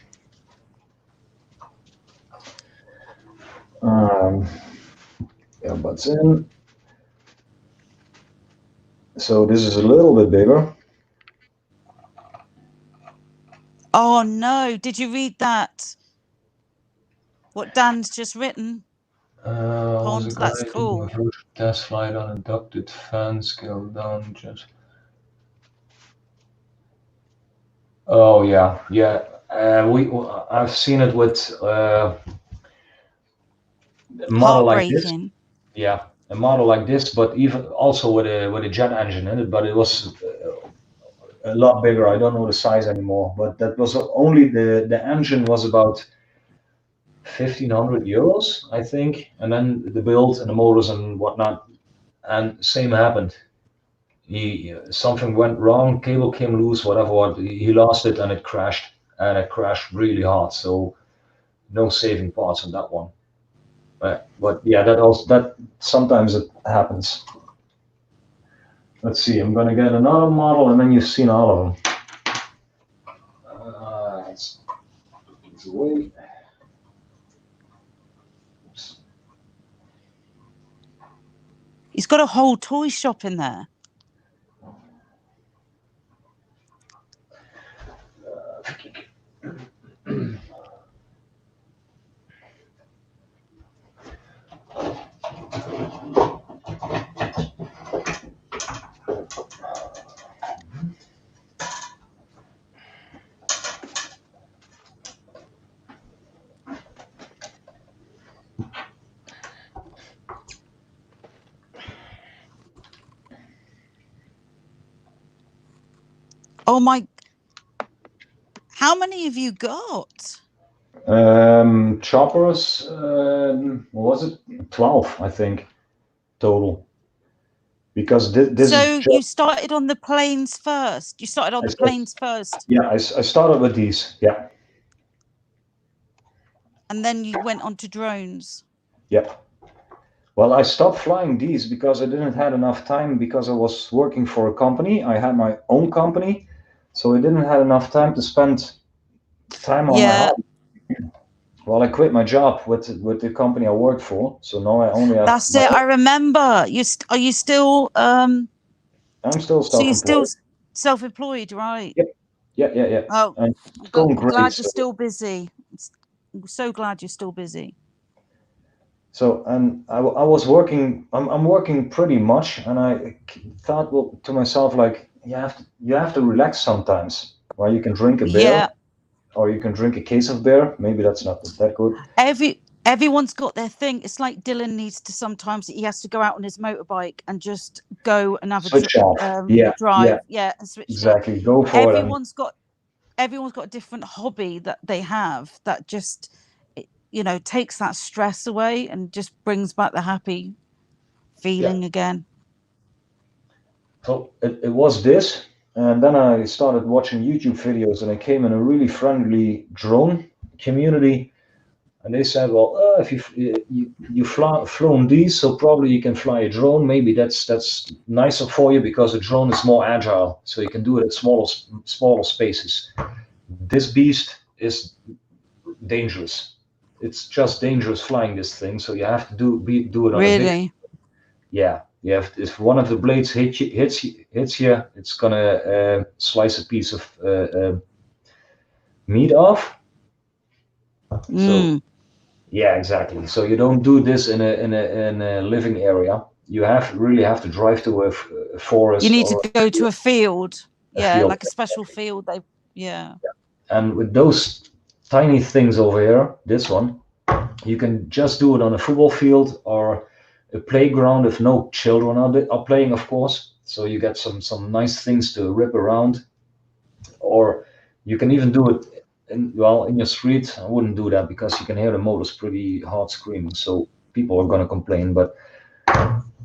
Earbuds in. So this is a little bit bigger. Oh no! Did you read that? What Dan's just written? Pond, that's cool. Test flight uninducted fan scale down just. Oh yeah. I've seen it with a model like this. Yeah, a model like this, but even also with a jet engine in it. But it was a lot bigger. I don't know the size anymore. But that was only the engine was about 1,500 euros, I think, and then the build and the motors and whatnot. And same happened. Something went wrong, cable came loose, whatever. He lost it and it crashed really hard. So no saving parts on that one. But yeah, that sometimes it happens. Let's see. I'm gonna get another model, and then you've seen all of them. Let's put these away. Oops. He's got a whole toy shop in there. Oh my! How many have you got? Choppers. What was it? 12, I think, total. Because this. So you started on the planes first. You started on the planes first. Yeah, I started with these. Yeah. And then you went on to drones. Yep. Well, I stopped flying these because I didn't have enough time because I was working for a company. I had my own company, so I didn't have enough time to spend time on my hobby. Well, I quit my job with the company I worked for, so now I only have. That's it. I remember. Are you still? I'm still self-employed. So you're still self-employed, right? Yep. Yeah. Oh, I'm glad you're still busy. I'm so glad you're still busy. So, and I was working. I'm working pretty much, and I thought, well, to myself, like, you have to relax sometimes. While you can drink a beer, or you can drink a case of beer. Maybe that's not that good. Everyone's got their thing. It's like Dylan needs to sometimes. He has to go out on his motorbike and just go and have a drive. Yeah, and switch exactly. Off. Go for it. Everyone's got a different hobby that they have that just, takes that stress away and just brings back the happy feeling again. So it was this, and then I started watching YouTube videos, and I came in a really friendly drone community, and they said, well, if you've flown these, so probably you can fly a drone. Maybe that's nicer for you because a drone is more agile, so you can do it at smaller spaces. This beast is dangerous. It's just dangerous flying this thing, so you have to do it on a big. Yeah. If one of the blades hits you, it's gonna slice a piece of meat off. So, yeah, exactly. So you don't do this in a living area. You really have to drive to a forest. You need to go to a field. Like a special field. And with those tiny things over here, this one, you can just do it on a football field or a playground if no children are playing, of course. So you get some nice things to rip around, or you can even do it in your street. I wouldn't do that because you can hear the motors pretty hard screaming, so people are gonna complain. But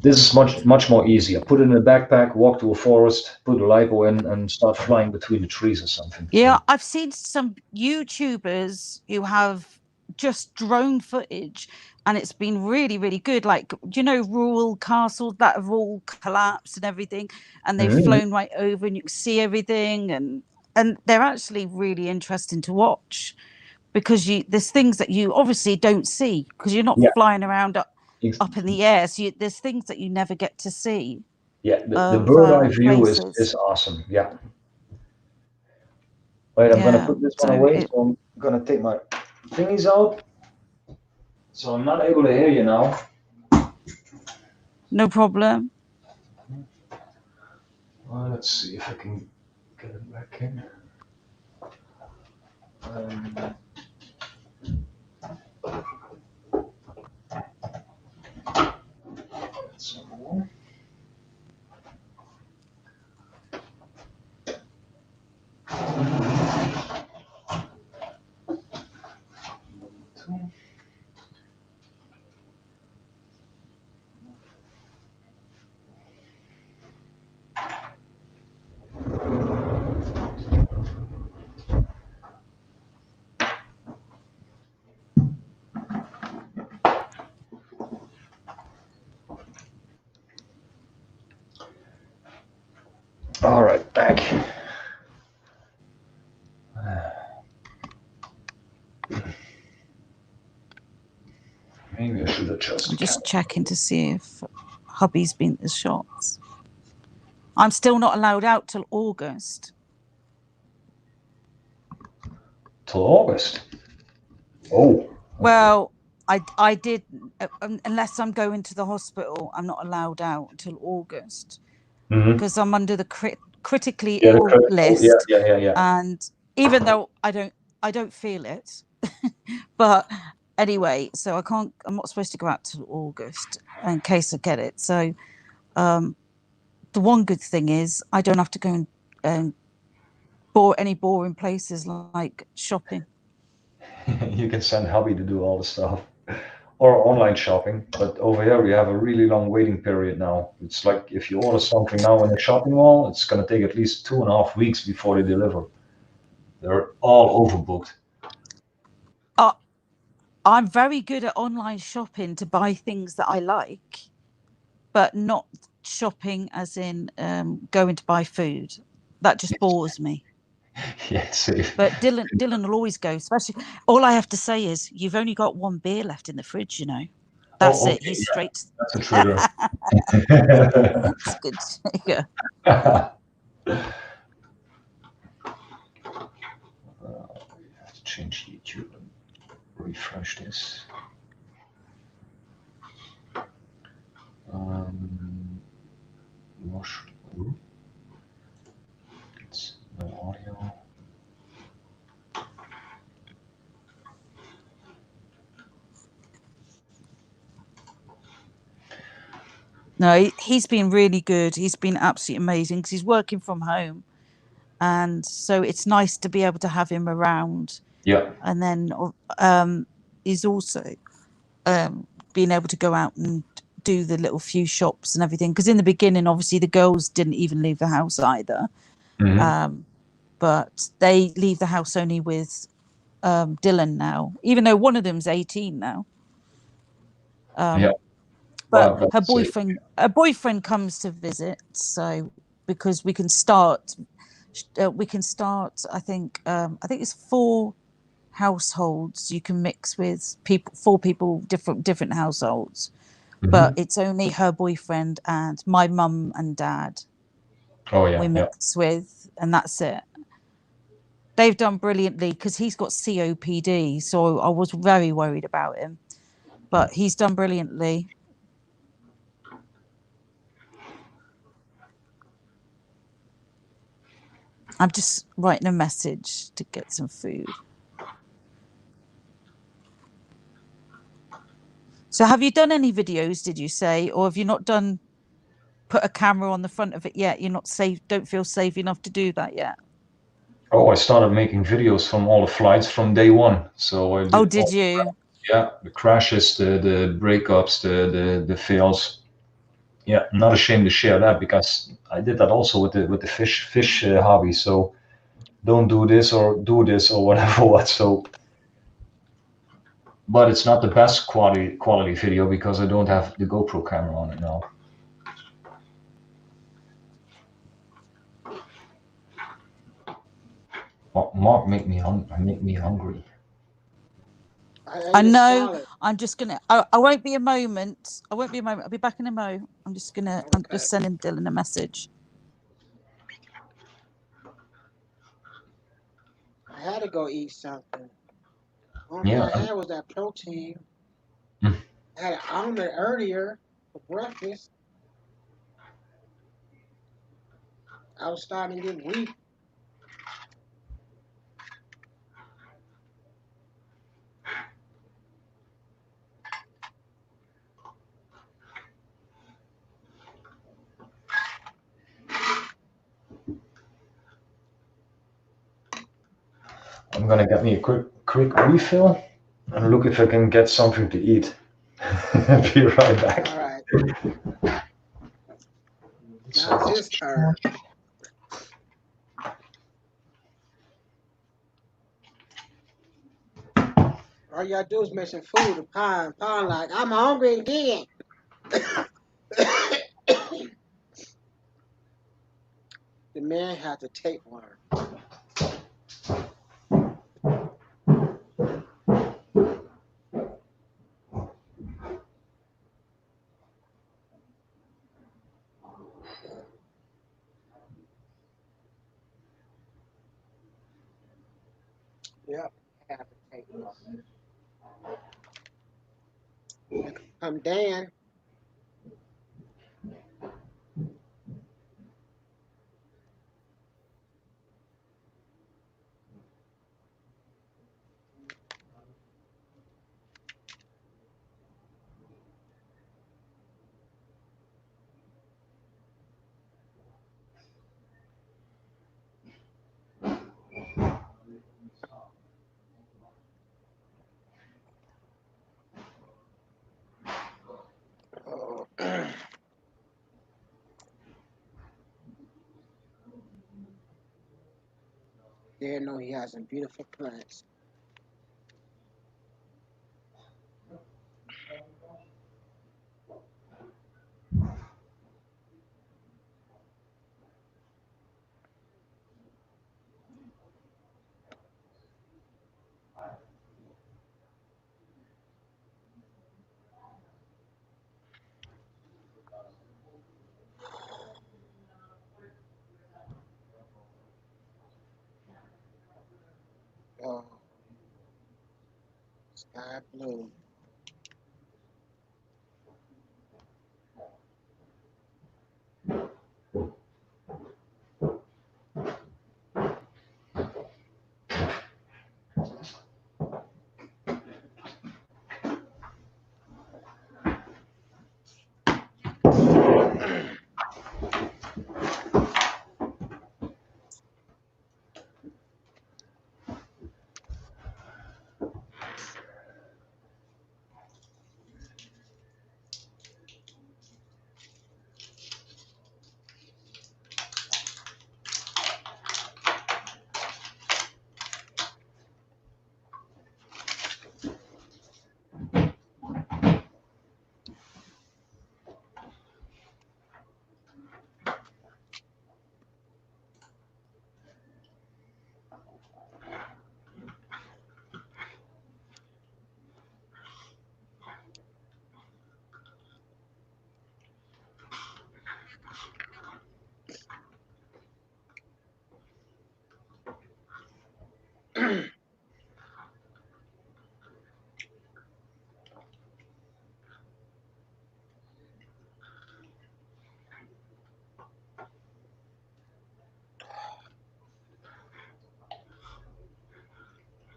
this is much more easier. Put it in a backpack, walk to a forest, put a LiPo in, and start flying between the trees or something. Yeah, I've seen some YouTubers who have just drone footage, and it's been really, really good. Like, you know, rural castles that have all collapsed and everything, and they've flown right over, and you can see everything, and they're actually really interesting to watch, because there's things that you obviously don't see because you're not flying around up in the air. So there's things that you never get to see. Yeah, the bird eye view is awesome. Yeah. Wait, I'm gonna put this one away, so I'm gonna take my thingies out. So I'm not able to hear you now. No problem. Well, let's see if I can get it back in. Some more. All right, back. Maybe I should adjust. I'm just checking to see if hubby's been to the shops. I'm still not allowed out till August. Till August? Oh. Well, I did, unless I'm going to the hospital, I'm not allowed out until August, because I'm under the critically ill list. Yeah. And even though I don't feel it, but anyway, so I'm not supposed to go out till August in case I get it. So the one good thing is I don't have to go and any boring places like shopping. You can send hubby to do all the stuff, or online shopping. But over here we have a really long waiting period now. It's like if you order something now in the shopping mall, it's going to take at least 2.5 weeks before they deliver. They're all overbooked. I'm very good at online shopping to buy things that I like, but not shopping as in going to buy food. That just bores me. Yeah, safe. But Dylan will always go, especially. All I have to say is, you've only got one beer left in the fridge, you know. That's it. He's straight. That's a trigger. That's a good trigger. I have to change YouTube and refresh this. It's no audio. No, he's been really good. He's been absolutely amazing because he's working from home, and so it's nice to be able to have him around. Yeah. And then he's also being able to go out and do the little few shops and everything. Because in the beginning, obviously, the girls didn't even leave the house either. But they leave the house only with Dylan now, even though one of them's 18 now. But her boyfriend comes to visit, so because we can start. I think it's 4 households you can mix with 4 people, different households. But it's only her boyfriend and my mum and dad. We mix with, and that's it. They've done brilliantly because he's got COPD, so I was very worried about him, but he's done brilliantly. I'm just writing a message to get some food. So have you done any videos, did you say, or have you not put a camera on the front of it yet? You're not safe, don't feel safe enough to do that yet? Oh, I started making videos from all the flights from day one. So did you? Yeah, the crashes, the breakups, the fails. Yeah, I'm not ashamed to share that because I did that also with the fish hobby. So don't do this or do this or whatever. So but it's not the best quality video because I don't have the GoPro camera on it now. Mark make me hungry. I know. I'm just gonna. I won't be a moment. I won't be a moment. I'll be back in a mo. I'm just gonna. Okay. I'm just sending Dylan a message. I had to go eat something. Only thing I had was that protein. I had an omelet earlier for breakfast. I was starting to get weak. I'm gonna get me a quick refill and look if I can get something to eat. Be right back. All right. Now it's his turn. All you gotta do is mention food to Pine. Pine like, I'm hungry again. The man had to take one. Yep, have to take one. I'm Dan. Oh. There, know he has some beautiful plants. Oh, sky blue.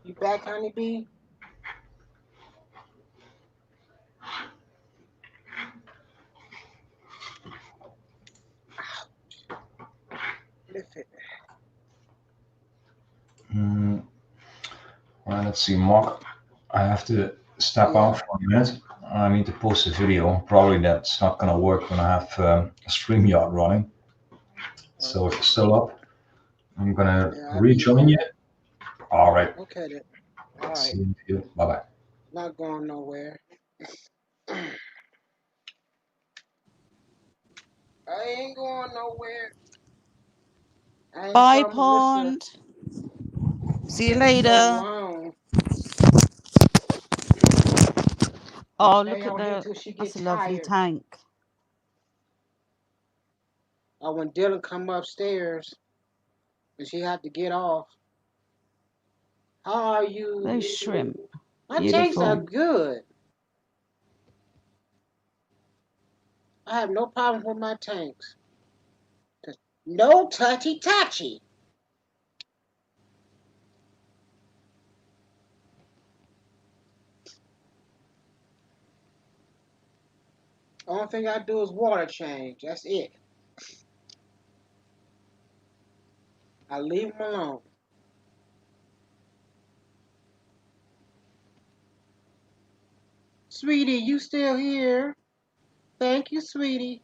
You back, honeybee? Lift it. Well, let's see, Mark. I have to step out for a minute. I need to post a video. Probably that's not going to work when I have a StreamYard running. So if you're still up, I'm going to rejoin you. All right. Okay then. All right. See you. Bye-bye. Not going nowhere. I ain't going nowhere. I ain't Bye, saw Melissa Pond. See you in so later. long. Oh, Stay look at on here till she that's get a lovely tired. tank. Or when Dylan come upstairs and she had to get off. How are you? Those shrimp. My tanks are Beautiful. good. I have no problem with my tanks. No touchy touchy. Only thing I do is water change. That's it. I leave them alone. Sweetie, you still here? Thank you, sweetie.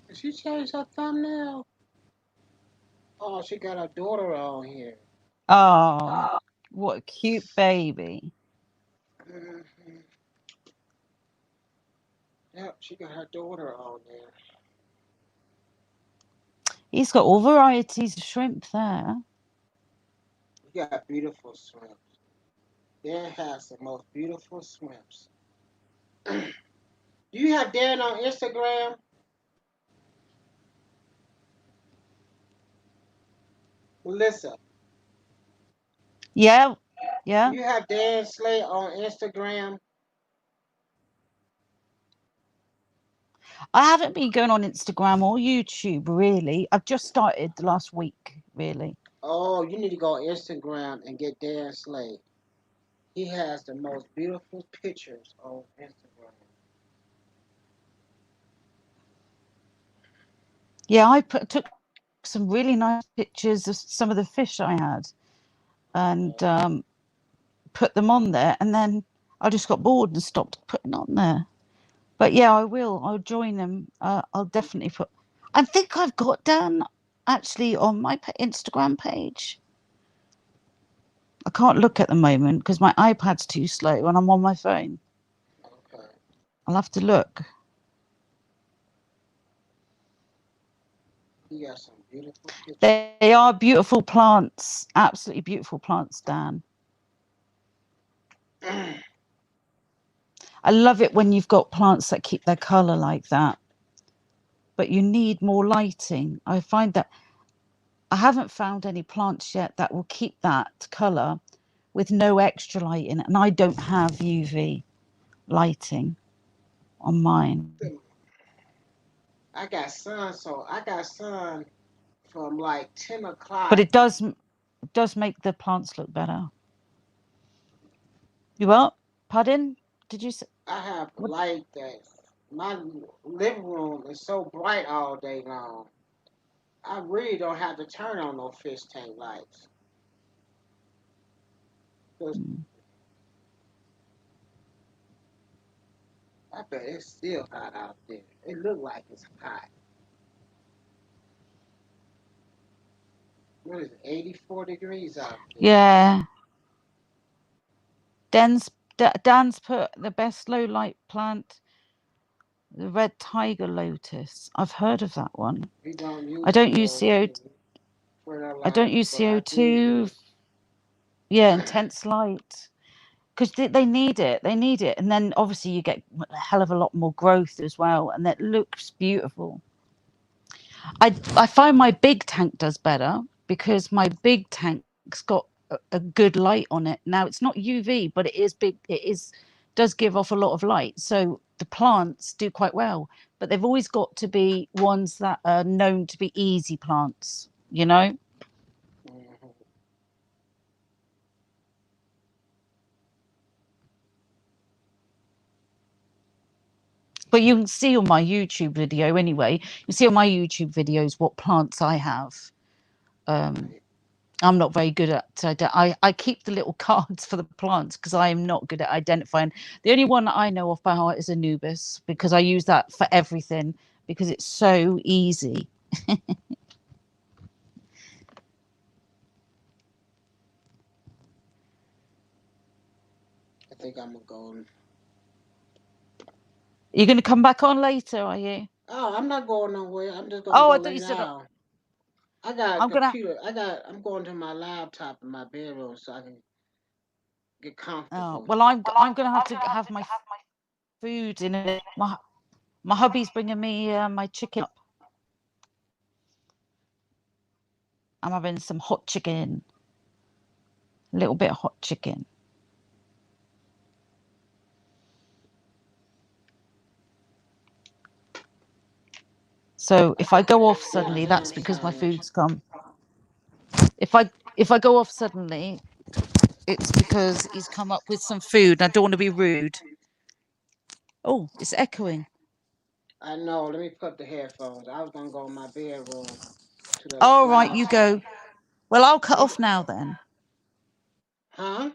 Did she change her thumbnail? Oh, she got her daughter on here. Oh, what a cute baby. Hmm. Yep, she got her daughter on there. He's got all varieties of shrimp there. You got beautiful shrimps. Dan has the most beautiful shrimps. Do you have Dan on Instagram? Melissa, Yeah, yeah. you have Dan Slay on Instagram? I haven't been going on Instagram or YouTube really. I've just started the last week, really. Oh, you need to go on Instagram and get Dan Slay. He has the most beautiful pictures on Instagram. Yeah, took some really nice pictures of some of the fish I had and put them on there. And then I just got bored and stopped putting on there. But yeah, I will. I'll join them. I'll definitely put. I think I've got Dan actually on my Instagram page. I can't look at the moment because my iPad's too slow when I'm on my phone. Okay. I'll have to look. He got some beautiful pictures. They are beautiful plants, absolutely beautiful plants, Dan. I love it when you've got plants that keep their color like that. But you need more lighting. I find that I haven't found any plants yet that will keep that color with no extra light in it. And I don't have UV lighting on mine. I got sun, so I got sun from like 10 o'clock. But it does make the plants look better. You what? Pardon? Did you say? I have What? light that my living room is so bright all day long. I really don't have to turn on no fish tank lights. 'Cause I bet it's still hot out there. It look like it's hot. What is it, 84 degrees out there? Yeah. Dan's put the best low light plant, the red tiger lotus. I've heard of that one. We don't I use don't use CO. CO2 I don't fertilizer, use but I do CO2. use. Yeah, intense light because they need it. They need it, and then obviously you get a hell of a lot more growth as well, and that looks beautiful. I find my big tank does better because my big tank's got a good light on it. Now it's not UV, but it is big. It is does give off a lot of light, so the plants do quite well. But they've always got to be ones that are known to be easy plants. You know. Mhm. But you can see on my YouTube video anyway. You see on my YouTube videos what plants I have. I'm not very good at. I keep the little cards for the plants because I am not good at identifying. The only one that I know off by heart is Anubis because I use that for everything because it's so easy. I think I'm gonna go. You're going to come back on later, are you? Oh, I'm not going nowhere. I'm just gonna Oh, go I thought lay you said down. I got a I'm gonna. computer. I'm going to my laptop in my bedroom so I can get Oh comfortable. well, I'm gonna have to have my food in it. My hubby's bringing me my chicken up. I'm having some hot chicken, a little bit of hot chicken. So if I go off Yeah, suddenly, damn that's because my silence. food's come. If I go off suddenly, it's because he's come up with some food. I don't want to be rude. Oh, it's echoing. I know. Let me put the headphones. I was gonna go in my bedroom to the All right, you laptop. go. Well, I'll cut off now then. Huh?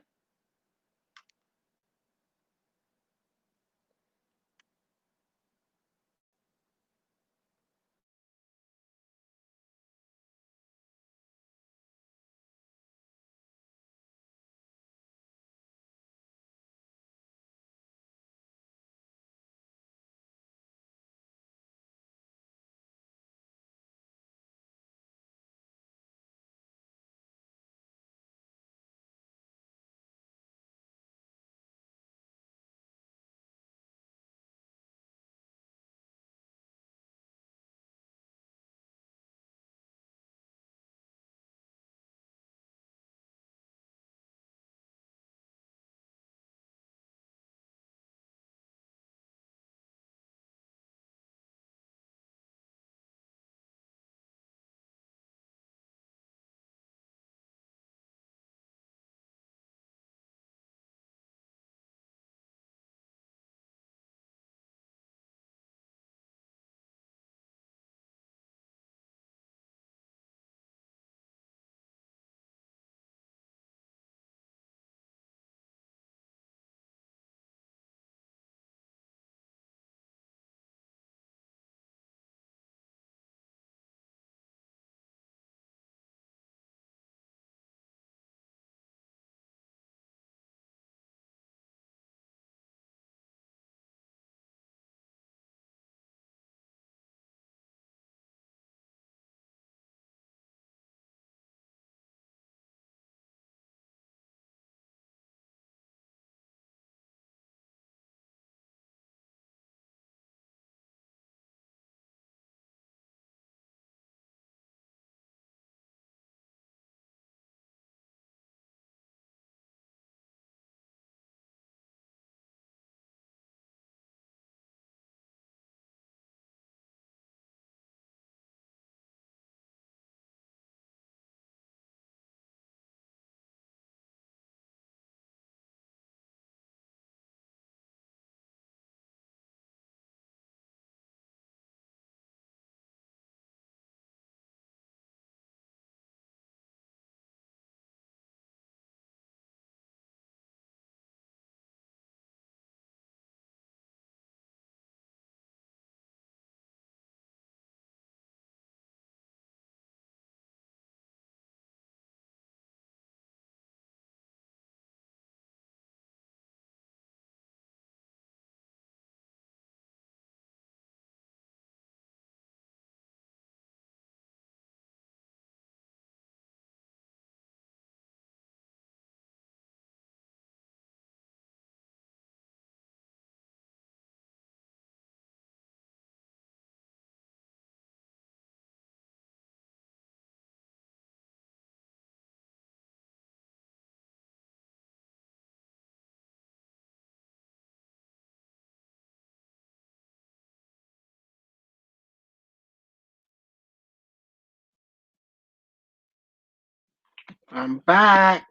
I'm back.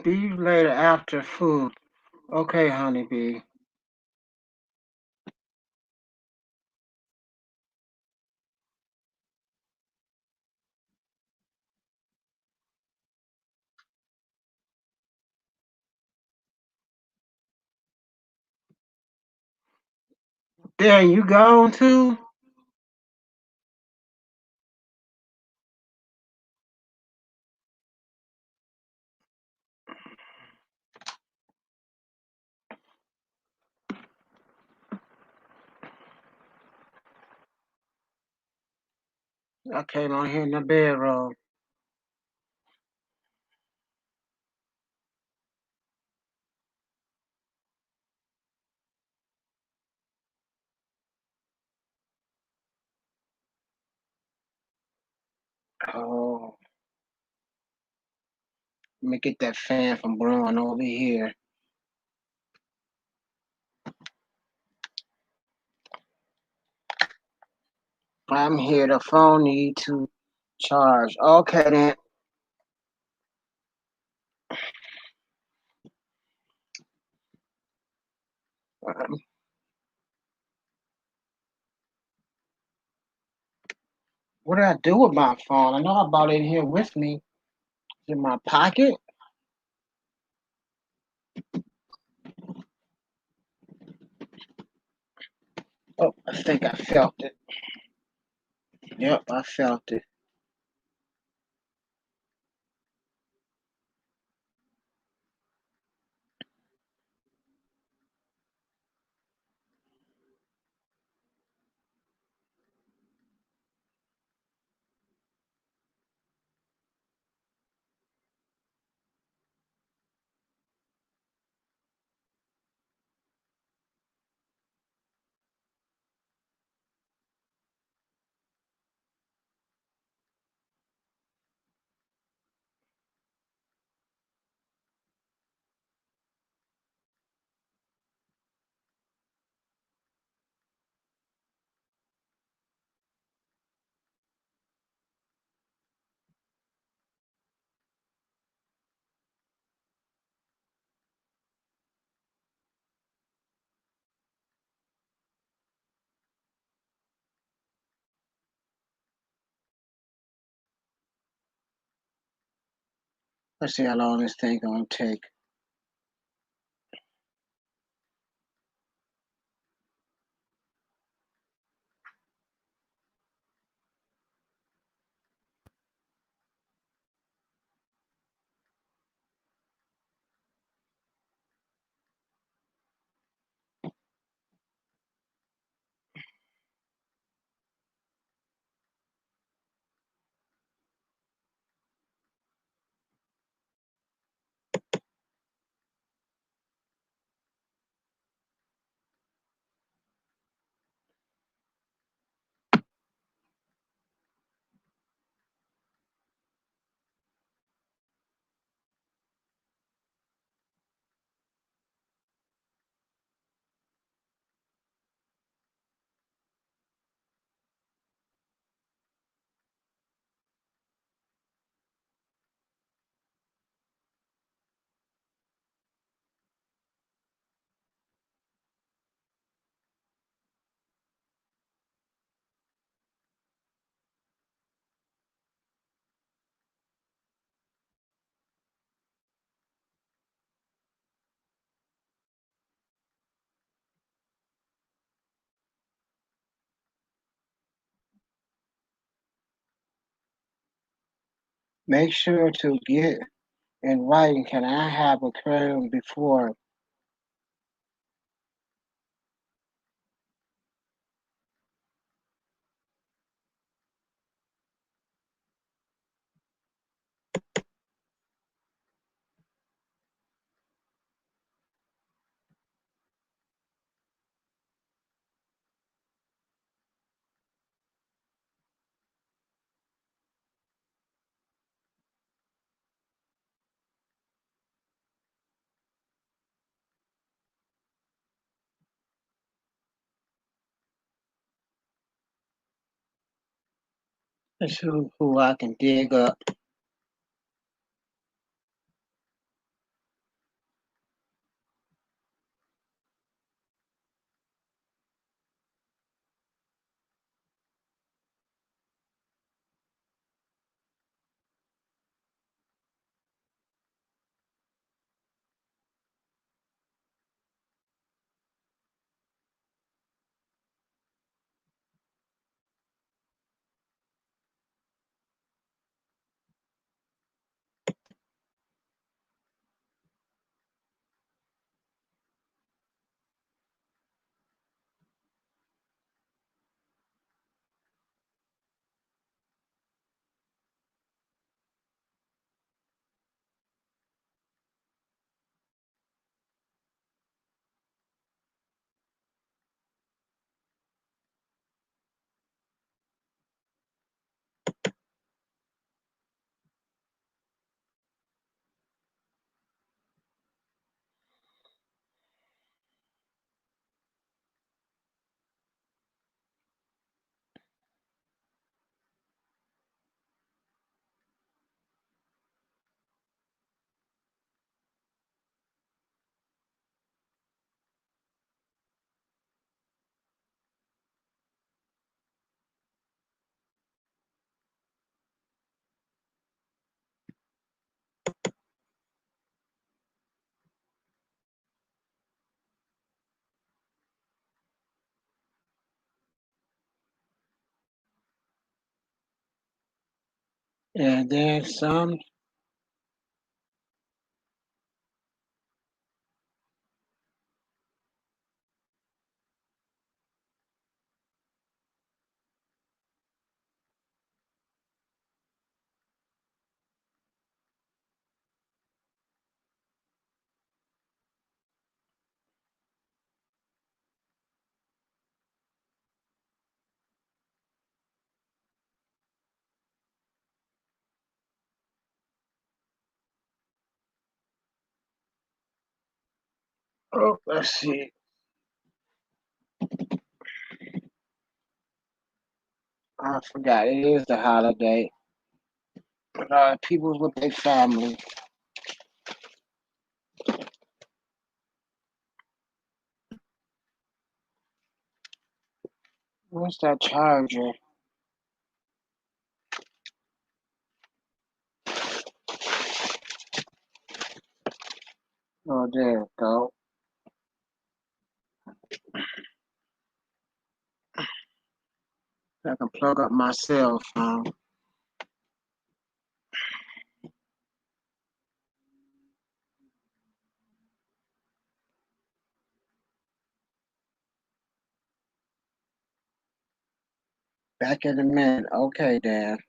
See you later after food. Okay, honeybee. There you gone too? I came on here in the bedroom. Oh, let me get that fan from blowing over here. I'm here. The phone need to charge. Okay then. Um, What did I do with my phone? I know I brought it in here with me. In my pocket. Oh, I think I felt it. Yep, I felt it. Let's see how long this thing gonna take. Make sure to get in writing. Can I have a cream before? Let's see who I can dig up. And then some. Oh, let's see. I forgot. It is the holiday. People with their family. What's that charger? Oh, there we go. I can plug up my cell phone. Back in a minute. Okay, Dan.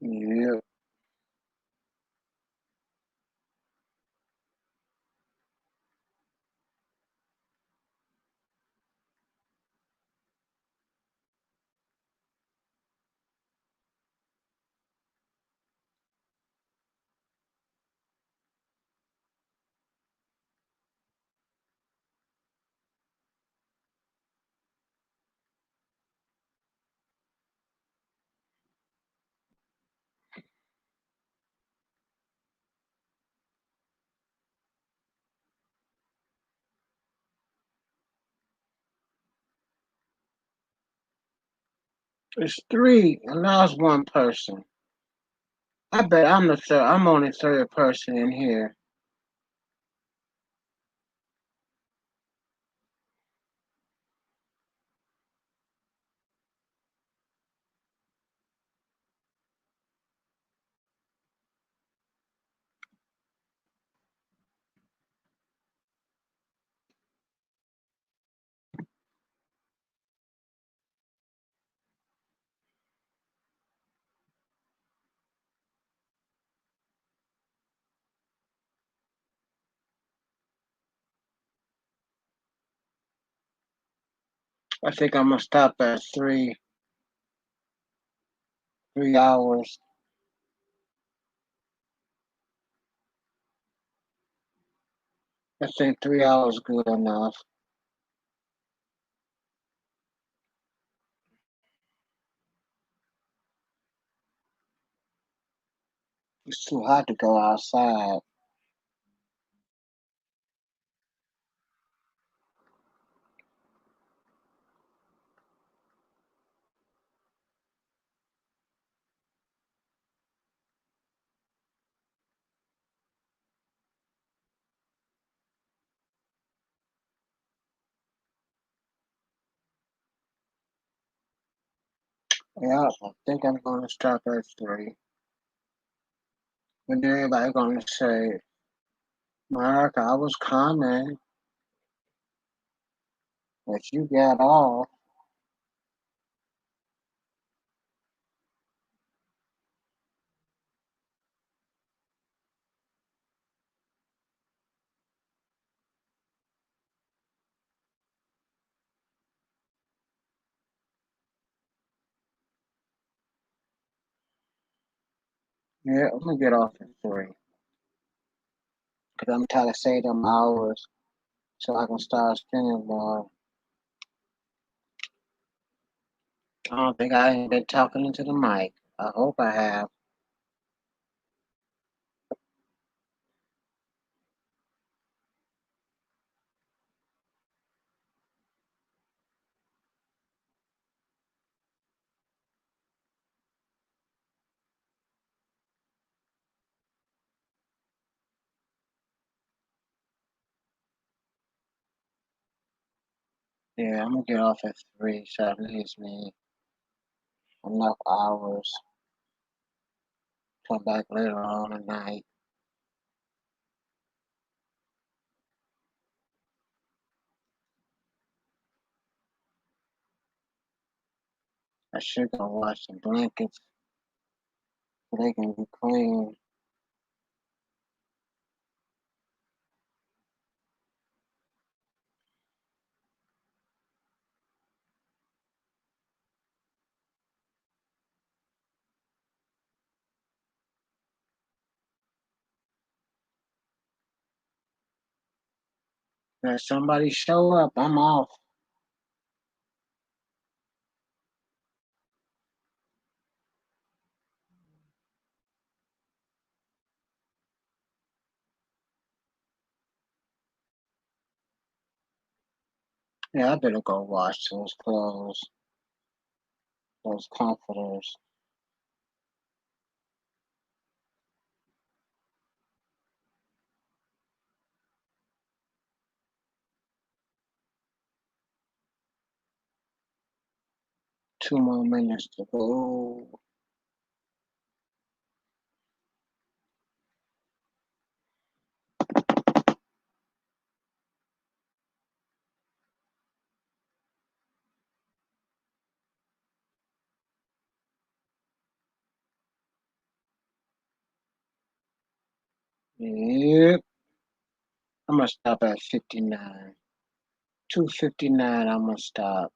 Yeah. It's three, and now it's one person. I bet I'm the third. I'm only third person in here. I think I'm gonna stop at 3 hours. I think 3 hours good enough. It's too hot to go outside. Yeah, I think I'm gonna stop at 3. And then everybody gonna say, Mark, I was coming, but you got off. Yeah, I'm gonna get off at 3. because I'm trying to save them hours so I can start spending more. I don't think I ain't been talking into the mic. I hope I have. Yeah, I'm gonna get off at 3, so that leaves me enough hours. Come back later on tonight. I should go wash the blankets so they can be clean. If somebody show up, I'm off. Yeah, I better go wash those clothes, those comforters. Two more minutes to go. Yep. I'm gonna stop at 59. 2:59, I'm gonna stop.